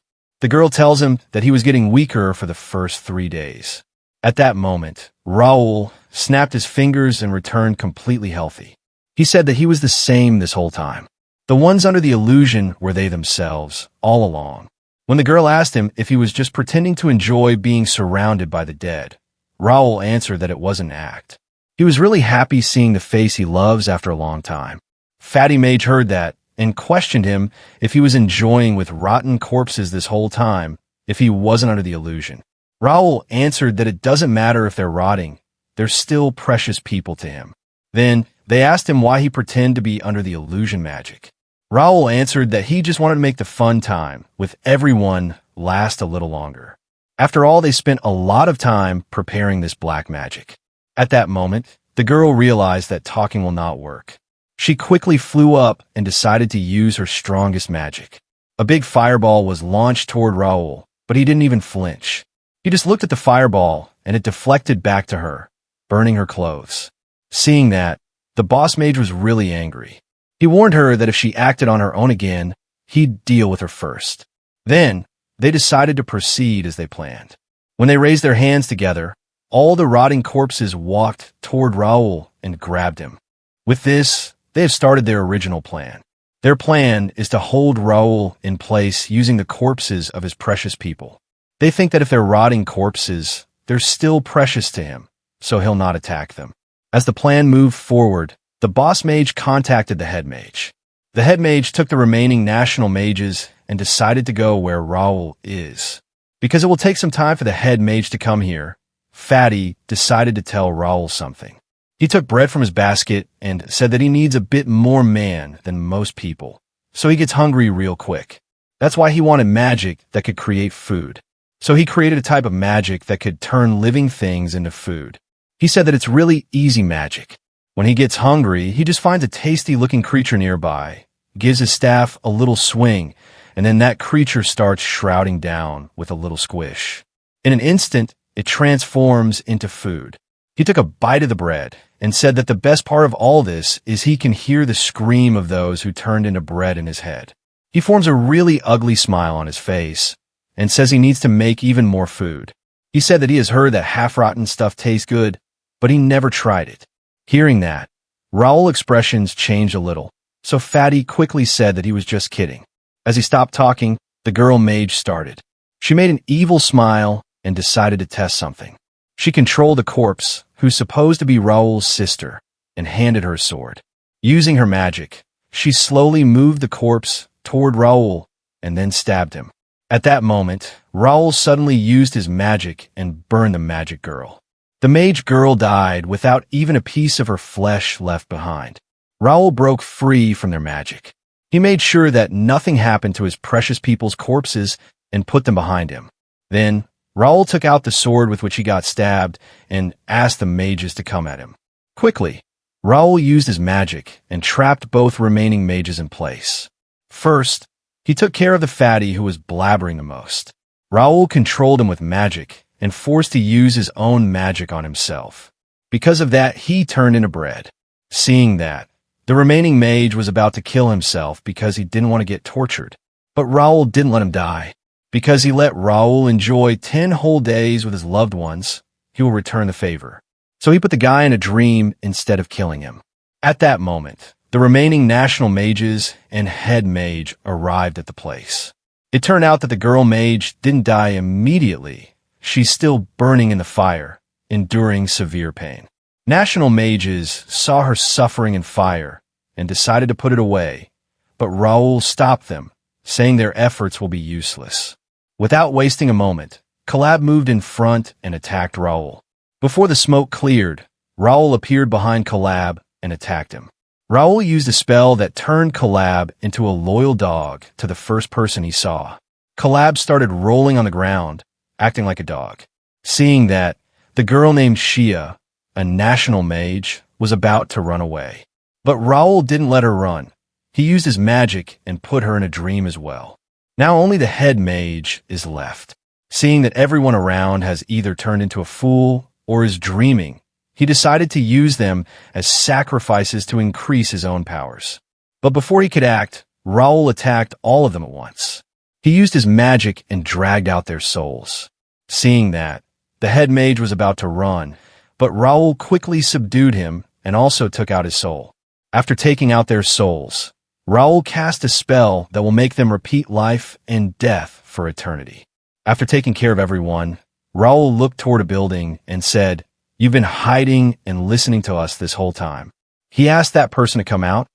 The girl tells him that he was getting weaker for the first 3 days. At that moment, Raul snapped his fingers and returned completely healthy. He said that he was the same this whole time. The ones under the illusion were they themselves, all along. When the girl asked him if he was just pretending to enjoy being surrounded by the dead, Raul answered that it was an act. He was really happy seeing the face he loves after a long time. Fatty Mage heard that and questioned him if he was enjoying with rotten corpses this whole time, if he wasn't under the illusion. Raul answered that it doesn't matter if they're rotting, they're still precious people to him. Then they asked him why he pretended to be under the illusion magic. Raul answered that he just wanted to make the fun time with everyone last a little longer. After all, they spent a lot of time preparing this black magic. At that moment, the girl realized that talking will not work. She quickly flew up and decided to use her strongest magic. A big fireball was launched toward Raul, but he didn't even flinch. He just looked at the fireball, and it deflected back to her, burning her clothes. Seeing that, the boss mage was really angry. He warned her that if she acted on her own again, he'd deal with her first. Then, they decided to proceed as they planned. When they raised their hands together, all the rotting corpses walked toward Raul and grabbed him. With this, they have started their original plan. Their plan is to hold Raul in place using the corpses of his precious people. They think that if they're rotting corpses, they're still precious to him, so he'll not attack them. As the plan moved forward, the boss mage contacted the head mage. The head mage took the remaining national mages and decided to go where Raul is. Because it will take some time for the head mage to come here, Fatty decided to tell Raul something. He took bread from his basket and said that he needs a bit more man than most people, so he gets hungry real quick. That's why he wanted magic that could create food. So he created a type of magic that could turn living things into food. He said that it's really easy magic. When he gets hungry, he just finds a tasty-looking creature nearby, gives his staff a little swing, and then that creature starts shrouding down with a little squish. In an instant, it transforms into food. He took a bite of the bread and said that the best part of all this is he can hear the scream of those who turned into bread in his head. He forms a really ugly smile on his face and says he needs to make even more food. He said that he has heard that half-rotten stuff tastes good, but he never tried it. Hearing that, Raul's expressions changed a little, so Fatty quickly said that he was just kidding. As he stopped talking, the girl mage started. She made an evil smile and decided to test something. She controlled a corpse, who's supposed to be Raul's sister, and handed her a sword. Using her magic, she slowly moved the corpse toward Raul and then stabbed him. At that moment, Raul suddenly used his magic and burned the magic girl. The mage girl died without even a piece of her flesh left behind. Raul broke free from their magic. He made sure that nothing happened to his precious people's corpses and put them behind him. Then, Raul took out the sword with which he got stabbed and asked the mages to come at him. Quickly, Raul used his magic and trapped both remaining mages in place. First, he took care of the fatty who was blabbering the most. Raul controlled him with magic and forced to use his own magic on himself. Because of that, he turned into bread. Seeing that, the remaining mage was about to kill himself because he didn't want to get tortured. But Raul didn't let him die. Because he let Raul enjoy 10 whole days with his loved ones, he will return the favor. So he put the guy in a dream instead of killing him. At that moment, the remaining national mages and head mage arrived at the place. It turned out that the girl mage didn't die immediately. She's still burning in the fire, enduring severe pain. National mages saw her suffering in fire and decided to put it away, but Raul stopped them, saying their efforts will be useless. Without wasting a moment, Collab moved in front and attacked Raul. Before the smoke cleared, Raul appeared behind Collab and attacked him. Raul used a spell that turned Collab into a loyal dog to the first person he saw. Collab started rolling on the ground, acting like a dog. Seeing that, the girl named Shia, a national mage, was about to run away. But Raoul didn't let her run. He used his magic and put her in a dream as well. Now only the head mage is left. Seeing that everyone around has either turned into a fool or is dreaming, he decided to use them as sacrifices to increase his own powers. But before he could act, Raoul attacked all of them at once. He used his magic and dragged out their souls. Seeing that, the head mage was about to run, but Raoul quickly subdued him and also took out his soul. After taking out their souls, Raoul cast a spell that will make them repeat life and death for eternity. After taking care of everyone, Raoul looked toward a building and said, "You've been hiding and listening to us this whole time." He asked that person to come out,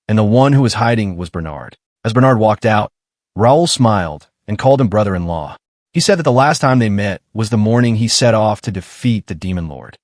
and the one who was hiding was Bernard. As Bernard walked out, Raoul smiled and called him brother-in-law. He said that the last time they met was the morning he set off to defeat the Demon Lord.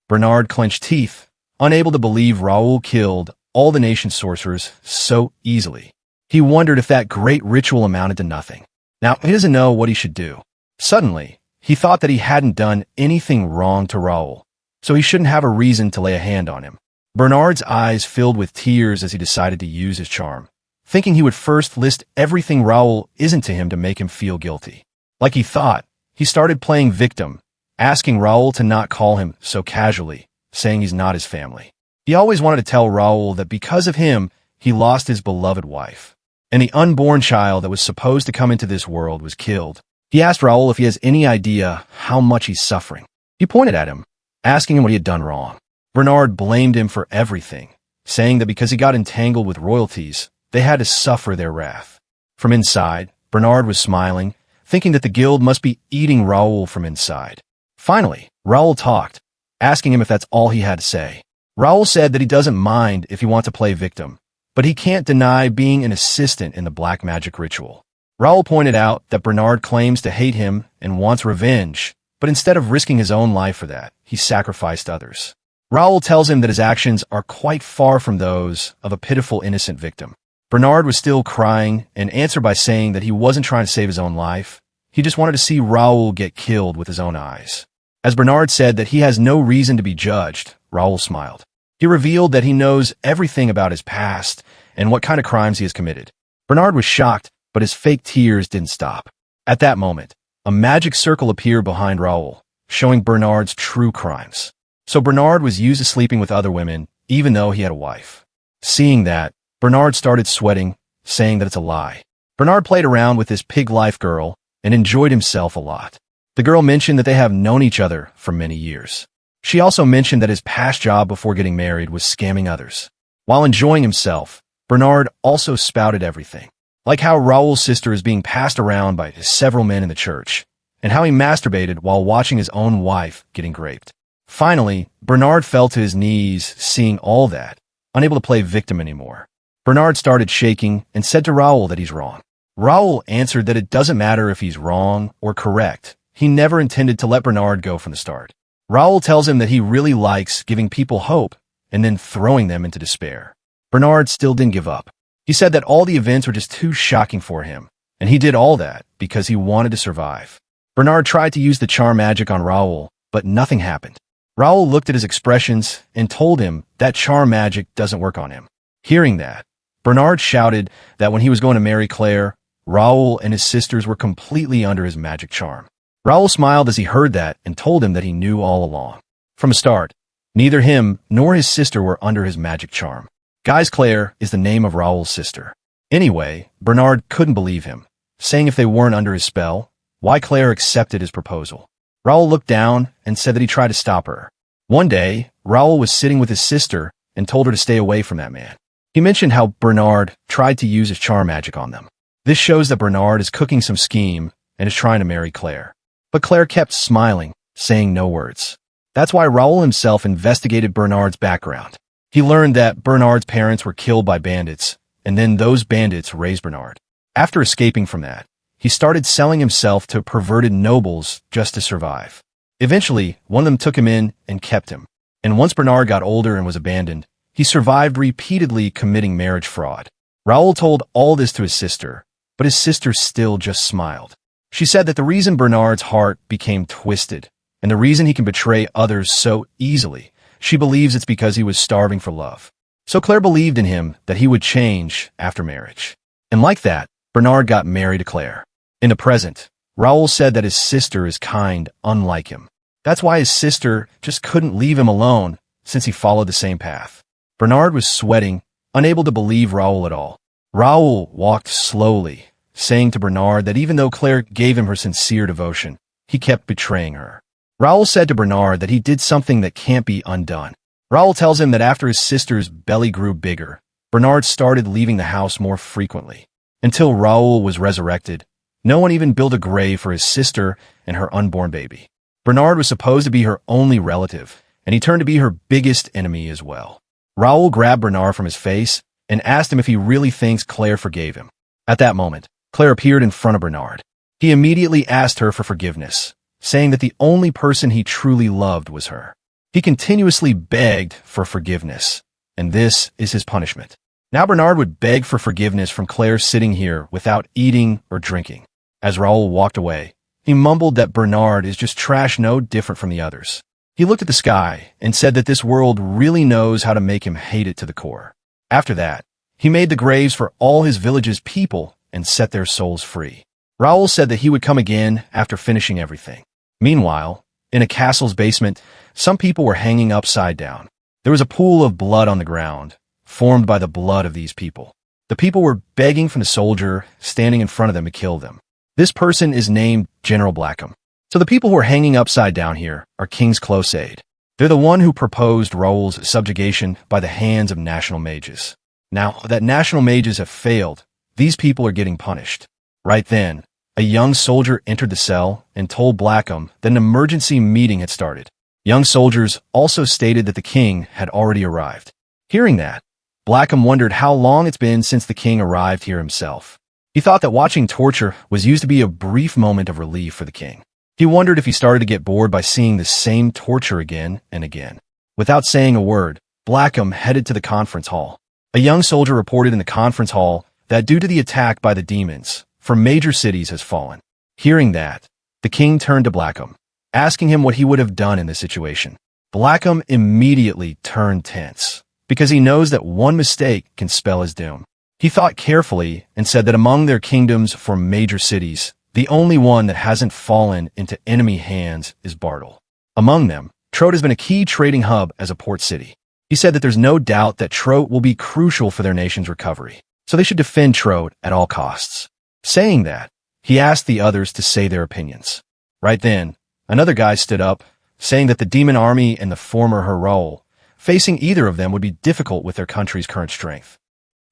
Bernard clenched teeth, unable to believe Raoul killed all the nation's sorcerers so easily. He wondered if that great ritual amounted to nothing. Now, he doesn't know what he should do. Suddenly, he thought that he hadn't done anything wrong to Raoul, so he shouldn't have a reason to lay a hand on him. Bernard's eyes filled with tears as he decided to use his charm, thinking he would first list everything Raoul isn't to him to make him feel guilty. Like he thought, he started playing victim, asking Raoul to not call him so casually, saying he's not his family. He always wanted to tell Raoul that because of him, he lost his beloved wife, and the unborn child that was supposed to come into this world was killed. He asked Raoul if he has any idea how much he's suffering. He pointed at him, asking him what he had done wrong. Bernard blamed him for everything, saying that because he got entangled with royalties, they had to suffer their wrath. From inside, Bernard was smiling, thinking that the guild must be eating Raoul from inside. Finally, Raoul talked, asking him if that's all he had to say. Raoul said that he doesn't mind if he wants to play victim, but he can't deny being an assistant in the black magic ritual. Raoul pointed out that Bernard claims to hate him and wants revenge, but instead of risking his own life for that, he sacrificed others. Raoul tells him that his actions are quite far from those of a pitiful innocent victim. Bernard was still crying and answered by saying that he wasn't trying to save his own life. He just wanted to see Raoul get killed with his own eyes. As Bernard said that he has no reason to be judged, Raoul smiled. He revealed that he knows everything about his past and what kind of crimes he has committed. Bernard was shocked, but his fake tears didn't stop. At that moment, a magic circle appeared behind Raoul, showing Bernard's true crimes. So Bernard was used to sleeping with other women, even though he had a wife. Seeing that, Bernard started sweating, saying that it's a lie. Bernard played around with this pig-life girl and enjoyed himself a lot. The girl mentioned that they have known each other for many years. She also mentioned that his past job before getting married was scamming others. While enjoying himself, Bernard also spouted everything, like how Raoul's sister is being passed around by several men in the church, and how he masturbated while watching his own wife getting raped. Finally, Bernard fell to his knees seeing all that, unable to play victim anymore. Bernard started shaking and said to Raoul that he's wrong. Raoul answered that it doesn't matter if he's wrong or correct. He never intended to let Bernard go from the start. Raoul tells him that he really likes giving people hope and then throwing them into despair. Bernard still didn't give up. He said that all the events were just too shocking for him, and he did all that because he wanted to survive. Bernard tried to use the charm magic on Raoul, but nothing happened. Raoul looked at his expressions and told him that charm magic doesn't work on him. Hearing that, Bernard shouted that when he was going to marry Claire, Raoul and his sisters were completely under his magic charm. Raoul smiled as he heard that and told him that he knew all along. From the start, neither him nor his sister were under his magic charm. Guys, Claire is the name of Raoul's sister. Anyway, Bernard couldn't believe him, saying if they weren't under his spell, why Claire accepted his proposal. Raoul looked down and said that he tried to stop her. One day, Raoul was sitting with his sister and told her to stay away from that man. He mentioned how Bernard tried to use his charm magic on them. This shows that Bernard is cooking some scheme and is trying to marry Claire. But Claire kept smiling, saying no words. That's why Raoul himself investigated Bernard's background. He learned that Bernard's parents were killed by bandits, and then those bandits raised Bernard. After escaping from that, he started selling himself to perverted nobles just to survive. Eventually, one of them took him in and kept him. And once Bernard got older and was abandoned, he survived repeatedly committing marriage fraud. Raoul told all this to his sister, but his sister still just smiled. She said that the reason Bernard's heart became twisted and the reason he can betray others so easily She believes it's because he was starving for love. So Claire believed in him that he would change after marriage. And like that, Bernard got married to Claire. In the present, Raoul said that his sister is kind, unlike him. That's why his sister just couldn't leave him alone, since he followed the same path. Bernard was sweating, unable to believe Raoul at all. Raoul walked slowly, saying to Bernard that even though Claire gave him her sincere devotion, he kept betraying her. Raoul said to Bernard that he did something that can't be undone. Raoul tells him that after his sister's belly grew bigger, Bernard started leaving the house more frequently. Until Raoul was resurrected, no one even built a grave for his sister and her unborn baby. Bernard was supposed to be her only relative, and he turned to be her biggest enemy as well. Raoul grabbed Bernard from his face and asked him if he really thinks Claire forgave him. At that moment, Claire appeared in front of Bernard. He immediately asked her for forgiveness, saying that the only person he truly loved was her. He continuously begged for forgiveness, and this is his punishment. Now Bernard would beg for forgiveness from Claire sitting here without eating or drinking. As Raoul walked away, he mumbled that Bernard is just trash no different from the others. He looked at the sky and said that this world really knows how to make him hate it to the core. After that, he made the graves for all his village's people and set their souls free. Raoul said that he would come again after finishing everything. Meanwhile, in a castle's basement, some people were hanging upside down. There was a pool of blood on the ground, formed by the blood of these people. The people were begging from the soldier standing in front of them to kill them. This person is named General Blackham. So the people who are hanging upside down here are King's close aide. They're the one who proposed Raoul's subjugation by the hands of national mages. Now that national mages have failed, these people are getting punished. Right then, a young soldier entered the cell and told Blackham that an emergency meeting had started. Young soldiers also stated that the king had already arrived. Hearing that, Blackham wondered how long it's been since the king arrived here himself. He thought that watching torture was used to be a brief moment of relief for the king. He wondered if he started to get bored by seeing the same torture again and again. Without saying a word, Blackham headed to the conference hall. A young soldier reported in the conference hall that due to the attack by the demons, from major cities has fallen. Hearing that, the king turned to Blackham, asking him what he would have done in this situation. Blackham immediately turned tense, because he knows that one mistake can spell his doom. He thought carefully and said that among their kingdoms for major cities, the only one that hasn't fallen into enemy hands is Bartle. Among them, Trote has been a key trading hub as a port city. He said that there's no doubt that Trote will be crucial for their nation's recovery, so they should defend Trote at all costs. Saying that, he asked the others to say their opinions. Right then, another guy stood up, saying that the demon army and the former Raoul, facing either of them would be difficult with their country's current strength.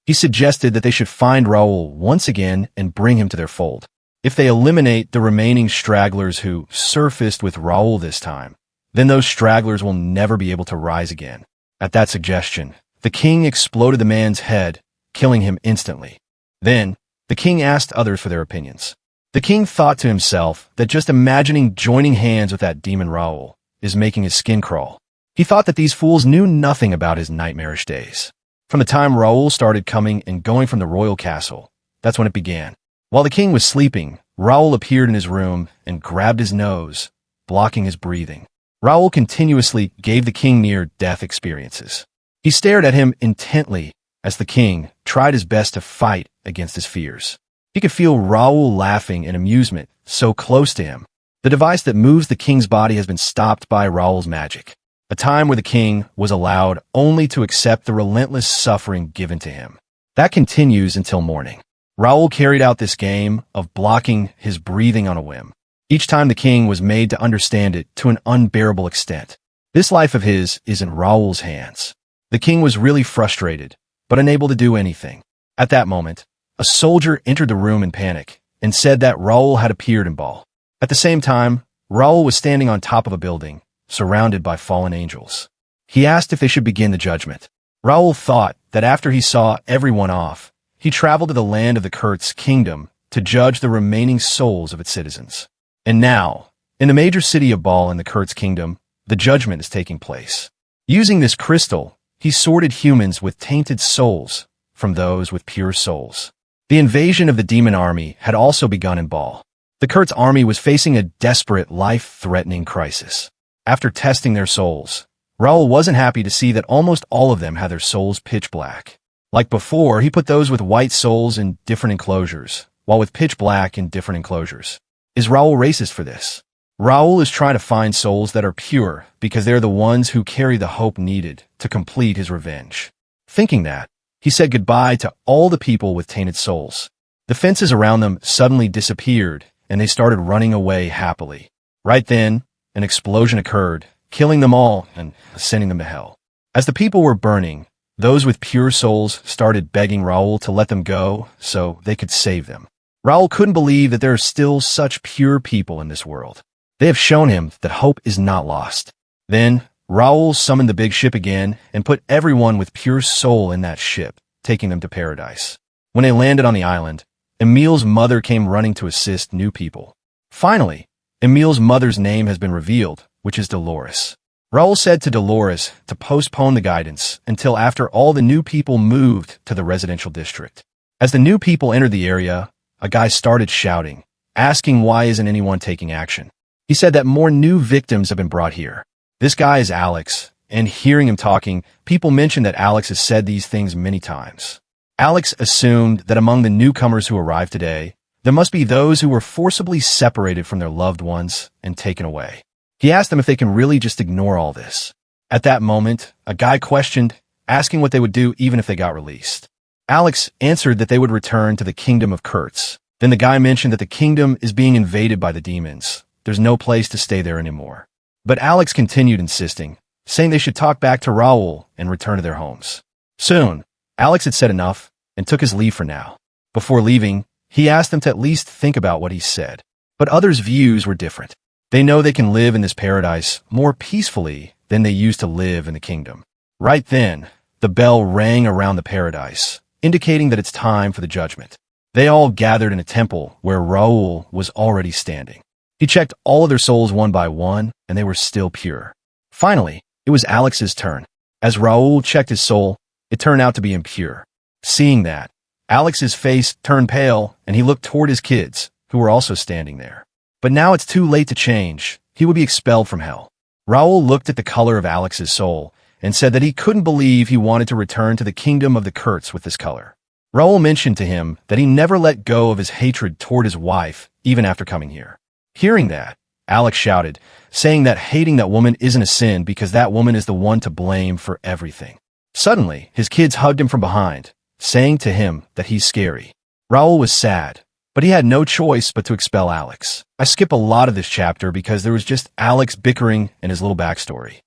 He suggested that they should find Raoul once again and bring him to their fold. If they eliminate the remaining stragglers who surfaced with Raoul this time, then those stragglers will never be able to rise again. At that suggestion, the king exploded the man's head, killing him instantly. Then, the king asked others for their opinions. The king thought to himself that just imagining joining hands with that demon Raoul is making his skin crawl. He thought that these fools knew nothing about his nightmarish days. From the time Raoul started coming and going from the royal castle, that's when it began. While the king was sleeping, Raoul appeared in his room and grabbed his nose, blocking his breathing. Raoul continuously gave the king near-death experiences. He stared at him intently as the king tried his best to fight against his fears. He could feel Raoul laughing in amusement so close to him. The device that moves the king's body has been stopped by Raoul's magic, a time where the king was allowed only to accept the relentless suffering given to him. That continues until morning. Raoul carried out this game of blocking his breathing on a whim. Each time the king was made to understand it to an unbearable extent. This life of his is in Raoul's hands. The king was really frustrated, but unable to do anything. At that moment, a soldier entered the room in panic and said that Raoul had appeared in Ball. At the same time, Raoul was standing on top of a building, surrounded by fallen angels. He asked if they should begin the judgment. Raoul thought that after he saw everyone off, he traveled to the land of the Kurt's kingdom to judge the remaining souls of its citizens. And now, in the major city of Ball in the Kurt's kingdom, the judgment is taking place. Using this crystal, he sorted humans with tainted souls from those with pure souls. The invasion of the demon army had also begun in Ball. The Kurt's army was facing a desperate, life-threatening crisis. After testing their souls, Raul wasn't happy to see that almost all of them had their souls pitch black. Like before, he put those with white souls in different enclosures, while with pitch black in different enclosures. Is Raul racist for this? Raul is trying to find souls that are pure because they're the ones who carry the hope needed to complete his revenge. Thinking that, he said goodbye to all the people with tainted souls. The fences around them suddenly disappeared, and they started running away happily. Right then, an explosion occurred, killing them all and sending them to hell. As the people were burning, those with pure souls started begging Raul to let them go so they could save them. Raul couldn't believe that there are still such pure people in this world. They have shown him that hope is not lost. Then, Raul summoned the big ship again and put everyone with pure soul in that ship, taking them to paradise. When they landed on the island, Emil's mother came running to assist new people. Finally, Emil's mother's name has been revealed, which is Dolores. Raul said to Dolores to postpone the guidance until after all the new people moved to the residential district. As the new people entered the area, a guy started shouting, asking why isn't anyone taking action. He said that more new victims have been brought here. This guy is Alex, and hearing him talking, people mentioned that Alex has said these things many times. Alex assumed that among the newcomers who arrived today, there must be those who were forcibly separated from their loved ones and taken away. He asked them if they can really just ignore all this. At that moment, a guy questioned, asking what they would do even if they got released. Alex answered that they would return to the kingdom of Kurtz. Then the guy mentioned that the kingdom is being invaded by the demons. There's no place to stay there anymore. But Alex continued insisting, saying they should talk back to Raul and return to their homes. Soon, Alex had said enough and took his leave for now. Before leaving, he asked them to at least think about what he said. But others' views were different. They know they can live in this paradise more peacefully than they used to live in the kingdom. Right then, the bell rang around the paradise, indicating that it's time for the judgment. They all gathered in a temple where Raul was already standing. He checked all of their souls one by one, and they were still pure. Finally, it was Alex's turn. As Raul checked his soul, it turned out to be impure. Seeing that, Alex's face turned pale, and he looked toward his kids, who were also standing there. But now it's too late to change. He would be expelled from hell. Raul looked at the color of Alex's soul and said that he couldn't believe he wanted to return to the kingdom of the Kurtz with this color. Raul mentioned to him that he never let go of his hatred toward his wife, even after coming here. Hearing that, Alex shouted, saying that hating that woman isn't a sin because that woman is the one to blame for everything. Suddenly, his kids hugged him from behind, saying to him that he's scary. Raul was sad, but he had no choice but to expel Alex. I skip a lot of this chapter because there was just Alex bickering and his little backstory.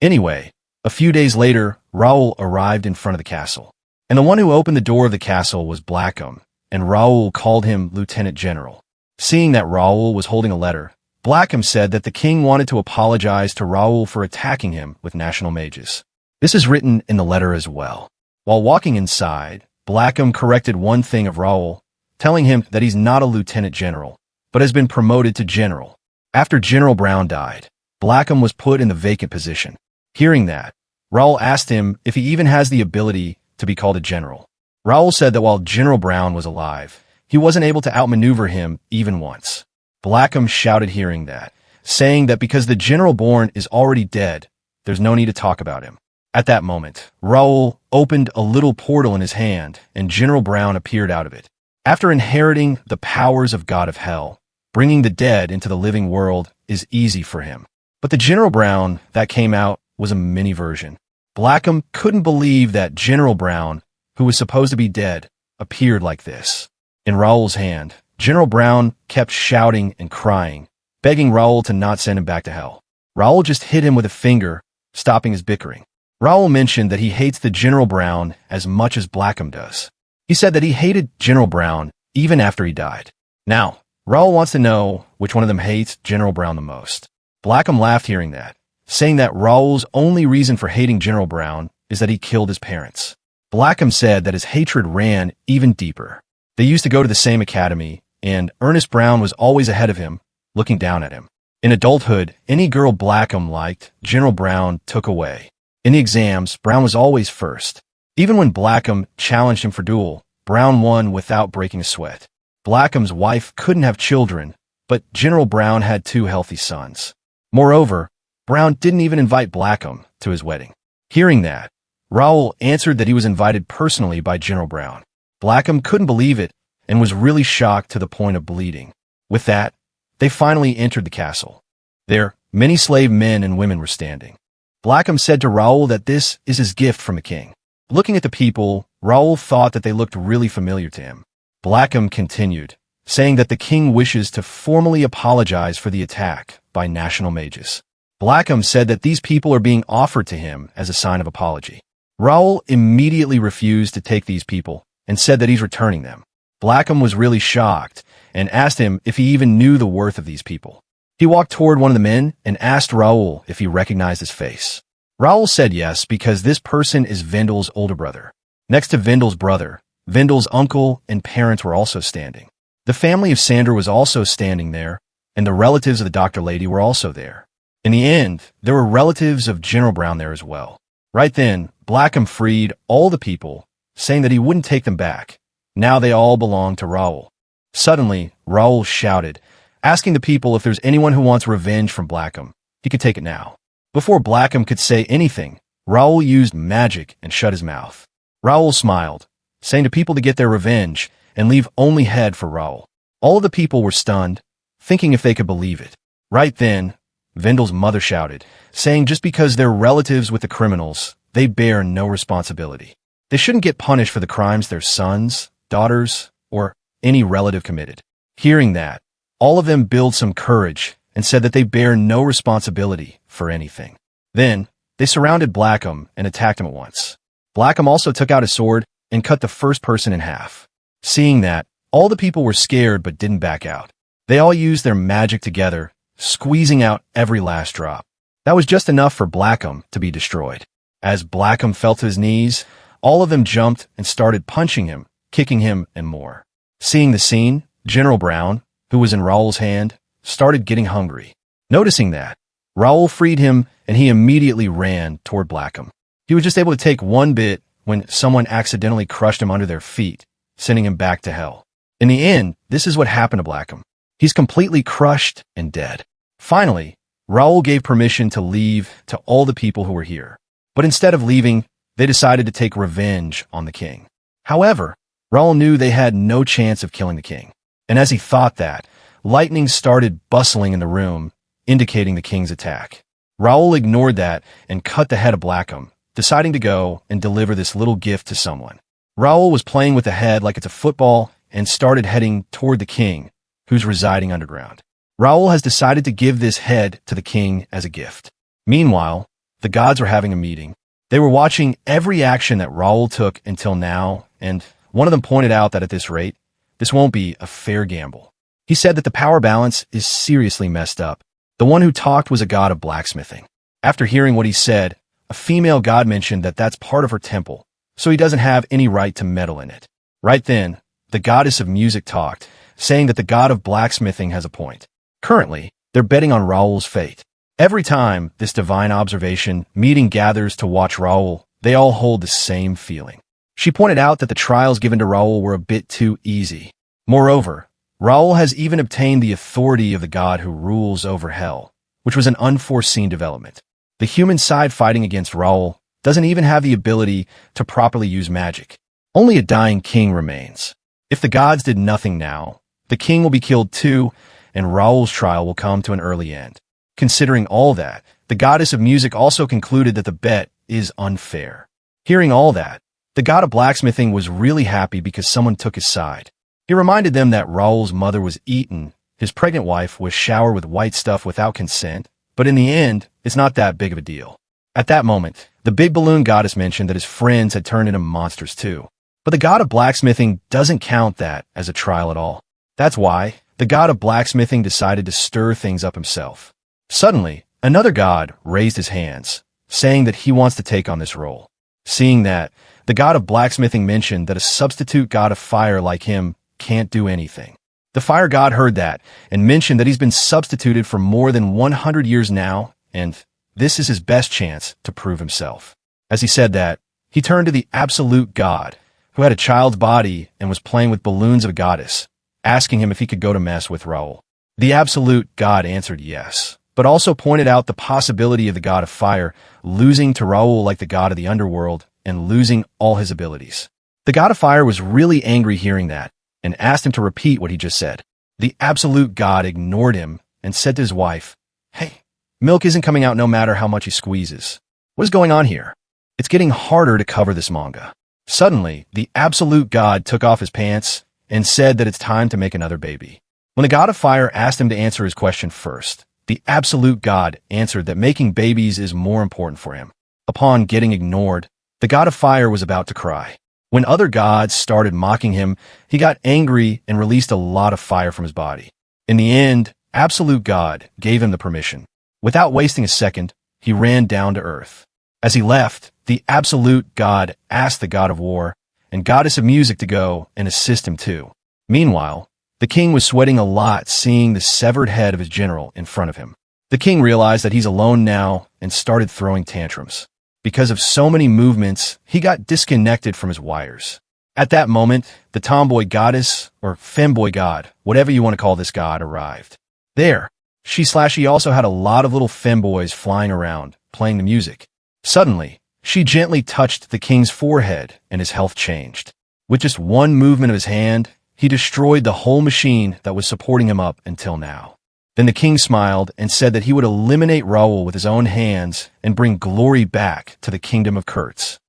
Anyway, a few days later, Raul arrived in front of the castle. And the one who opened the door of the castle was Blackham, and Raul called him Lieutenant General. Seeing that Raul was holding a letter, Blackham said that the king wanted to apologize to Raul for attacking him with national mages. This is written in the letter as well. While walking inside, Blackham corrected one thing of Raul, telling him that he's not a lieutenant general, but has been promoted to general. After General Brown died, Blackham was put in the vacant position. Hearing that, Raul asked him if he even has the ability to be called a general. Raul said that while General Brown was alive, he wasn't able to outmaneuver him even once. Blackham shouted hearing that, saying that because the general born is already dead, there's no need to talk about him. At that moment, Raul opened a little portal in his hand, and General Brown appeared out of it. After inheriting the powers of God of Hell, bringing the dead into the living world is easy for him. But the General Brown that came out was a mini version. Blackham couldn't believe that General Brown, who was supposed to be dead, appeared like this. In Raul's hand, General Brown kept shouting and crying, begging Raul to not send him back to hell. Raul just hit him with a finger, stopping his bickering. Raul mentioned that he hates the General Brown as much as Blackham does. He said that he hated General Brown even after he died. Now, Raul wants to know which one of them hates General Brown the most. Blackham laughed hearing that, saying that Raul's only reason for hating General Brown is that he killed his parents. Blackham said that his hatred ran even deeper. They used to go to the same academy, and Ernest Brown was always ahead of him, looking down at him. In adulthood, any girl Blackham liked, General Brown took away. In the exams, Brown was always first. Even when Blackham challenged him for duel, Brown won without breaking a sweat. Blackham's wife couldn't have children, but General Brown had 2 healthy sons. Moreover, Brown didn't even invite Blackham to his wedding. Hearing that, Raoul answered that he was invited personally by General Brown. Blackham couldn't believe it and was really shocked to the point of bleeding. With that, they finally entered the castle. There, many slave men and women were standing. Blackham said to Raoul that this is his gift from the king. Looking at the people, Raoul thought that they looked really familiar to him. Blackham continued, saying that the king wishes to formally apologize for the attack by national mages. Blackham said that these people are being offered to him as a sign of apology. Raoul immediately refused to take these people and said that he's returning them. Blackham was really shocked and asked him if he even knew the worth of these people. He walked toward one of the men and asked Raoul if he recognized his face. Raoul said yes because this person is Vendel's older brother. Next to Vendel's brother, Vendel's uncle and parents were also standing. The family of Sander was also standing there, and the relatives of the doctor lady were also there. In the end, there were relatives of General Brown there as well. Right then, Blackham freed all the people, saying that he wouldn't take them back. Now they all belonged to Raoul. Suddenly, Raoul shouted, asking the people if there's anyone who wants revenge from Blackham. He could take it now. Before Blackham could say anything, Raoul used magic and shut his mouth. Raoul smiled, saying to people to get their revenge and leave only head for Raoul. All of the people were stunned, thinking if they could believe it. Right then, Vendel's mother shouted, saying just because they're relatives with the criminals, they bear no responsibility. They shouldn't get punished for the crimes their sons, daughters, or any relative committed. Hearing that, all of them built some courage and said that they bear no responsibility for anything. Then, they surrounded Blackham and attacked him at once. Blackham also took out his sword and cut the first person in half. Seeing that, all the people were scared but didn't back out. They all used their magic together, squeezing out every last drop. That was just enough for Blackham to be destroyed. As Blackham fell to his knees, all of them jumped and started punching him, kicking him, and more. Seeing the scene, General Brown, who was in Raoul's hand, started getting hungry. Noticing that, Raoul freed him and he immediately ran toward Blackham. He was just able to take one bit when someone accidentally crushed him under their feet, sending him back to hell. In the end, this is what happened to Blackham. He's completely crushed and dead. Finally, Raoul gave permission to leave to all the people who were here. But instead of leaving, they decided to take revenge on the king. However, Raoul knew they had no chance of killing the king. And as he thought that, lightning started bustling in the room, indicating the king's attack. Raoul ignored that and cut the head of Blackham, deciding to go and deliver this little gift to someone. Raoul was playing with the head like it's a football and started heading toward the king, who's residing underground. Raoul has decided to give this head to the king as a gift. Meanwhile, the gods were having a meeting. They were watching every action that Raoul took until now, and one of them pointed out that at this rate, this won't be a fair gamble. He said that the power balance is seriously messed up. The one who talked was a god of blacksmithing. After hearing what he said, a female god mentioned that that's part of her temple, so he doesn't have any right to meddle in it. Right then, the goddess of music talked, saying that the god of blacksmithing has a point. Currently, they're betting on Raoul's fate. Every time this divine observation meeting gathers to watch Raoul, they all hold the same feeling. She pointed out that the trials given to Raoul were a bit too easy. Moreover, Raoul has even obtained the authority of the god who rules over hell, which was an unforeseen development. The human side fighting against Raoul doesn't even have the ability to properly use magic. Only a dying king remains. If the gods did nothing now, the king will be killed too, and Raoul's trial will come to an early end. Considering all that, the goddess of music also concluded that the bet is unfair. Hearing all that, the god of blacksmithing was really happy because someone took his side. He reminded them that Raoul's mother was eaten, his pregnant wife was showered with white stuff without consent, but in the end, it's not that big of a deal. At that moment, the big balloon goddess mentioned that his friends had turned into monsters too. But the god of blacksmithing doesn't count that as a trial at all. That's why the god of blacksmithing decided to stir things up himself. Suddenly, another god raised his hands, saying that he wants to take on this role. Seeing that, the god of blacksmithing mentioned that a substitute god of fire like him can't do anything. The fire god heard that and mentioned that he's been substituted for more than 100 years now, and this is his best chance to prove himself. As he said that, he turned to the absolute god, who had a child's body and was playing with balloons of a goddess, asking him if he could go to mess with Raoul. The absolute god answered yes, but also pointed out the possibility of the god of fire losing to Raul like the god of the underworld and losing all his abilities. The god of fire was really angry hearing that and asked him to repeat what he just said. The absolute god ignored him and said to his wife, "Hey, milk isn't coming out no matter how much he squeezes. What is going on here? It's getting harder to cover this manga." Suddenly, the absolute god took off his pants and said that it's time to make another baby. When the god of fire asked him to answer his question first, the absolute god answered that making babies is more important for him. Upon getting ignored, the god of fire was about to cry. When other gods started mocking him, he got angry and released a lot of fire from his body. In the end, absolute god gave him the permission. Without wasting a second, he ran down to earth. As he left, the absolute god asked the god of war and goddess of music to go and assist him too. Meanwhile, the king was sweating a lot seeing the severed head of his general in front of him. The king realized that he's alone now and started throwing tantrums. Because of so many movements, he got disconnected from his wires. At that moment, the tomboy goddess, or femboy god, whatever you want to call this god, arrived. There, she also had a lot of little femboys flying around, playing the music. Suddenly, she gently touched the king's forehead and his health changed. With just one movement of his hand, he destroyed the whole machine that was supporting him up until now. Then the king smiled and said that he would eliminate Raul with his own hands and bring glory back to the kingdom of Kurtz.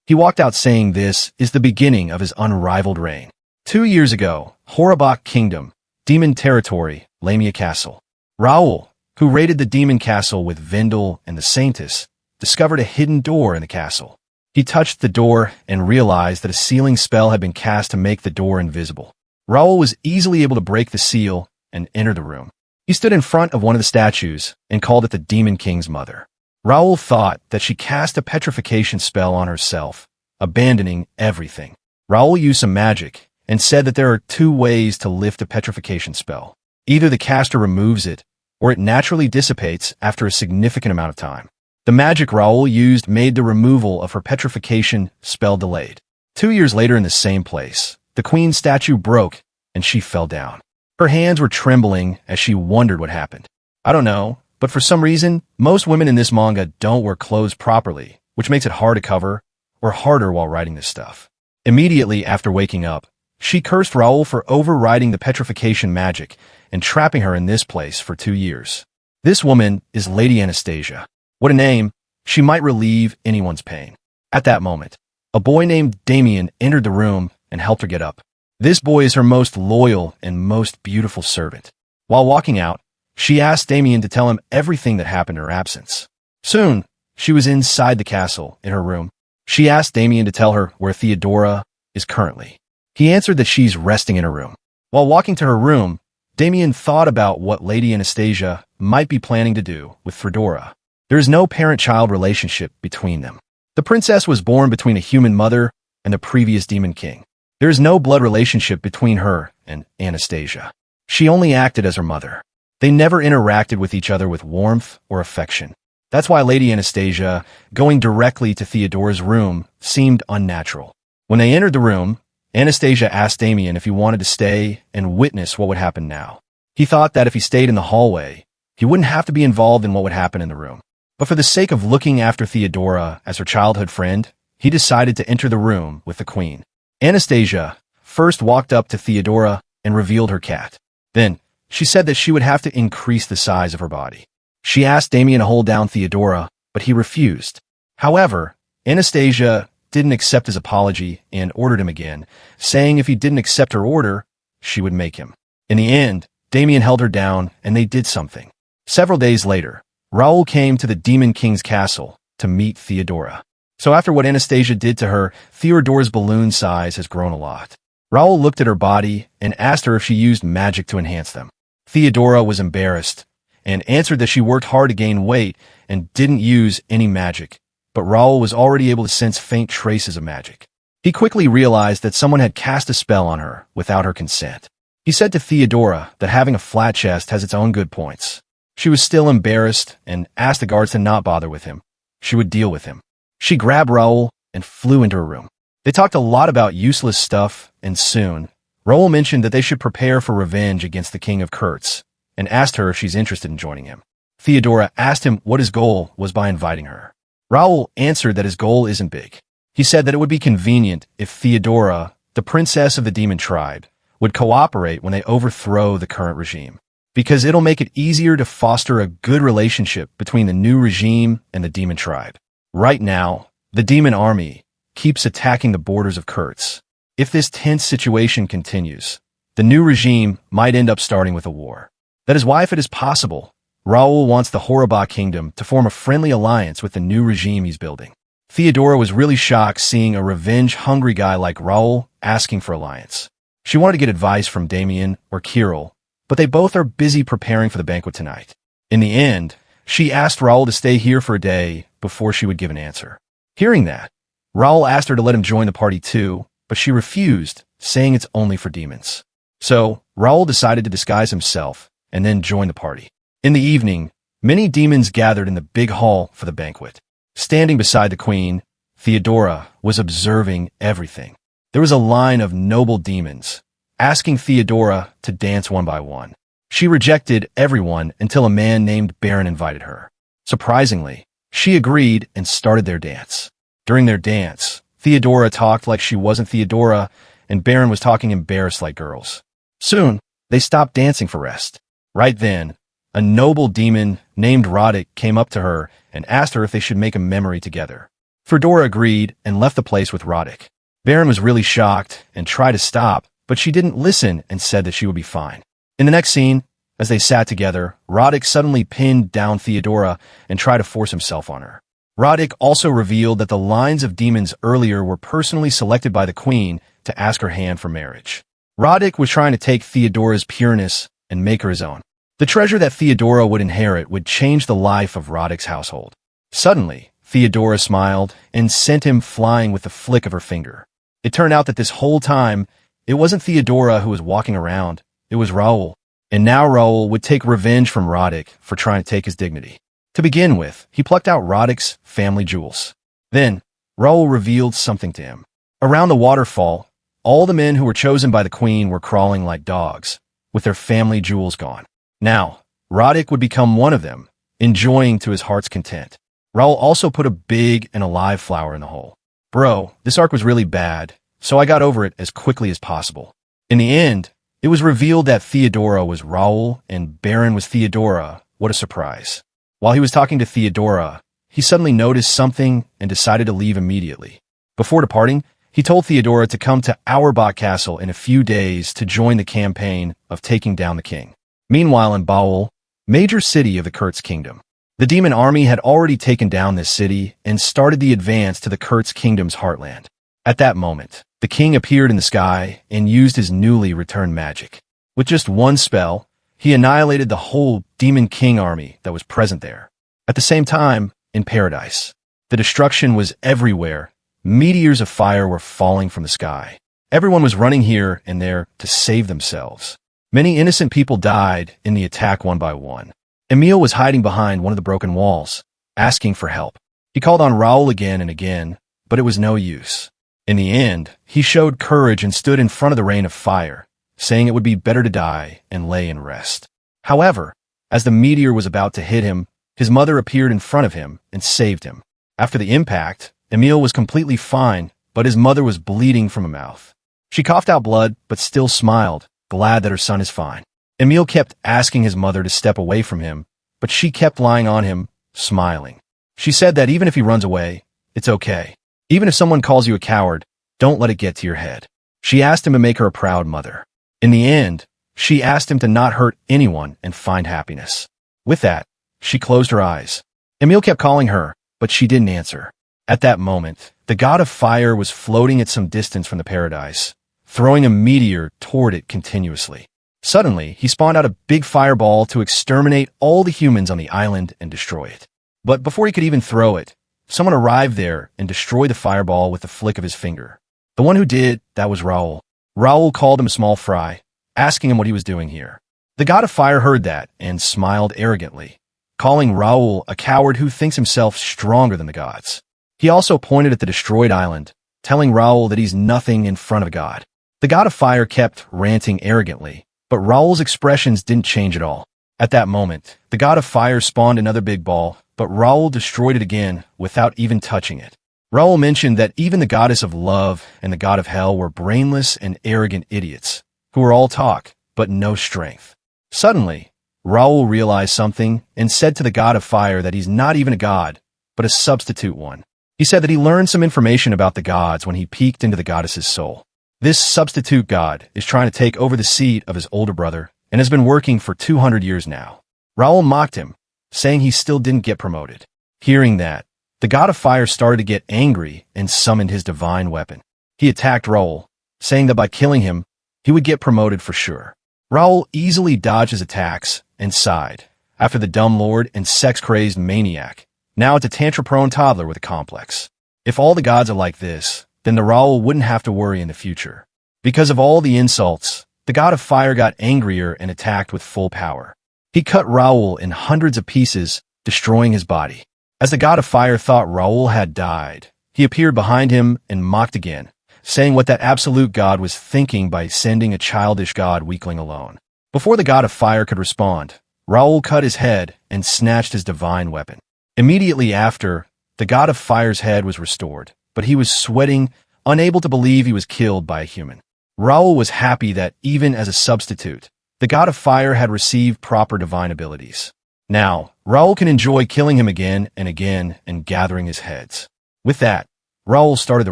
He walked out saying this is the beginning of his unrivaled reign. 2 years ago, Horabak Kingdom, Demon Territory, Lamia Castle. Raul, who raided the Demon Castle with Vendel and the Saintess, discovered a hidden door in the castle. He touched the door and realized that a sealing spell had been cast to make the door invisible. Raul was easily able to break the seal and enter the room. He stood in front of one of the statues and called it the Demon King's mother. Raul thought that she cast a petrification spell on herself, abandoning everything. Raul used some magic and said that there are 2 ways to lift a petrification spell. Either the caster removes it, or it naturally dissipates after a significant amount of time. The magic Raul used made the removal of her petrification spell delayed. 2 years later in the same place, the queen's statue broke and she fell down. Her hands were trembling as she wondered what happened. I don't know, but for some reason, most women in this manga don't wear clothes properly, which makes it hard to cover, or harder while writing this stuff. Immediately after waking up, she cursed Raul for overriding the petrification magic and trapping her in this place for 2 years. This woman is Lady Anastasia. What a name! She might relieve anyone's pain. At that moment, a boy named Damien entered the room and helped her get up. This boy is her most loyal and most beautiful servant. While walking out, she asked Damien to tell him everything that happened in her absence. Soon, she was inside the castle, in her room. She asked Damien to tell her where Theodora is currently. He answered that she's resting in her room. While walking to her room, Damien thought about what Lady Anastasia might be planning to do with Theodora. There is no parent-child relationship between them. The princess was born between a human mother and the previous demon king. There is no blood relationship between her and Anastasia. She only acted as her mother. They never interacted with each other with warmth or affection. That's why Lady Anastasia, going directly to Theodora's room, seemed unnatural. When they entered the room, Anastasia asked Damien if he wanted to stay and witness what would happen now. He thought that if he stayed in the hallway, he wouldn't have to be involved in what would happen in the room. But for the sake of looking after Theodora as her childhood friend, he decided to enter the room with the queen. Anastasia first walked up to Theodora and revealed her cat. Then, she said that she would have to increase the size of her body. She asked Damien to hold down Theodora, but he refused. However, Anastasia didn't accept his apology and ordered him again, saying if he didn't accept her order, she would make him. In the end, Damien held her down and they did something. Several days later, Raul came to the Demon King's castle to meet Theodora. So after what Anastasia did to her, Theodora's balloon size has grown a lot. Raul looked at her body and asked her if she used magic to enhance them. Theodora was embarrassed and answered that she worked hard to gain weight and didn't use any magic, but Raul was already able to sense faint traces of magic. He quickly realized that someone had cast a spell on her without her consent. He said to Theodora that having a flat chest has its own good points. She was still embarrassed and asked the guards to not bother with him. She would deal with him. She grabbed Raul and flew into her room. They talked a lot about useless stuff, and soon, Raul mentioned that they should prepare for revenge against the king of Kurtz, and asked her if she's interested in joining him. Theodora asked him what his goal was by inviting her. Raoul answered that his goal isn't big. He said that it would be convenient if Theodora, the princess of the demon tribe, would cooperate when they overthrow the current regime, because it'll make it easier to foster a good relationship between the new regime and the demon tribe. Right now, the demon army keeps attacking the borders of Kurtz. If this tense situation continues, the new regime might end up starting with a war. That is why, if it is possible, Raoul wants the Horaba kingdom to form a friendly alliance with the new regime he's building. Theodora was really shocked seeing a revenge-hungry guy like Raoul asking for alliance. She wanted to get advice from Damien or Kirill, but they both are busy preparing for the banquet tonight. In the end, she asked Raoul to stay here for a day before she would give an answer. Hearing that, Raoul asked her to let him join the party too, but she refused, saying it's only for demons. So, Raoul decided to disguise himself and then join the party. In the evening, many demons gathered in the big hall for the banquet. Standing beside the queen, Theodora was observing everything. There was a line of noble demons, asking Theodora to dance one by one. She rejected everyone until a man named Baron invited her. Surprisingly, she agreed and started their dance. During their dance, Theodora talked like she wasn't Theodora, and Baron was talking embarrassed like girls. Soon, they stopped dancing for rest. Right then, a noble demon named Roddick came up to her and asked her if they should make a memory together. Theodora agreed and left the place with Roddick. Baron was really shocked and tried to stop, but she didn't listen and said that she would be fine. In the next scene, as they sat together, Roddick suddenly pinned down Theodora and tried to force himself on her. Roddick also revealed that the lines of demons earlier were personally selected by the queen to ask her hand for marriage. Roddick was trying to take Theodora's pureness and make her his own. The treasure that Theodora would inherit would change the life of Roddick's household. Suddenly, Theodora smiled and sent him flying with the flick of her finger. It turned out that this whole time, it wasn't Theodora who was walking around, it was Raoul. And now Raoul would take revenge from Roddick for trying to take his dignity. To begin with, he plucked out Roddick's family jewels. Then, Raoul revealed something to him. Around the waterfall, all the men who were chosen by the queen were crawling like dogs, with their family jewels gone. Now, Roddick would become one of them, enjoying to his heart's content. Raoul also put a big and alive flower in the hole. Bro, this arc was really bad, so I got over it as quickly as possible. In the end, it was revealed that Theodora was Raoul and Baron was Theodora. What a surprise. While he was talking to Theodora, he suddenly noticed something and decided to leave immediately. Before departing, he told Theodora to come to Auerbach Castle in a few days to join the campaign of taking down the king. Meanwhile in Baul, major city of the Kurtz kingdom, the demon army had already taken down this city and started the advance to the Kurtz kingdom's heartland. At that moment, the king appeared in the sky and used his newly returned magic. With just one spell, he annihilated the whole demon king army that was present there. At the same time, in paradise, the destruction was everywhere. Meteors of fire were falling from the sky. Everyone was running here and there to save themselves. Many innocent people died in the attack one by one. Emile was hiding behind one of the broken walls, asking for help. He called on Raoul again and again, but it was no use. In the end, he showed courage and stood in front of the rain of fire, saying it would be better to die and lay in rest. However, as the meteor was about to hit him, his mother appeared in front of him and saved him. After the impact, Emile was completely fine, but his mother was bleeding from her mouth. She coughed out blood, but still smiled, glad that her son is fine. Emile kept asking his mother to step away from him, but she kept lying on him, smiling. She said that even if he runs away, it's okay. Even if someone calls you a coward, don't let it get to your head. She asked him to make her a proud mother. In the end, she asked him to not hurt anyone and find happiness. With that, she closed her eyes. Emile kept calling her, but she didn't answer. At that moment, the god of fire was floating at some distance from the paradise, throwing a meteor toward it continuously. Suddenly, he spawned out a big fireball to exterminate all the humans on the island and destroy it. But before he could even throw it, someone arrived there and destroyed the fireball with a flick of his finger. The one who did, that was Raoul. Raoul called him a small fry, asking him what he was doing here. The god of fire heard that and smiled arrogantly, calling Raoul a coward who thinks himself stronger than the gods. He also pointed at the destroyed island, telling Raoul that he's nothing in front of a god. The god of fire kept ranting arrogantly, but Raoul's expressions didn't change at all. At that moment, the god of fire spawned another big ball, but Raul destroyed it again without even touching it. Raul mentioned that even the goddess of love and the god of hell were brainless and arrogant idiots, who were all talk, but no strength. Suddenly, Raul realized something and said to the god of fire that he's not even a god, but a substitute one. He said that he learned some information about the gods when he peeked into the goddess's soul. This substitute god is trying to take over the seat of his older brother and has been working for 200 years now. Raul mocked him, saying he still didn't get promoted. Hearing that, the god of fire started to get angry and summoned his divine weapon. He attacked Raul, saying that by killing him, he would get promoted for sure. Raul easily dodged his attacks and sighed, after the dumb lord and sex-crazed maniac. Now it's a tantrum-prone toddler with a complex. If all the gods are like this, then the Raul wouldn't have to worry in the future. Because of all the insults, the god of fire got angrier and attacked with full power. He cut Raul in hundreds of pieces, destroying his body. As the god of fire thought Raul had died, he appeared behind him and mocked again, saying what that absolute god was thinking by sending a childish god weakling alone. Before the god of fire could respond, Raul cut his head and snatched his divine weapon. Immediately after, the god of fire's head was restored, but he was sweating, unable to believe he was killed by a human. Raul was happy that, even as a substitute, the god of fire had received proper divine abilities. Now, Raul can enjoy killing him again and gathering his heads. With that, Raul started the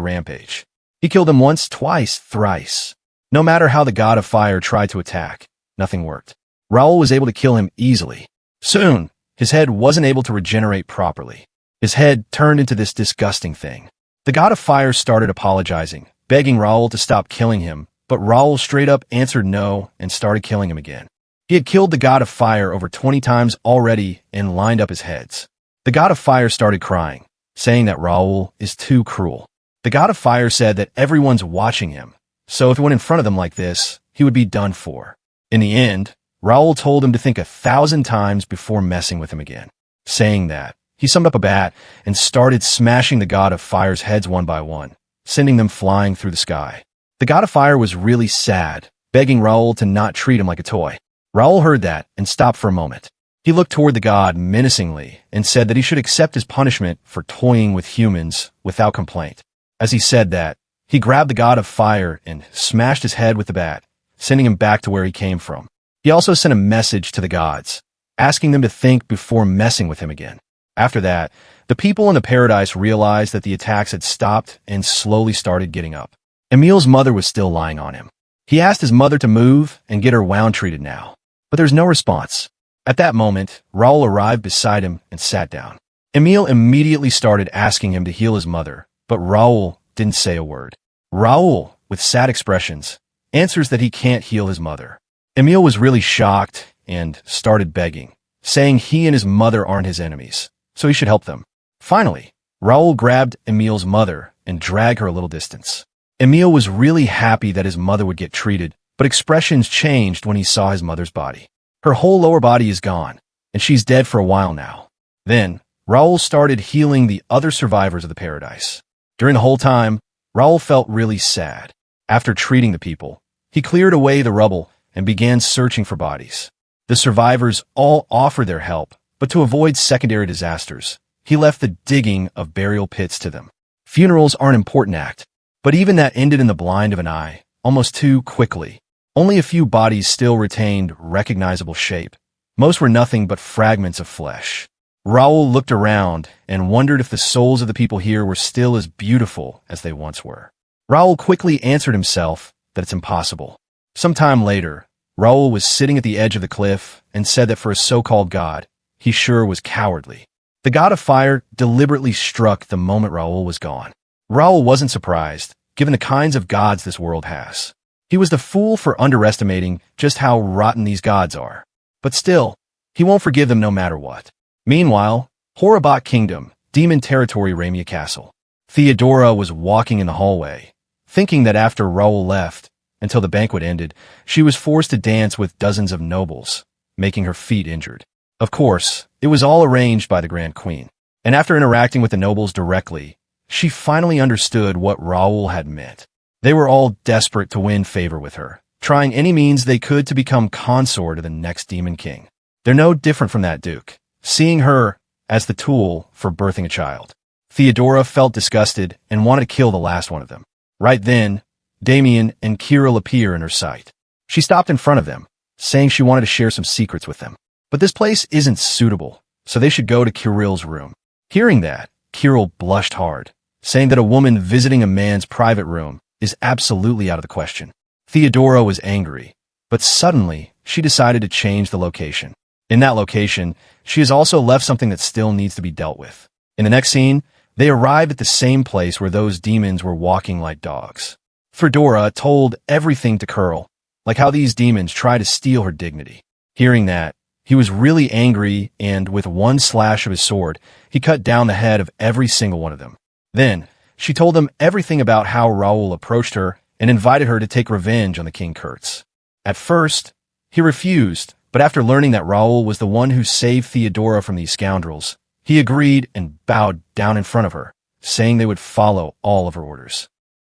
rampage. He killed him once, twice, thrice. No matter how the god of fire tried to attack, nothing worked. Raul was able to kill him easily. Soon, his head wasn't able to regenerate properly. His head turned into this disgusting thing. The god of fire started apologizing, begging Raul to stop killing him, but Raul straight up answered no and started killing him again. He had killed the god of fire over 20 times already and lined up his heads. The god of fire started crying, saying that Raul is too cruel. The god of fire said that everyone's watching him, so if he went in front of them like this, he would be done for. In the end, Raul told him to think 1,000 times before messing with him again. Saying that, he summoned up a bat and started smashing the god of fire's heads one by one, sending them flying through the sky. The god of fire was really sad, begging Raul to not treat him like a toy. Raul heard that and stopped for a moment. He looked toward the god menacingly and said that he should accept his punishment for toying with humans without complaint. As he said that, he grabbed the god of fire and smashed his head with the bat, sending him back to where he came from. He also sent a message to the gods, asking them to think before messing with him again. After that, the people in the paradise realized that the attacks had stopped and slowly started getting up. Emil's mother was still lying on him. He asked his mother to move and get her wound treated now, but there's no response. At that moment, Raul arrived beside him and sat down. Emil immediately started asking him to heal his mother, but Raul didn't say a word. Raul, with sad expressions, answers that he can't heal his mother. Emil was really shocked and started begging, saying he and his mother aren't his enemies, so he should help them. Finally, Raul grabbed Emil's mother and dragged her a little distance. Emil was really happy that his mother would get treated, but expressions changed when he saw his mother's body. Her whole lower body is gone, and she's dead for a while now. Then, Raul started healing the other survivors of the paradise. During the whole time, Raul felt really sad. After treating the people, he cleared away the rubble and began searching for bodies. The survivors all offered their help, but to avoid secondary disasters, he left the digging of burial pits to them. Funerals are an important act, but even that ended in the blind of an eye, almost too quickly. Only a few bodies still retained recognizable shape. Most were nothing but fragments of flesh. Raul looked around and wondered if the souls of the people here were still as beautiful as they once were. Raul quickly answered himself that it's impossible. Sometime later, Raul was sitting at the edge of the cliff and said that for a so-called god, he sure was cowardly. The god of fire deliberately struck the moment Raul was gone. Raul wasn't surprised, given the kinds of gods this world has. He was the fool for underestimating just how rotten these gods are. But still, he won't forgive them no matter what. Meanwhile, Horabot Kingdom, Demon Territory Ramia Castle. Theodora was walking in the hallway, thinking that after Raul left, until the banquet ended, she was forced to dance with dozens of nobles, making her feet injured. Of course, it was all arranged by the Grand Queen. And after interacting with the nobles directly, she finally understood what Raul had meant. They were all desperate to win favor with her, trying any means they could to become consort of the next Demon King. They're no different from that duke, seeing her as the tool for birthing a child. Theodora felt disgusted and wanted to kill the last one of them. Right then, Damien and Kirill appear in her sight. She stopped in front of them, saying she wanted to share some secrets with them. But this place isn't suitable, so they should go to Kirill's room. Hearing that, Kirill blushed hard, saying that a woman visiting a man's private room is absolutely out of the question. Theodora was angry, but suddenly she decided to change the location. In that location, she has also left something that still needs to be dealt with. In the next scene, they arrived at the same place where those demons were walking like dogs. Theodora told everything to Kirill, like how these demons try to steal her dignity. Hearing that, he was really angry, and with one slash of his sword, he cut down the head of every single one of them. Then, she told them everything about how Raoul approached her and invited her to take revenge on the King Kurtz. At first, he refused, but after learning that Raoul was the one who saved Theodora from these scoundrels, he agreed and bowed down in front of her, saying they would follow all of her orders.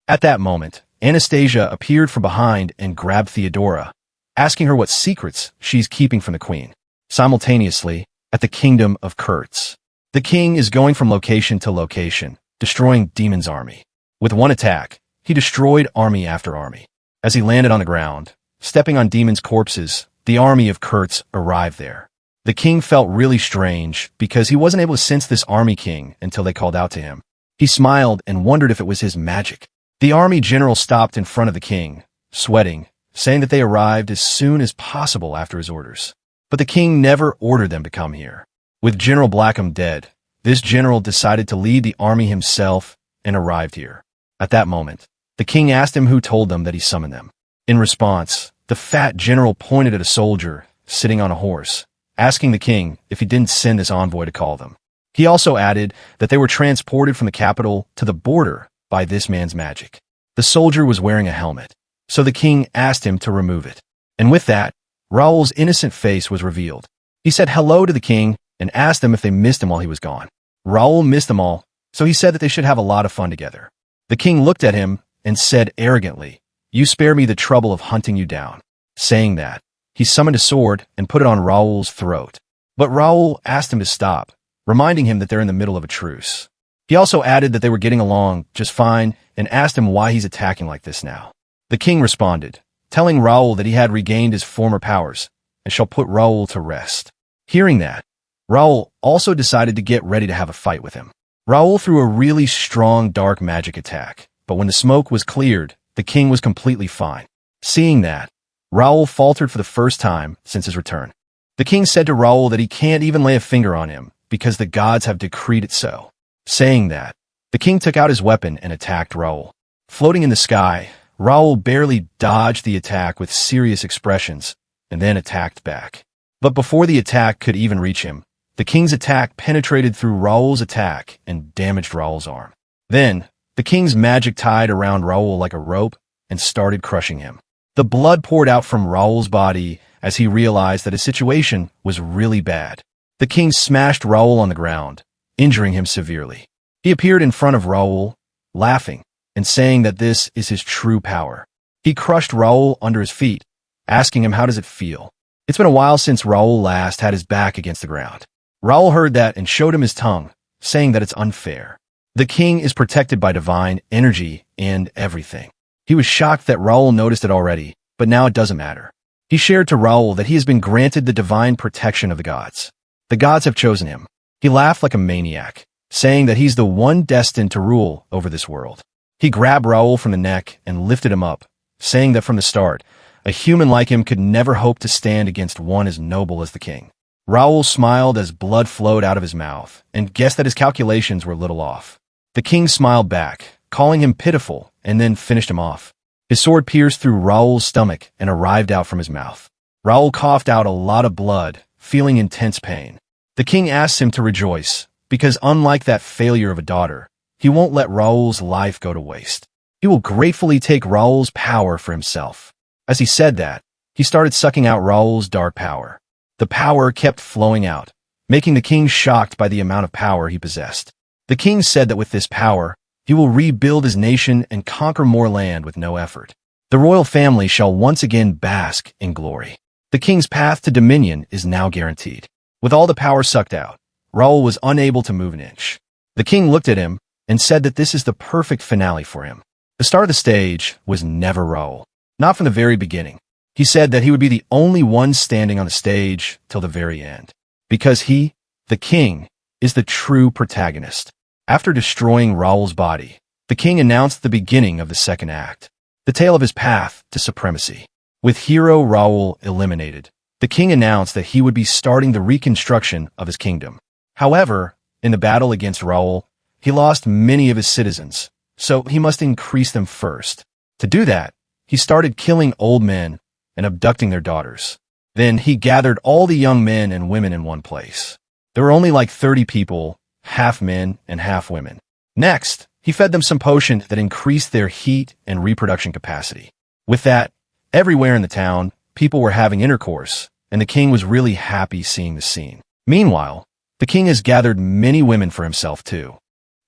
At that moment, Anastasia appeared from behind and grabbed Theodora, asking her what secrets she's keeping from the queen. Simultaneously, at the kingdom of Kurtz, the king is going from location to location, destroying Demon's army. With one attack, he destroyed army after army. As he landed on the ground, stepping on Demon's corpses, the army of Kurtz arrived there. The king felt really strange because he wasn't able to sense this army king until they called out to him. He smiled and wondered if it was his magic. The army general stopped in front of the king, sweating, saying that they arrived as soon as possible after his orders. But the king never ordered them to come here. With General Blackham dead, this general decided to lead the army himself and arrived here. At that moment, the king asked him who told them that he summoned them. In response, the fat general pointed at a soldier sitting on a horse, asking the king if he didn't send this envoy to call them. He also added that they were transported from the capital to the border by this man's magic. The soldier was wearing a helmet, so the king asked him to remove it. And with that, Raoul's innocent face was revealed. He said hello to the king and asked them if they missed him while he was gone. Raoul missed them all, so he said that they should have a lot of fun together. The king looked at him and said arrogantly, "You spare me the trouble of hunting you down." Saying that, he summoned a sword and put it on Raoul's throat. But Raoul asked him to stop, reminding him that they're in the middle of a truce. He also added that they were getting along just fine and asked him why he's attacking like this now. The king responded, telling Raoul that he had regained his former powers and shall put Raoul to rest. Hearing that, Raoul also decided to get ready to have a fight with him. Raoul threw a really strong dark magic attack, but when the smoke was cleared, the king was completely fine. Seeing that, Raoul faltered for the first time since his return. The king said to Raoul that he can't even lay a finger on him because the gods have decreed it so. Saying that, the king took out his weapon and attacked Raoul. Floating in the sky, Raoul barely dodged the attack with serious expressions and then attacked back. But before the attack could even reach him, the king's attack penetrated through Raoul's attack and damaged Raoul's arm. Then, the king's magic tied around Raoul like a rope and started crushing him. The blood poured out from Raoul's body as he realized that his situation was really bad. The king smashed Raoul on the ground, injuring him severely. He appeared in front of Raoul, laughing and saying that this is his true power. He crushed Raoul under his feet, asking him how does it feel. It's been a while since Raoul last had his back against the ground. Raoul heard that and showed him his tongue, saying that it's unfair. The king is protected by divine energy and everything. He was shocked that Raoul noticed it already, but now it doesn't matter. He shared to Raoul that he has been granted the divine protection of the gods. The gods have chosen him. He laughed like a maniac, saying that he's the one destined to rule over this world. He grabbed Raoul from the neck and lifted him up, saying that from the start, a human like him could never hope to stand against one as noble as the king. Raoul smiled as blood flowed out of his mouth and guessed that his calculations were a little off. The king smiled back, calling him pitiful, and then finished him off. His sword pierced through Raoul's stomach and arrived out from his mouth. Raoul coughed out a lot of blood, feeling intense pain. The king asked him to rejoice, because unlike that failure of a daughter, he won't let Raoul's life go to waste. He will gratefully take Raoul's power for himself. As he said that, he started sucking out Raoul's dark power. The power kept flowing out, making the king shocked by the amount of power he possessed. The king said that with this power, he will rebuild his nation and conquer more land with no effort. The royal family shall once again bask in glory. The king's path to dominion is now guaranteed. With all the power sucked out, Raoul was unable to move an inch. The king looked at him and said that this is the perfect finale for him. The star of the stage was never Raoul. Not from the very beginning. He said that he would be the only one standing on the stage till the very end. Because he, the king, is the true protagonist. After destroying Raoul's body, the king announced the beginning of the second act, the tale of his path to supremacy. With hero Raoul eliminated, the king announced that he would be starting the reconstruction of his kingdom. However, in the battle against Raoul, he lost many of his citizens, so he must increase them first. To do that, he started killing old men and abducting their daughters. Then he gathered all the young men and women in one place. There were only like 30 people, half men and half women. Next, he fed them some potion that increased their heat and reproduction capacity. With that, everywhere in the town, people were having intercourse, and the king was really happy seeing the scene. Meanwhile, the king has gathered many women for himself too.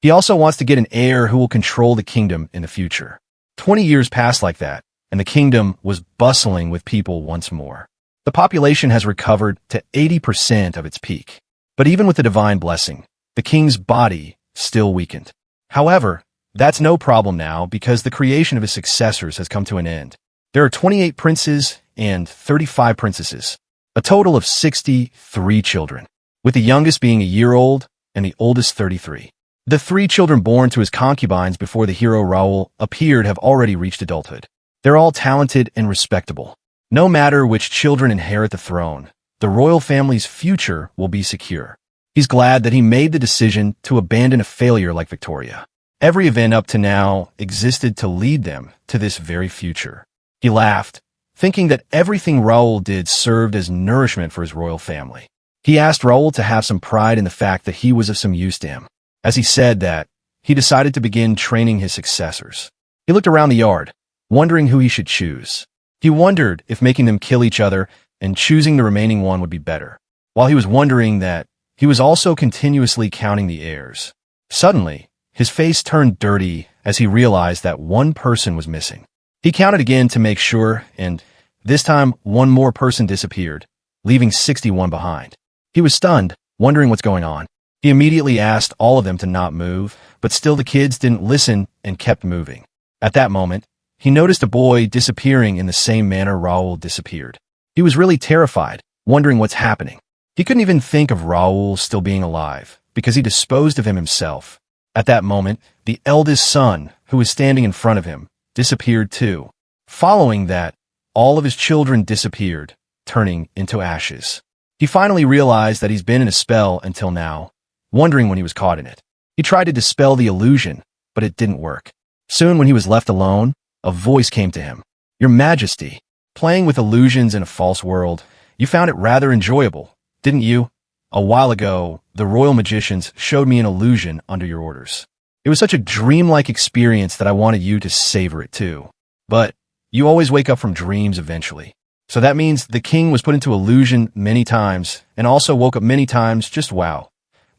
He also wants to get an heir who will control the kingdom in the future. 20 years passed like that, and the kingdom was bustling with people once more. The population has recovered to 80% of its peak. But even with the divine blessing, the king's body still weakened. However, that's no problem now because the creation of his successors has come to an end. There are 28 princes and 35 princesses, a total of 63 children, with the youngest being a year old and the oldest 33. The 3 children born to his concubines before the hero Raoul appeared have already reached adulthood. They're all talented and respectable. No matter which children inherit the throne, the royal family's future will be secure. He's glad that he made the decision to abandon a failure like Victoria. Every event up to now existed to lead them to this very future. He laughed, thinking that everything Raoul did served as nourishment for his royal family. He asked Raoul to have some pride in the fact that he was of some use to him. As he said that, he decided to begin training his successors. He looked around the yard, wondering who he should choose. He wondered if making them kill each other and choosing the remaining one would be better. While he was wondering that, he was also continuously counting the heirs. Suddenly, his face turned dirty as he realized that one person was missing. He counted again to make sure, and this time one more person disappeared, leaving 61 behind. He was stunned, wondering what's going on. He immediately asked all of them to not move, but still the kids didn't listen and kept moving. At that moment, he noticed a boy disappearing in the same manner Raoul disappeared. He was really terrified, wondering what's happening. He couldn't even think of Raoul still being alive, because he disposed of him himself. At that moment, the eldest son, who was standing in front of him, disappeared too. Following that, all of his children disappeared, turning into ashes. He finally realized that he's been in a spell until now, wondering when he was caught in it. He tried to dispel the illusion, but it didn't work. Soon, when he was left alone, a voice came to him. "Your Majesty, playing with illusions in a false world, you found it rather enjoyable, didn't you? A while ago, the royal magicians showed me an illusion under your orders. It was such a dreamlike experience that I wanted you to savor it too. But you always wake up from dreams eventually. So that means the king was put into illusion many times and also woke up many times. Just wow."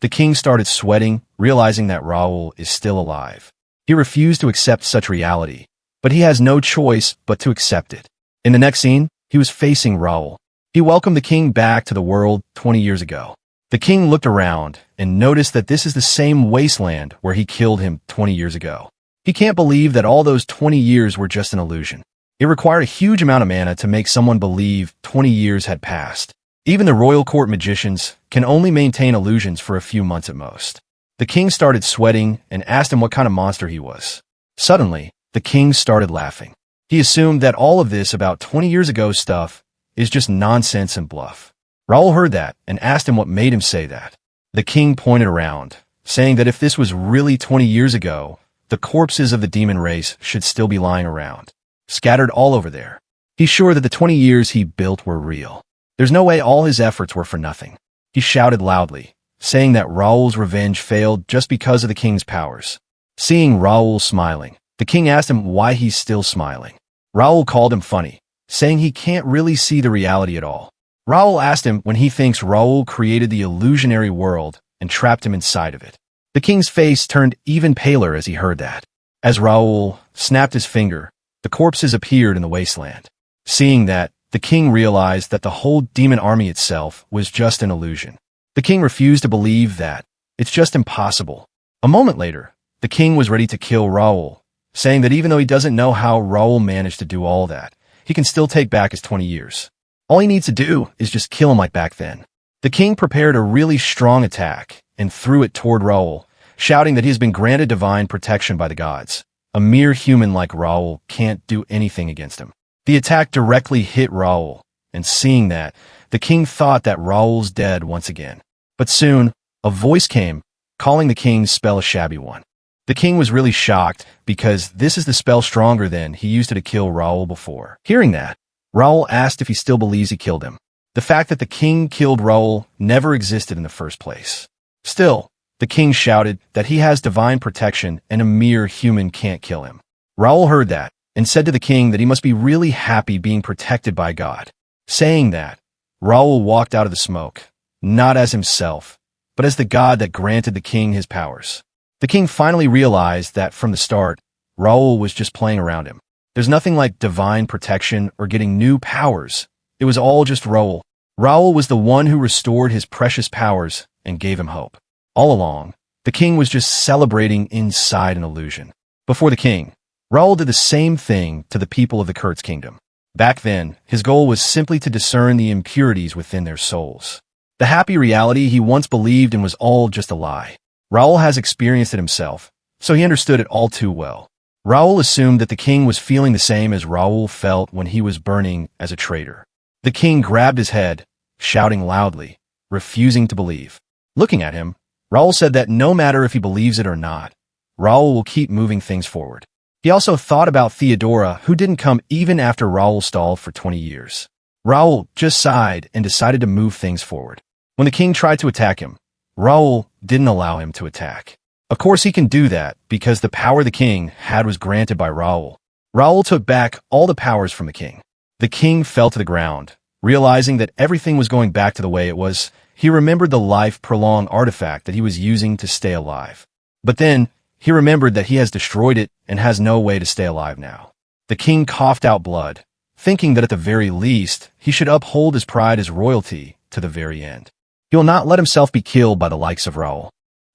The king started sweating, realizing that Raoul is still alive. He refused to accept such reality, but he has no choice but to accept it. In the next scene, he was facing Raoul. He welcomed the king back to the world 20 years ago. The king looked around and noticed that this is the same wasteland where he killed him 20 years ago. He can't believe that all those 20 years were just an illusion. It required a huge amount of mana to make someone believe 20 years had passed. Even the royal court magicians can only maintain illusions for a few months at most. The king started sweating and asked him what kind of monster he was. Suddenly, the king started laughing. He assumed that all of this about 20 years ago stuff is just nonsense and bluff. Raoul heard that and asked him what made him say that. The king pointed around, saying that if this was really 20 years ago, the corpses of the demon race should still be lying around, scattered all over there. He's sure that the 20 years he built were real. There's no way all his efforts were for nothing. He shouted loudly, saying that Raoul's revenge failed just because of the king's powers. Seeing Raoul smiling, the king asked him why he's still smiling. Raoul called him funny, saying he can't really see the reality at all. Raoul asked him when he thinks Raoul created the illusionary world and trapped him inside of it. The king's face turned even paler as he heard that. As Raoul snapped his finger, the corpses appeared in the wasteland. Seeing that, the king realized that the whole demon army itself was just an illusion. The king refused to believe that. It's just impossible. A moment later, the king was ready to kill Raoul, saying that even though he doesn't know how Raoul managed to do all that, he can still take back his 20 years. All he needs to do is just kill him like back then. The king prepared a really strong attack and threw it toward Raoul, shouting that he has been granted divine protection by the gods. A mere human like Raoul can't do anything against him. The attack directly hit Raoul, and seeing that, the king thought that Raoul's dead once again. But soon, a voice came, calling the king's spell a shabby one. The king was really shocked because this is the spell stronger than he used it to kill Raoul before. Hearing that, Raoul asked if he still believes he killed him. The fact that the king killed Raoul never existed in the first place. Still, the king shouted that he has divine protection and a mere human can't kill him. Raoul heard that and said to the king that he must be really happy being protected by God. Saying that, Raoul walked out of the smoke, not as himself, but as the god that granted the king his powers. The king finally realized that from the start, Raoul was just playing around him. There's nothing like divine protection or getting new powers. It was all just Raoul. Raoul was the one who restored his precious powers and gave him hope. All along, the king was just celebrating inside an illusion. Before the king, Raoul did the same thing to the people of the Kurtz kingdom. Back then, his goal was simply to discern the impurities within their souls. The happy reality he once believed in was all just a lie. Raoul has experienced it himself, so he understood it all too well. Raoul assumed that the king was feeling the same as Raoul felt when he was burning as a traitor. The king grabbed his head, shouting loudly, refusing to believe. Looking at him, Raoul said that no matter if he believes it or not, Raoul will keep moving things forward. He also thought about Theodora, who didn't come even after Raoul stalled for 20 years. Raoul just sighed and decided to move things forward. When the king tried to attack him, Raoul didn't allow him to attack. Of course he can do that because the power the king had was granted by Raoul. Raoul took back all the powers from the king. The king fell to the ground, realizing that everything was going back to the way it was. He remembered the life-prolonged artifact that he was using to stay alive. But then, he remembered that he has destroyed it and has no way to stay alive now. The king coughed out blood, thinking that at the very least, he should uphold his pride as royalty to the very end. He will not let himself be killed by the likes of Raoul.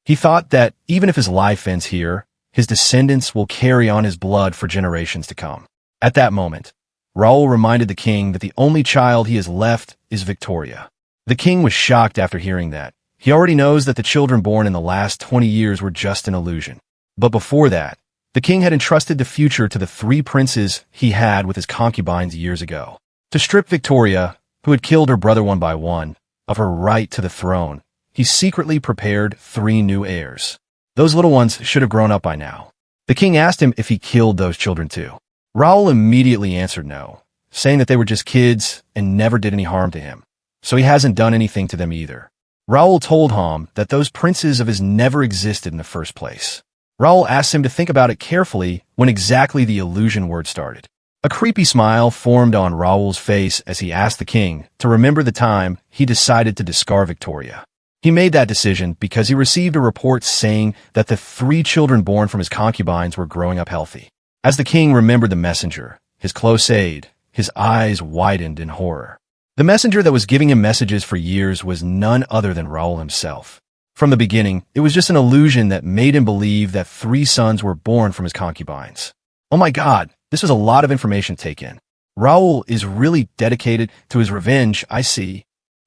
He thought that even if his life ends here, his descendants will carry on his blood for generations to come. At that moment, Raoul reminded the king that the only child he has left is Victoria. The king was shocked after hearing that. He already knows that the children born in the last 20 years were just an illusion. But before that, the king had entrusted the future to the 3 princes he had with his concubines years ago. To strip Victoria, who had killed her brother one by one, of her right to the throne, he secretly prepared 3 new heirs. Those little ones should have grown up by now. The king asked him if he killed those children too. Raoul immediately answered no, saying that they were just kids and never did any harm to him. So he hasn't done anything to them either. Raoul told him that those princes of his never existed in the first place. Raoul asked him to think about it carefully when exactly the illusion word started. A creepy smile formed on Raoul's face as he asked the king to remember the time he decided to discard Victoria. He made that decision because he received a report saying that the 3 children born from his concubines were growing up healthy. As the king remembered the messenger, his close aide, his eyes widened in horror. The messenger that was giving him messages for years was none other than Raoul himself. From the beginning, it was just an illusion that made him believe that 3 sons were born from his concubines. Oh my God, this was a lot of information to take in. Raoul is really dedicated to his revenge, I see.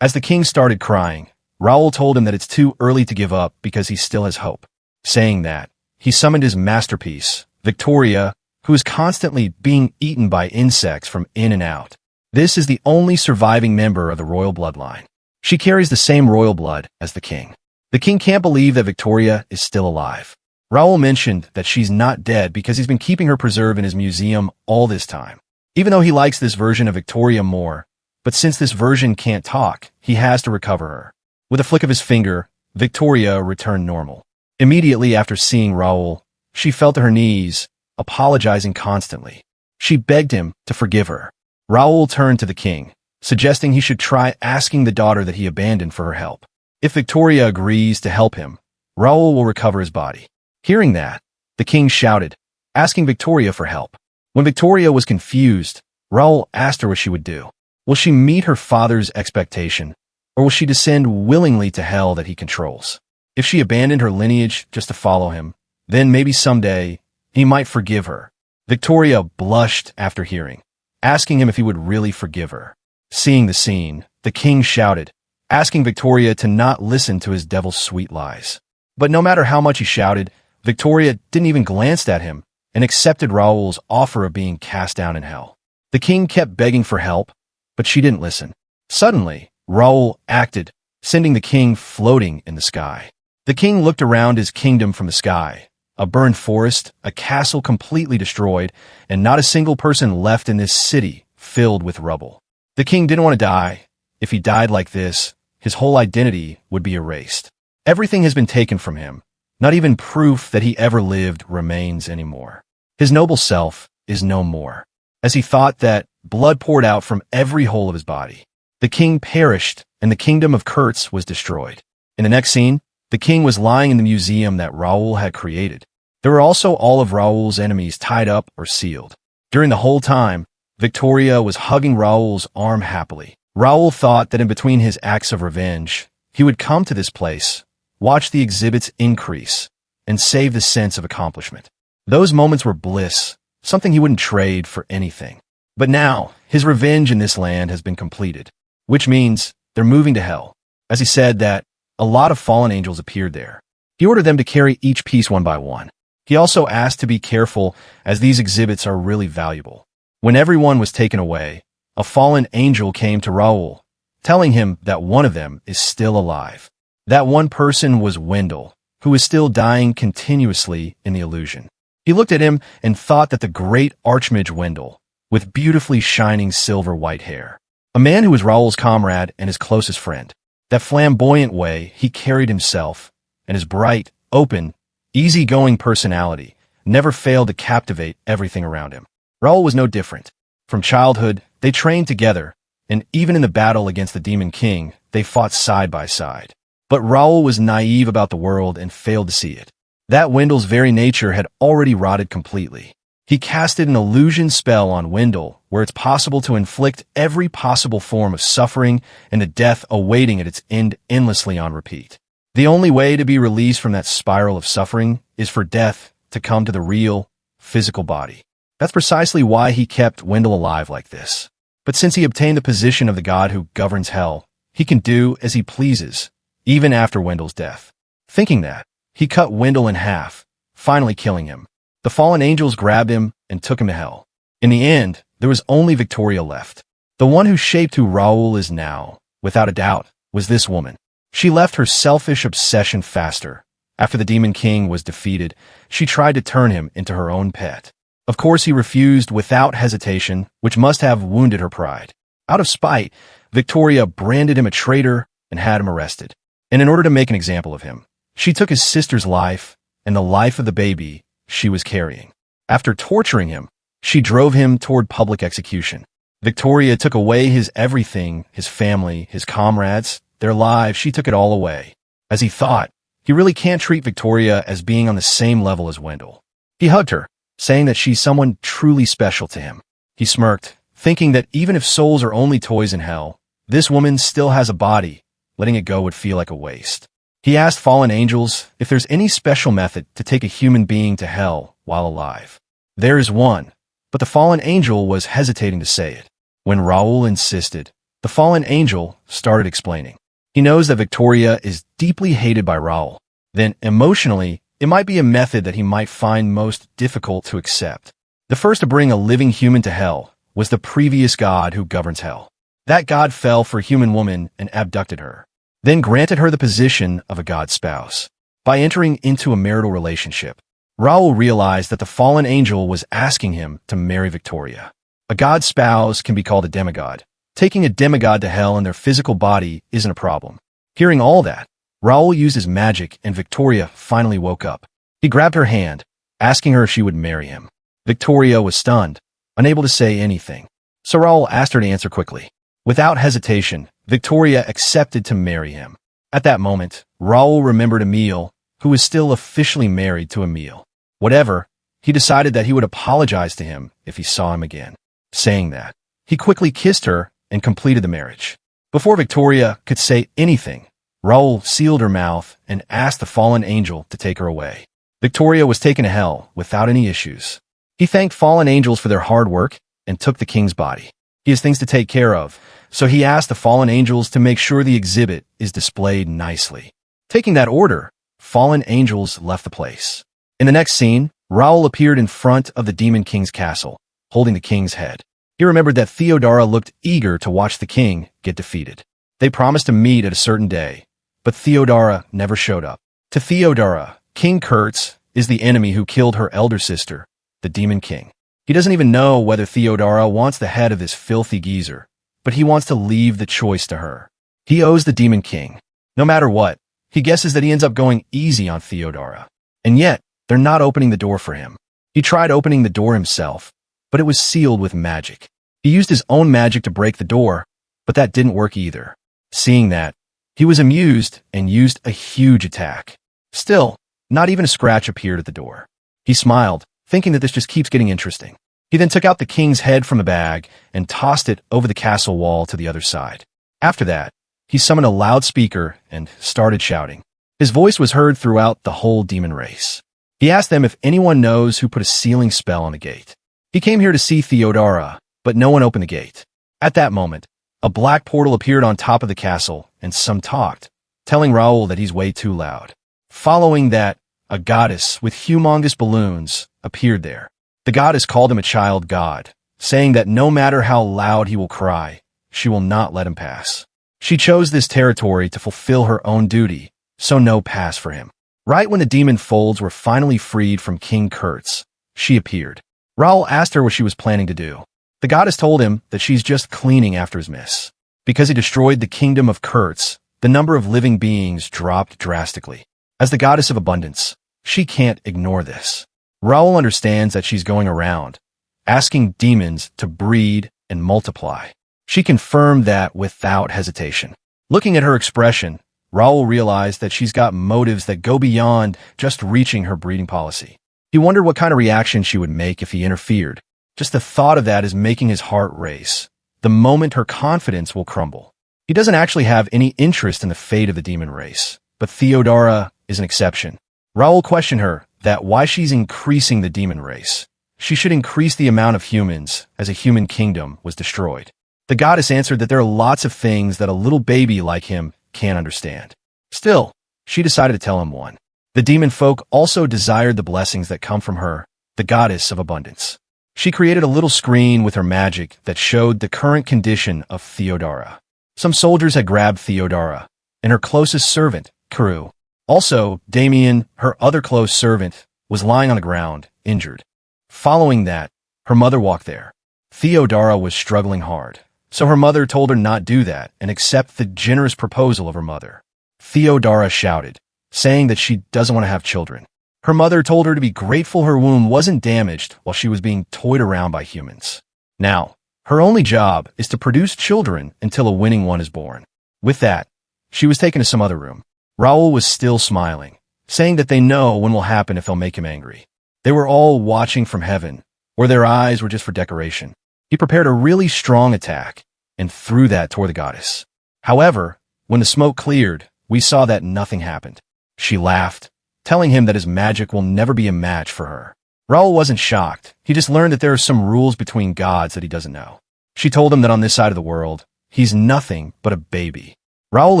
As the king started crying, Raoul told him that it's too early to give up because he still has hope. Saying that, he summoned his masterpiece, Victoria, who is constantly being eaten by insects from in and out. This is the only surviving member of the royal bloodline. She carries the same royal blood as the king. The king can't believe that Victoria is still alive. Raoul mentioned that she's not dead because he's been keeping her preserved in his museum all this time. Even though he likes this version of Victoria more, but since this version can't talk, he has to recover her. With a flick of his finger, Victoria returned normal. Immediately after seeing Raoul, she fell to her knees, apologizing constantly. She begged him to forgive her. Raoul turned to the king, suggesting he should try asking the daughter that he abandoned for her help. If Victoria agrees to help him, Raoul will recover his body. Hearing that, the king shouted, asking Victoria for help. When Victoria was confused, Raoul asked her what she would do. Will she meet her father's expectation, or will she descend willingly to hell that he controls? If she abandoned her lineage just to follow him, then maybe someday he might forgive her. Victoria blushed after hearing, asking him if he would really forgive her. Seeing the scene, the king shouted, asking Victoria to not listen to his devil's sweet lies. But no matter how much he shouted, Victoria didn't even glance at him and accepted Raoul's offer of being cast down in hell. The king kept begging for help, but she didn't listen. Suddenly, Raoul acted, sending the king floating in the sky. The king looked around his kingdom from the sky. A burned forest, a castle completely destroyed, and not a single person left in this city filled with rubble. The king didn't want to die. If he died like this, his whole identity would be erased. Everything has been taken from him. Not even proof that he ever lived remains anymore. His noble self is no more. As he thought that, blood poured out from every hole of his body. The king perished, and the kingdom of Kurtz was destroyed. In the next scene, the king was lying in the museum that Raoul had created. There were also all of Raoul's enemies tied up or sealed. During the whole time, Victoria was hugging Raoul's arm happily. Raoul thought that in between his acts of revenge, he would come to this place, watch the exhibits increase, and save the sense of accomplishment. Those moments were bliss, something he wouldn't trade for anything. But now, his revenge in this land has been completed, which means they're moving to hell. As he said that, a lot of fallen angels appeared there. He ordered them to carry each piece one by one. He also asked to be careful, as these exhibits are really valuable. When everyone was taken away, a fallen angel came to Raoul, telling him that one of them is still alive. That one person was Wendell, who is still dying continuously in the illusion. He looked at him and thought that the great archmage Wendell, with beautifully shining silver white hair, a man who was Raoul's comrade and his closest friend. That flamboyant way he carried himself, and his bright, open, easygoing personality never failed to captivate everything around him. Raoul was no different. From childhood, they trained together, and even in the battle against the Demon King, they fought side by side. But Raoul was naive about the world and failed to see it. That Wendell's very nature had already rotted completely. He casted an illusion spell on Wendell, where it's possible to inflict every possible form of suffering and the death awaiting at its end endlessly on repeat. The only way to be released from that spiral of suffering is for death to come to the real, physical body. That's precisely why he kept Wendell alive like this. But since he obtained the position of the god who governs hell, he can do as he pleases, even after Wendell's death. Thinking that, he cut Wendell in half, finally killing him. The fallen angels grabbed him and took him to hell. In the end, there was only Victoria left. The one who shaped who Raoul is now, without a doubt, was this woman. She left her selfish obsession faster. After the Demon King was defeated, she tried to turn him into her own pet. Of course, he refused without hesitation, which must have wounded her pride. Out of spite, Victoria branded him a traitor and had him arrested. And in order to make an example of him, she took his sister's life and the life of the baby she was carrying. After torturing him, she drove him toward public execution. Victoria took away his everything, his family, his comrades, their lives. She took it all away. As he thought, he really can't treat Victoria as being on the same level as Wendell. He hugged her, saying that she's someone truly special to him. He smirked, thinking that even if souls are only toys in hell, this woman still has a body. Letting it go would feel like a waste. He asked fallen angels if there's any special method to take a human being to hell while alive. There is one, but the fallen angel was hesitating to say it. When Raoul insisted, the fallen angel started explaining. He knows that Victoria is deeply hated by Raoul. Then, emotionally, it might be a method that he might find most difficult to accept. The first to bring a living human to hell was the previous god who governs hell. That god fell for a human woman and abducted her, then granted her the position of a god spouse. By entering into a marital relationship, Raoul realized that the fallen angel was asking him to marry Victoria. A god spouse can be called a demigod. Taking a demigod to hell in their physical body isn't a problem. Hearing all that, Raoul used his magic and Victoria finally woke up. He grabbed her hand, asking her if she would marry him. Victoria was stunned, unable to say anything. So Raoul asked her to answer quickly. Without hesitation, Victoria accepted to marry him. At that moment, Raoul remembered Emile, who was still officially married to Emile. Whatever, he decided that he would apologize to him if he saw him again. Saying that, he quickly kissed her and completed the marriage. Before Victoria could say anything, Raoul sealed her mouth and asked the fallen angel to take her away. Victoria was taken to hell without any issues. He thanked fallen angels for their hard work and took the king's body. He has things to take care of, so he asked the fallen angels to make sure the exhibit is displayed nicely. Taking that order, fallen angels left the place. In the next scene, Raoul appeared in front of the Demon King's castle, holding the king's head. He remembered that Theodora looked eager to watch the king get defeated. They promised to meet at a certain day, but Theodora never showed up. To Theodora, King Kurtz is the enemy who killed her elder sister, the Demon King. He doesn't even know whether Theodora wants the head of this filthy geezer, but he wants to leave the choice to her. He owes the Demon King. No matter what, he guesses that he ends up going easy on Theodora. And yet, they're not opening the door for him. He tried opening the door himself, but it was sealed with magic. He used his own magic to break the door, but that didn't work either. Seeing that, he was amused and used a huge attack. Still, not even a scratch appeared at the door. He smiled, thinking that this just keeps getting interesting. He then took out the king's head from a bag and tossed it over the castle wall to the other side. After that, he summoned a loudspeaker and started shouting. His voice was heard throughout the whole demon race. He asked them if anyone knows who put a sealing spell on the gate. He came here to see Theodora, but no one opened the gate. At that moment, a black portal appeared on top of the castle, and some talked, telling Raoul that he's way too loud. Following that, a goddess with humongous balloons appeared there. The goddess called him a child god, saying that no matter how loud he will cry, she will not let him pass. She chose this territory to fulfill her own duty, so no pass for him. Right when the demon folds were finally freed from King Kurtz, she appeared. Raoul asked her what she was planning to do. The goddess told him that she's just cleaning after his miss. Because he destroyed the kingdom of Kurtz, the number of living beings dropped drastically. As the goddess of abundance, she can't ignore this. Raoul understands that she's going around, asking demons to breed and multiply. She confirmed that without hesitation. Looking at her expression, Raoul realized that she's got motives that go beyond just reaching her breeding policy. He wondered what kind of reaction she would make if he interfered. Just the thought of that is making his heart race. The moment her confidence will crumble. He doesn't actually have any interest in the fate of the demon race, but Theodora is an exception. Raoul questioned her that why she's increasing the demon race. She should increase the amount of humans, as a human kingdom was destroyed. The goddess answered that there are lots of things that a little baby like him can't understand. Still, she decided to tell him one. The demon folk also desired the blessings that come from her, the goddess of abundance. She created a little screen with her magic that showed the current condition of Theodora. Some soldiers had grabbed Theodora, and her closest servant, Carew. Also, Damien, her other close servant, was lying on the ground, injured. Following that, her mother walked there. Theodora was struggling hard, so her mother told her not do that and accept the generous proposal of her mother. Theodora shouted, saying that she doesn't want to have children. Her mother told her to be grateful her womb wasn't damaged while she was being toyed around by humans. Now, her only job is to produce children until a winning one is born. With that, she was taken to some other room. Raoul was still smiling, saying that they know when will happen if they'll make him angry. They were all watching from heaven, or their eyes were just for decoration. He prepared a really strong attack and threw that toward the goddess. However, when the smoke cleared, we saw that nothing happened. She laughed, telling him that his magic will never be a match for her. Raoul wasn't shocked. He just learned that there are some rules between gods that he doesn't know. She told him that on this side of the world, he's nothing but a baby. Raoul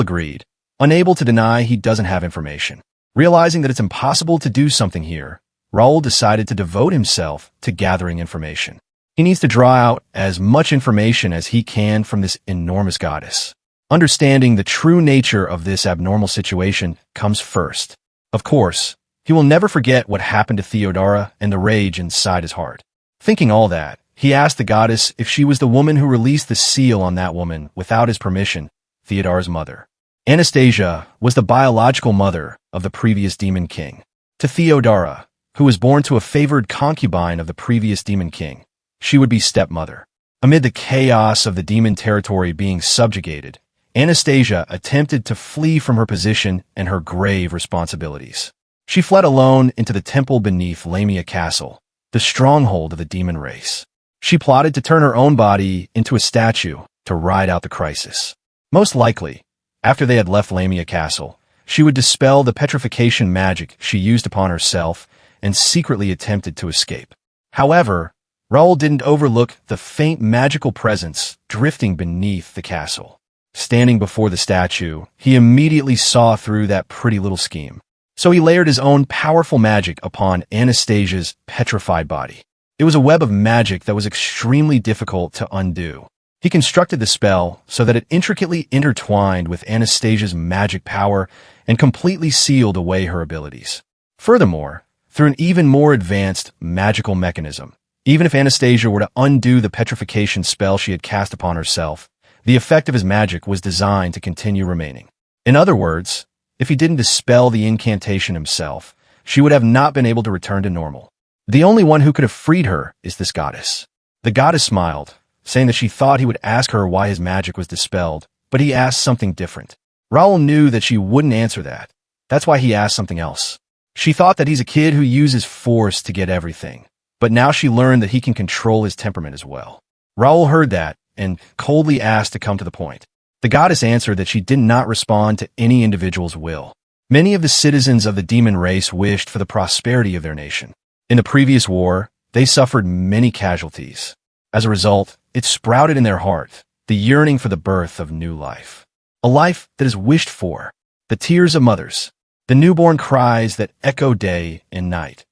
agreed, unable to deny he doesn't have information. Realizing that it's impossible to do something here, Raoul decided to devote himself to gathering information. He needs to draw out as much information as he can from this enormous goddess. Understanding the true nature of this abnormal situation comes first. Of course, he will never forget what happened to Theodora and the rage inside his heart. Thinking all that, he asked the goddess if she was the woman who released the seal on that woman without his permission, Theodora's mother. Anastasia was the biological mother of the previous demon king. To Theodora, who was born to a favored concubine of the previous demon king, she would be stepmother. Amid the chaos of the demon territory being subjugated, Anastasia attempted to flee from her position and her grave responsibilities. She fled alone into the temple beneath Lamia Castle, the stronghold of the demon race. She plotted to turn her own body into a statue to ride out the crisis. Most likely, after they had left Lamia Castle, she would dispel the petrification magic she used upon herself and secretly attempted to escape. However, Raoul didn't overlook the faint magical presence drifting beneath the castle. Standing before the statue, he immediately saw through that pretty little scheme. So he layered his own powerful magic upon Anastasia's petrified body. It was a web of magic that was extremely difficult to undo. He constructed the spell so that it intricately intertwined with Anastasia's magic power and completely sealed away her abilities. Furthermore, through an even more advanced magical mechanism, even if Anastasia were to undo the petrification spell she had cast upon herself, the effect of his magic was designed to continue remaining. In other words, if he didn't dispel the incantation himself, she would have not been able to return to normal. The only one who could have freed her is this goddess. The goddess smiled, saying that she thought he would ask her why his magic was dispelled, but he asked something different. Raoul knew that she wouldn't answer that. That's why he asked something else. She thought that he's a kid who uses force to get everything, but now she learned that he can control his temperament as well. Raoul heard that and coldly asked to come to the point. The goddess answered that she did not respond to any individual's will. Many of the citizens of the demon race wished for the prosperity of their nation. In the previous war, they suffered many casualties. As a result, it sprouted in their heart the yearning for the birth of new life. A life that is wished for, the tears of mothers, the newborn cries that echo day and night.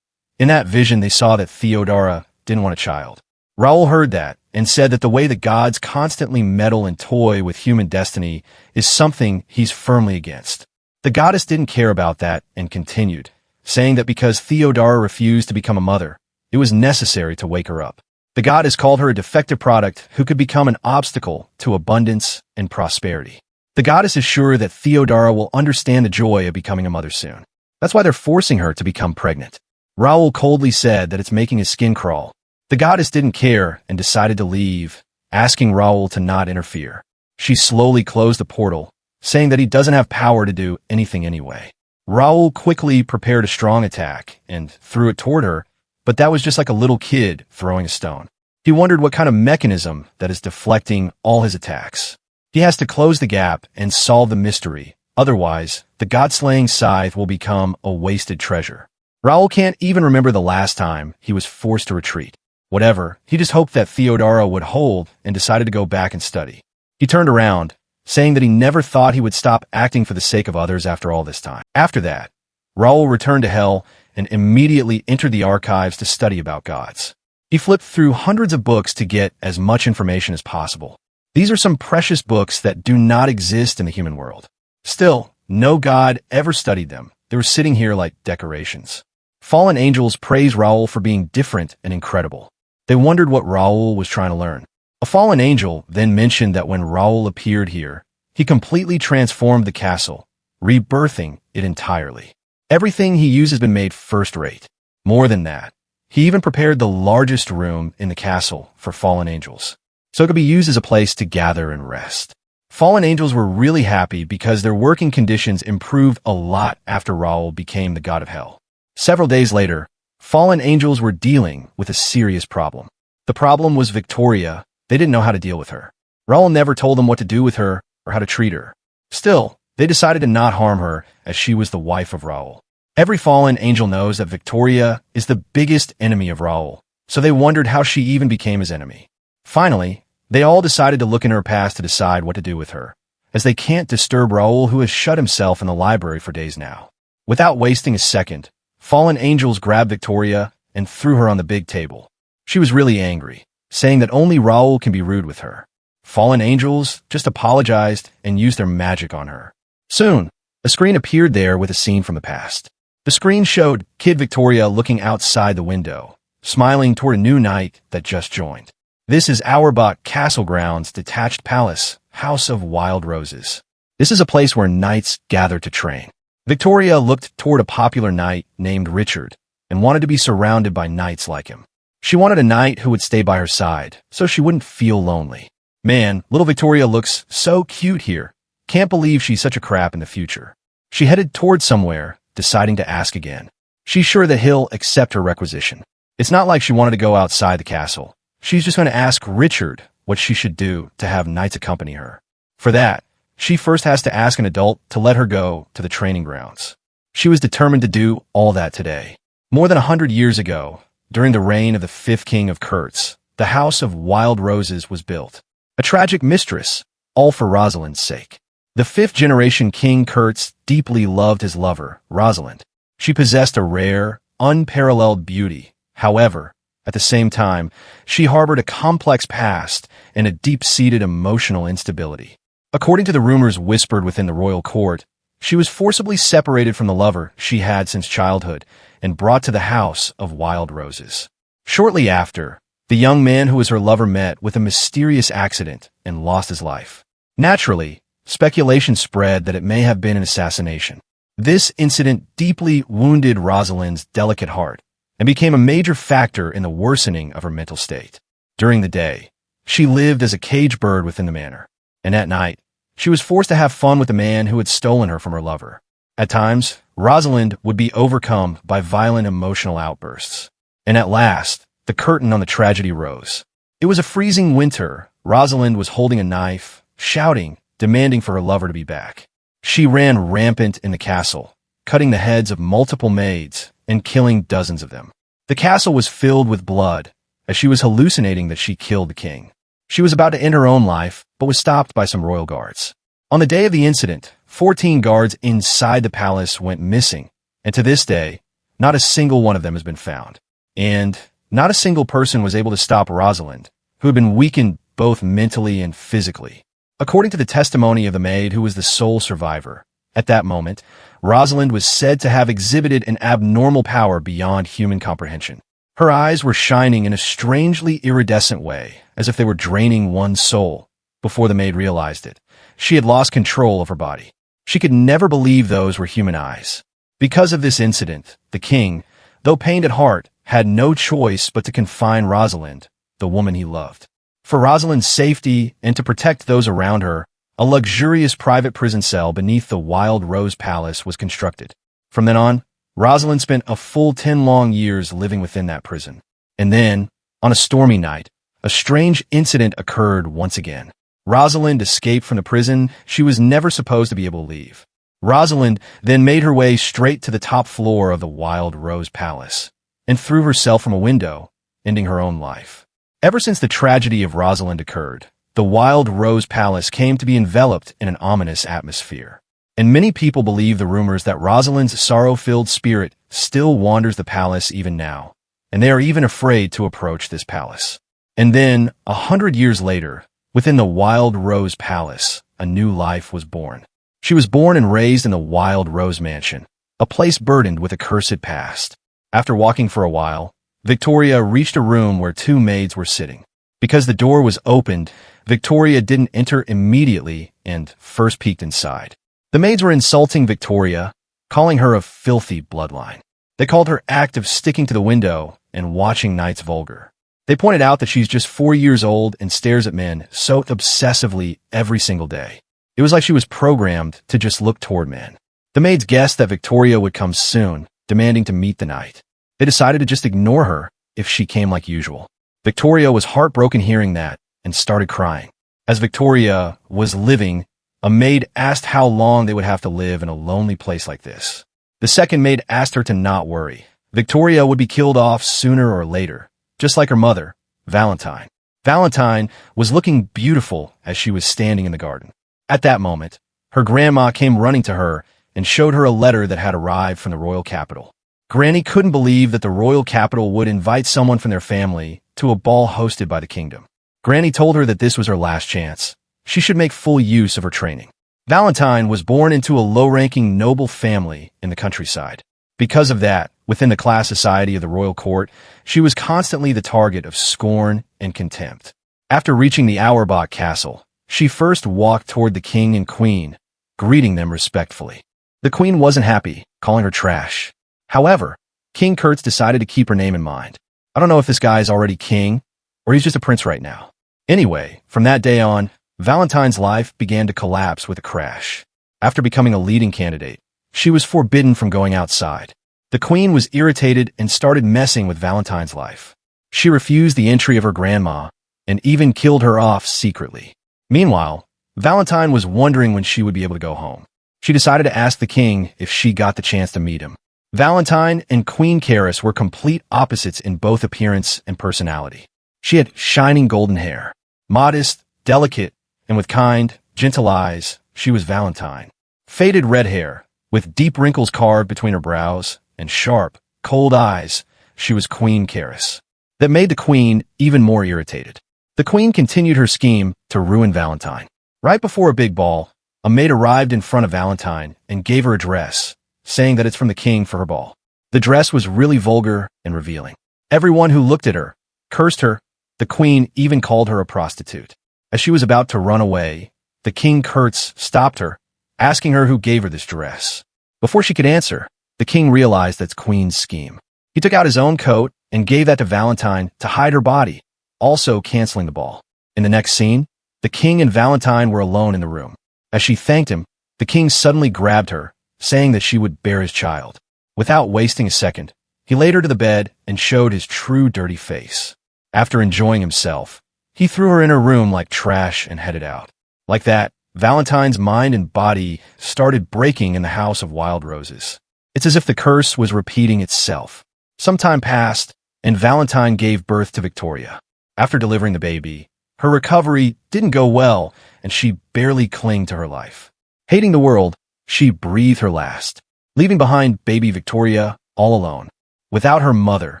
In that vision, they saw that Theodora didn't want a child. Raoul heard that and said that the way the gods constantly meddle and toy with human destiny is something he's firmly against. The goddess didn't care about that and continued, saying that because Theodora refused to become a mother, it was necessary to wake her up. The goddess called her a defective product who could become an obstacle to abundance and prosperity. The goddess is sure that Theodora will understand the joy of becoming a mother soon. That's why they're forcing her to become pregnant. Raoul coldly said that it's making his skin crawl. The goddess didn't care and decided to leave, asking Raoul to not interfere. She slowly closed the portal, saying that he doesn't have power to do anything anyway. Raoul quickly prepared a strong attack and threw it toward her, but that was just like a little kid throwing a stone. He wondered what kind of mechanism that is deflecting all his attacks. He has to close the gap and solve the mystery, otherwise, the god-slaying scythe will become a wasted treasure. Raoul can't even remember the last time he was forced to retreat. Whatever, he just hoped that Theodora would hold and decided to go back and study. He turned around, saying that he never thought he would stop acting for the sake of others after all this time. After that, Raoul returned to Hell and immediately entered the archives to study about gods. He flipped through hundreds of books to get as much information as possible. These are some precious books that do not exist in the human world. Still, no god ever studied them. They were sitting here like decorations. Fallen angels praised Raoul for being different and incredible. They wondered what Raoul was trying to learn. A fallen angel then mentioned that when Raoul appeared here, he completely transformed the castle, rebirthing it entirely. Everything he used has been made first-rate. More than that, he even prepared the largest room in the castle for fallen angels, so it could be used as a place to gather and rest. Fallen angels were really happy because their working conditions improved a lot after Raoul became the god of hell. Several days later, fallen angels were dealing with a serious problem. The problem was Victoria. They didn't know how to deal with her. Raoul never told them what to do with her or how to treat her. Still, they decided to not harm her as she was the wife of Raoul. Every fallen angel knows that Victoria is the biggest enemy of Raoul, so they wondered how she even became his enemy. Finally, they all decided to look in her past to decide what to do with her, as they can't disturb Raoul, who has shut himself in the library for days now. Without wasting a second, fallen angels grabbed Victoria and threw her on the big table. She was really angry, saying that only Raoul can be rude with her. Fallen angels just apologized and used their magic on her. Soon, a screen appeared there with a scene from the past. The screen showed Kid Victoria looking outside the window, smiling toward a new knight that just joined. This is Auerbach Castle Grounds Detached Palace, House of Wild Roses. This is a place where knights gather to train. Victoria looked toward a popular knight named Richard and wanted to be surrounded by knights like him. She wanted a knight who would stay by her side so she wouldn't feel lonely. Man, little Victoria looks so cute here. Can't believe she's such a crap in the future. She headed toward somewhere, deciding to ask again. She's sure that he'll accept her requisition. It's not like she wanted to go outside the castle. She's just going to ask Richard what she should do to have knights accompany her. For that, she first has to ask an adult to let her go to the training grounds. She was determined to do all that today. More than 100 years ago, during the reign of the fifth king of Kurtz, the House of Wild Roses was built. A tragic mistress, all for Rosalind's sake. The fifth-generation King Kurtz deeply loved his lover, Rosalind. She possessed a rare, unparalleled beauty. However, at the same time, she harbored a complex past and a deep-seated emotional instability. According to the rumors whispered within the royal court, she was forcibly separated from the lover she had since childhood and brought to the House of Wild Roses. Shortly after, the young man who was her lover met with a mysterious accident and lost his life. Naturally, speculation spread that it may have been an assassination. This incident deeply wounded Rosalind's delicate heart and became a major factor in the worsening of her mental state. During the day, she lived as a caged bird within the manor, and at night, she was forced to have fun with the man who had stolen her from her lover. At times, Rosalind would be overcome by violent emotional outbursts. And at last, the curtain on the tragedy rose. It was a freezing winter. Rosalind was holding a knife, shouting, demanding for her lover to be back. She ran rampant in the castle, cutting the heads of multiple maids and killing dozens of them. The castle was filled with blood, as she was hallucinating that she killed the king. She was about to end her own life, but was stopped by some royal guards. On the day of the incident, 14 guards inside the palace went missing, and to this day, not a single one of them has been found. And not a single person was able to stop Rosalind, who had been weakened both mentally and physically. According to the testimony of the maid who was the sole survivor, at that moment, Rosalind was said to have exhibited an abnormal power beyond human comprehension. Her eyes were shining in a strangely iridescent way, as if they were draining one's soul. Before the maid realized it, she had lost control of her body. She could never believe those were human eyes. Because of this incident, the king, though pained at heart, had no choice but to confine Rosalind, the woman he loved. For Rosalind's safety and to protect those around her, a luxurious private prison cell beneath the Wild Rose Palace was constructed. From then on, Rosalind spent a full 10 long years living within that prison. And then, on a stormy night, a strange incident occurred once again. Rosalind escaped from the prison she was never supposed to be able to leave. Rosalind then made her way straight to the top floor of the Wild Rose Palace and threw herself from a window, ending her own life. Ever since the tragedy of Rosalind occurred, the Wild Rose Palace came to be enveloped in an ominous atmosphere. And many people believe the rumors that Rosalind's sorrow-filled spirit still wanders the palace even now, and they are even afraid to approach this palace. And then, 100 years later, within the Wild Rose Palace, a new life was born. She was born and raised in the Wild Rose Mansion, a place burdened with a cursed past. After walking for a while, Victoria reached a room where two maids were sitting. Because the door was opened, Victoria didn't enter immediately and first peeked inside. The maids were insulting Victoria, calling her a filthy bloodline. They called her act of sticking to the window and watching nights vulgar. They pointed out that she's just 4 years old and stares at men so obsessively every single day. It was like she was programmed to just look toward men. The maids guessed that Victoria would come soon, demanding to meet the knight. They decided to just ignore her if she came like usual. Victoria was heartbroken hearing that and started crying. As Victoria was living, a maid asked how long they would have to live in a lonely place like this. The second maid asked her to not worry. Victoria would be killed off sooner or later, just like her mother, Valentine. Valentine was looking beautiful as she was standing in the garden. At that moment, her grandma came running to her and showed her a letter that had arrived from the royal capital. Granny couldn't believe that the royal capital would invite someone from their family to a ball hosted by the kingdom. Granny told her that this was her last chance. She should make full use of her training. Valentine was born into a low-ranking noble family in the countryside. Because of that, within the class society of the royal court, she was constantly the target of scorn and contempt. After reaching the Auerbach castle, she first walked toward the king and queen, greeting them respectfully. The queen wasn't happy, calling her trash. However, King Kurtz decided to keep her name in mind. I don't know if this guy is already king, or he's just a prince right now. Anyway, from that day on, Valentine's life began to collapse with a crash. After becoming a leading candidate, she was forbidden from going outside. The queen was irritated and started messing with Valentine's life. She refused the entry of her grandma, and even killed her off secretly. Meanwhile, Valentine was wondering when she would be able to go home. She decided to ask the king if she got the chance to meet him. Valentine and Queen Cris were complete opposites in both appearance and personality. She had shining golden hair, modest, delicate, and with kind, gentle eyes. She was Valentine. Faded red hair, with deep wrinkles carved between her brows, and sharp, cold eyes. She was Queen Cris. That made the queen even more irritated. The queen continued her scheme to ruin Valentine. Right before a big ball, a maid arrived in front of Valentine and gave her a dress, saying that it's from the king for her ball. The dress was really vulgar and revealing. Everyone who looked at her cursed her. The queen even called her a prostitute. As she was about to run away, the king Kurtz stopped her, asking her who gave her this dress. Before she could answer, the king realized that's Queen's scheme. He took out his own coat and gave that to Valentine to hide her body, also canceling the ball. In the next scene, the king and Valentine were alone in the room. As she thanked him, the king suddenly grabbed her, saying that she would bear his child. Without wasting a second, he laid her to the bed and showed his true dirty face. After enjoying himself, he threw her in her room like trash and headed out. Like that, Valentine's mind and body started breaking in the house of wild roses. It's as if the curse was repeating itself. Some time passed, and Valentine gave birth to Victoria. After delivering the baby, her recovery didn't go well, and she barely clung to her life. Hating the world, she breathed her last, leaving behind baby Victoria all alone. Without her mother,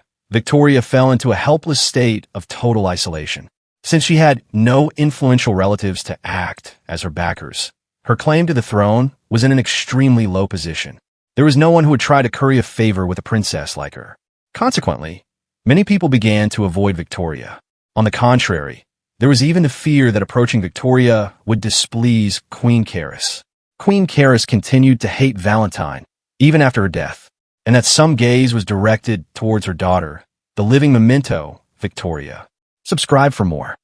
Victoria fell into a helpless state of total isolation. Since she had no influential relatives to act as her backers, her claim to the throne was in an extremely low position. There was no one who would try to curry a favor with a princess like her. Consequently, many people began to avoid Victoria. On the contrary, there was even the fear that approaching Victoria would displease Queen Cris. Queen Cris continued to hate Valentine, even after her death, and that some gaze was directed towards her daughter, the living memento, Victoria. Subscribe for more.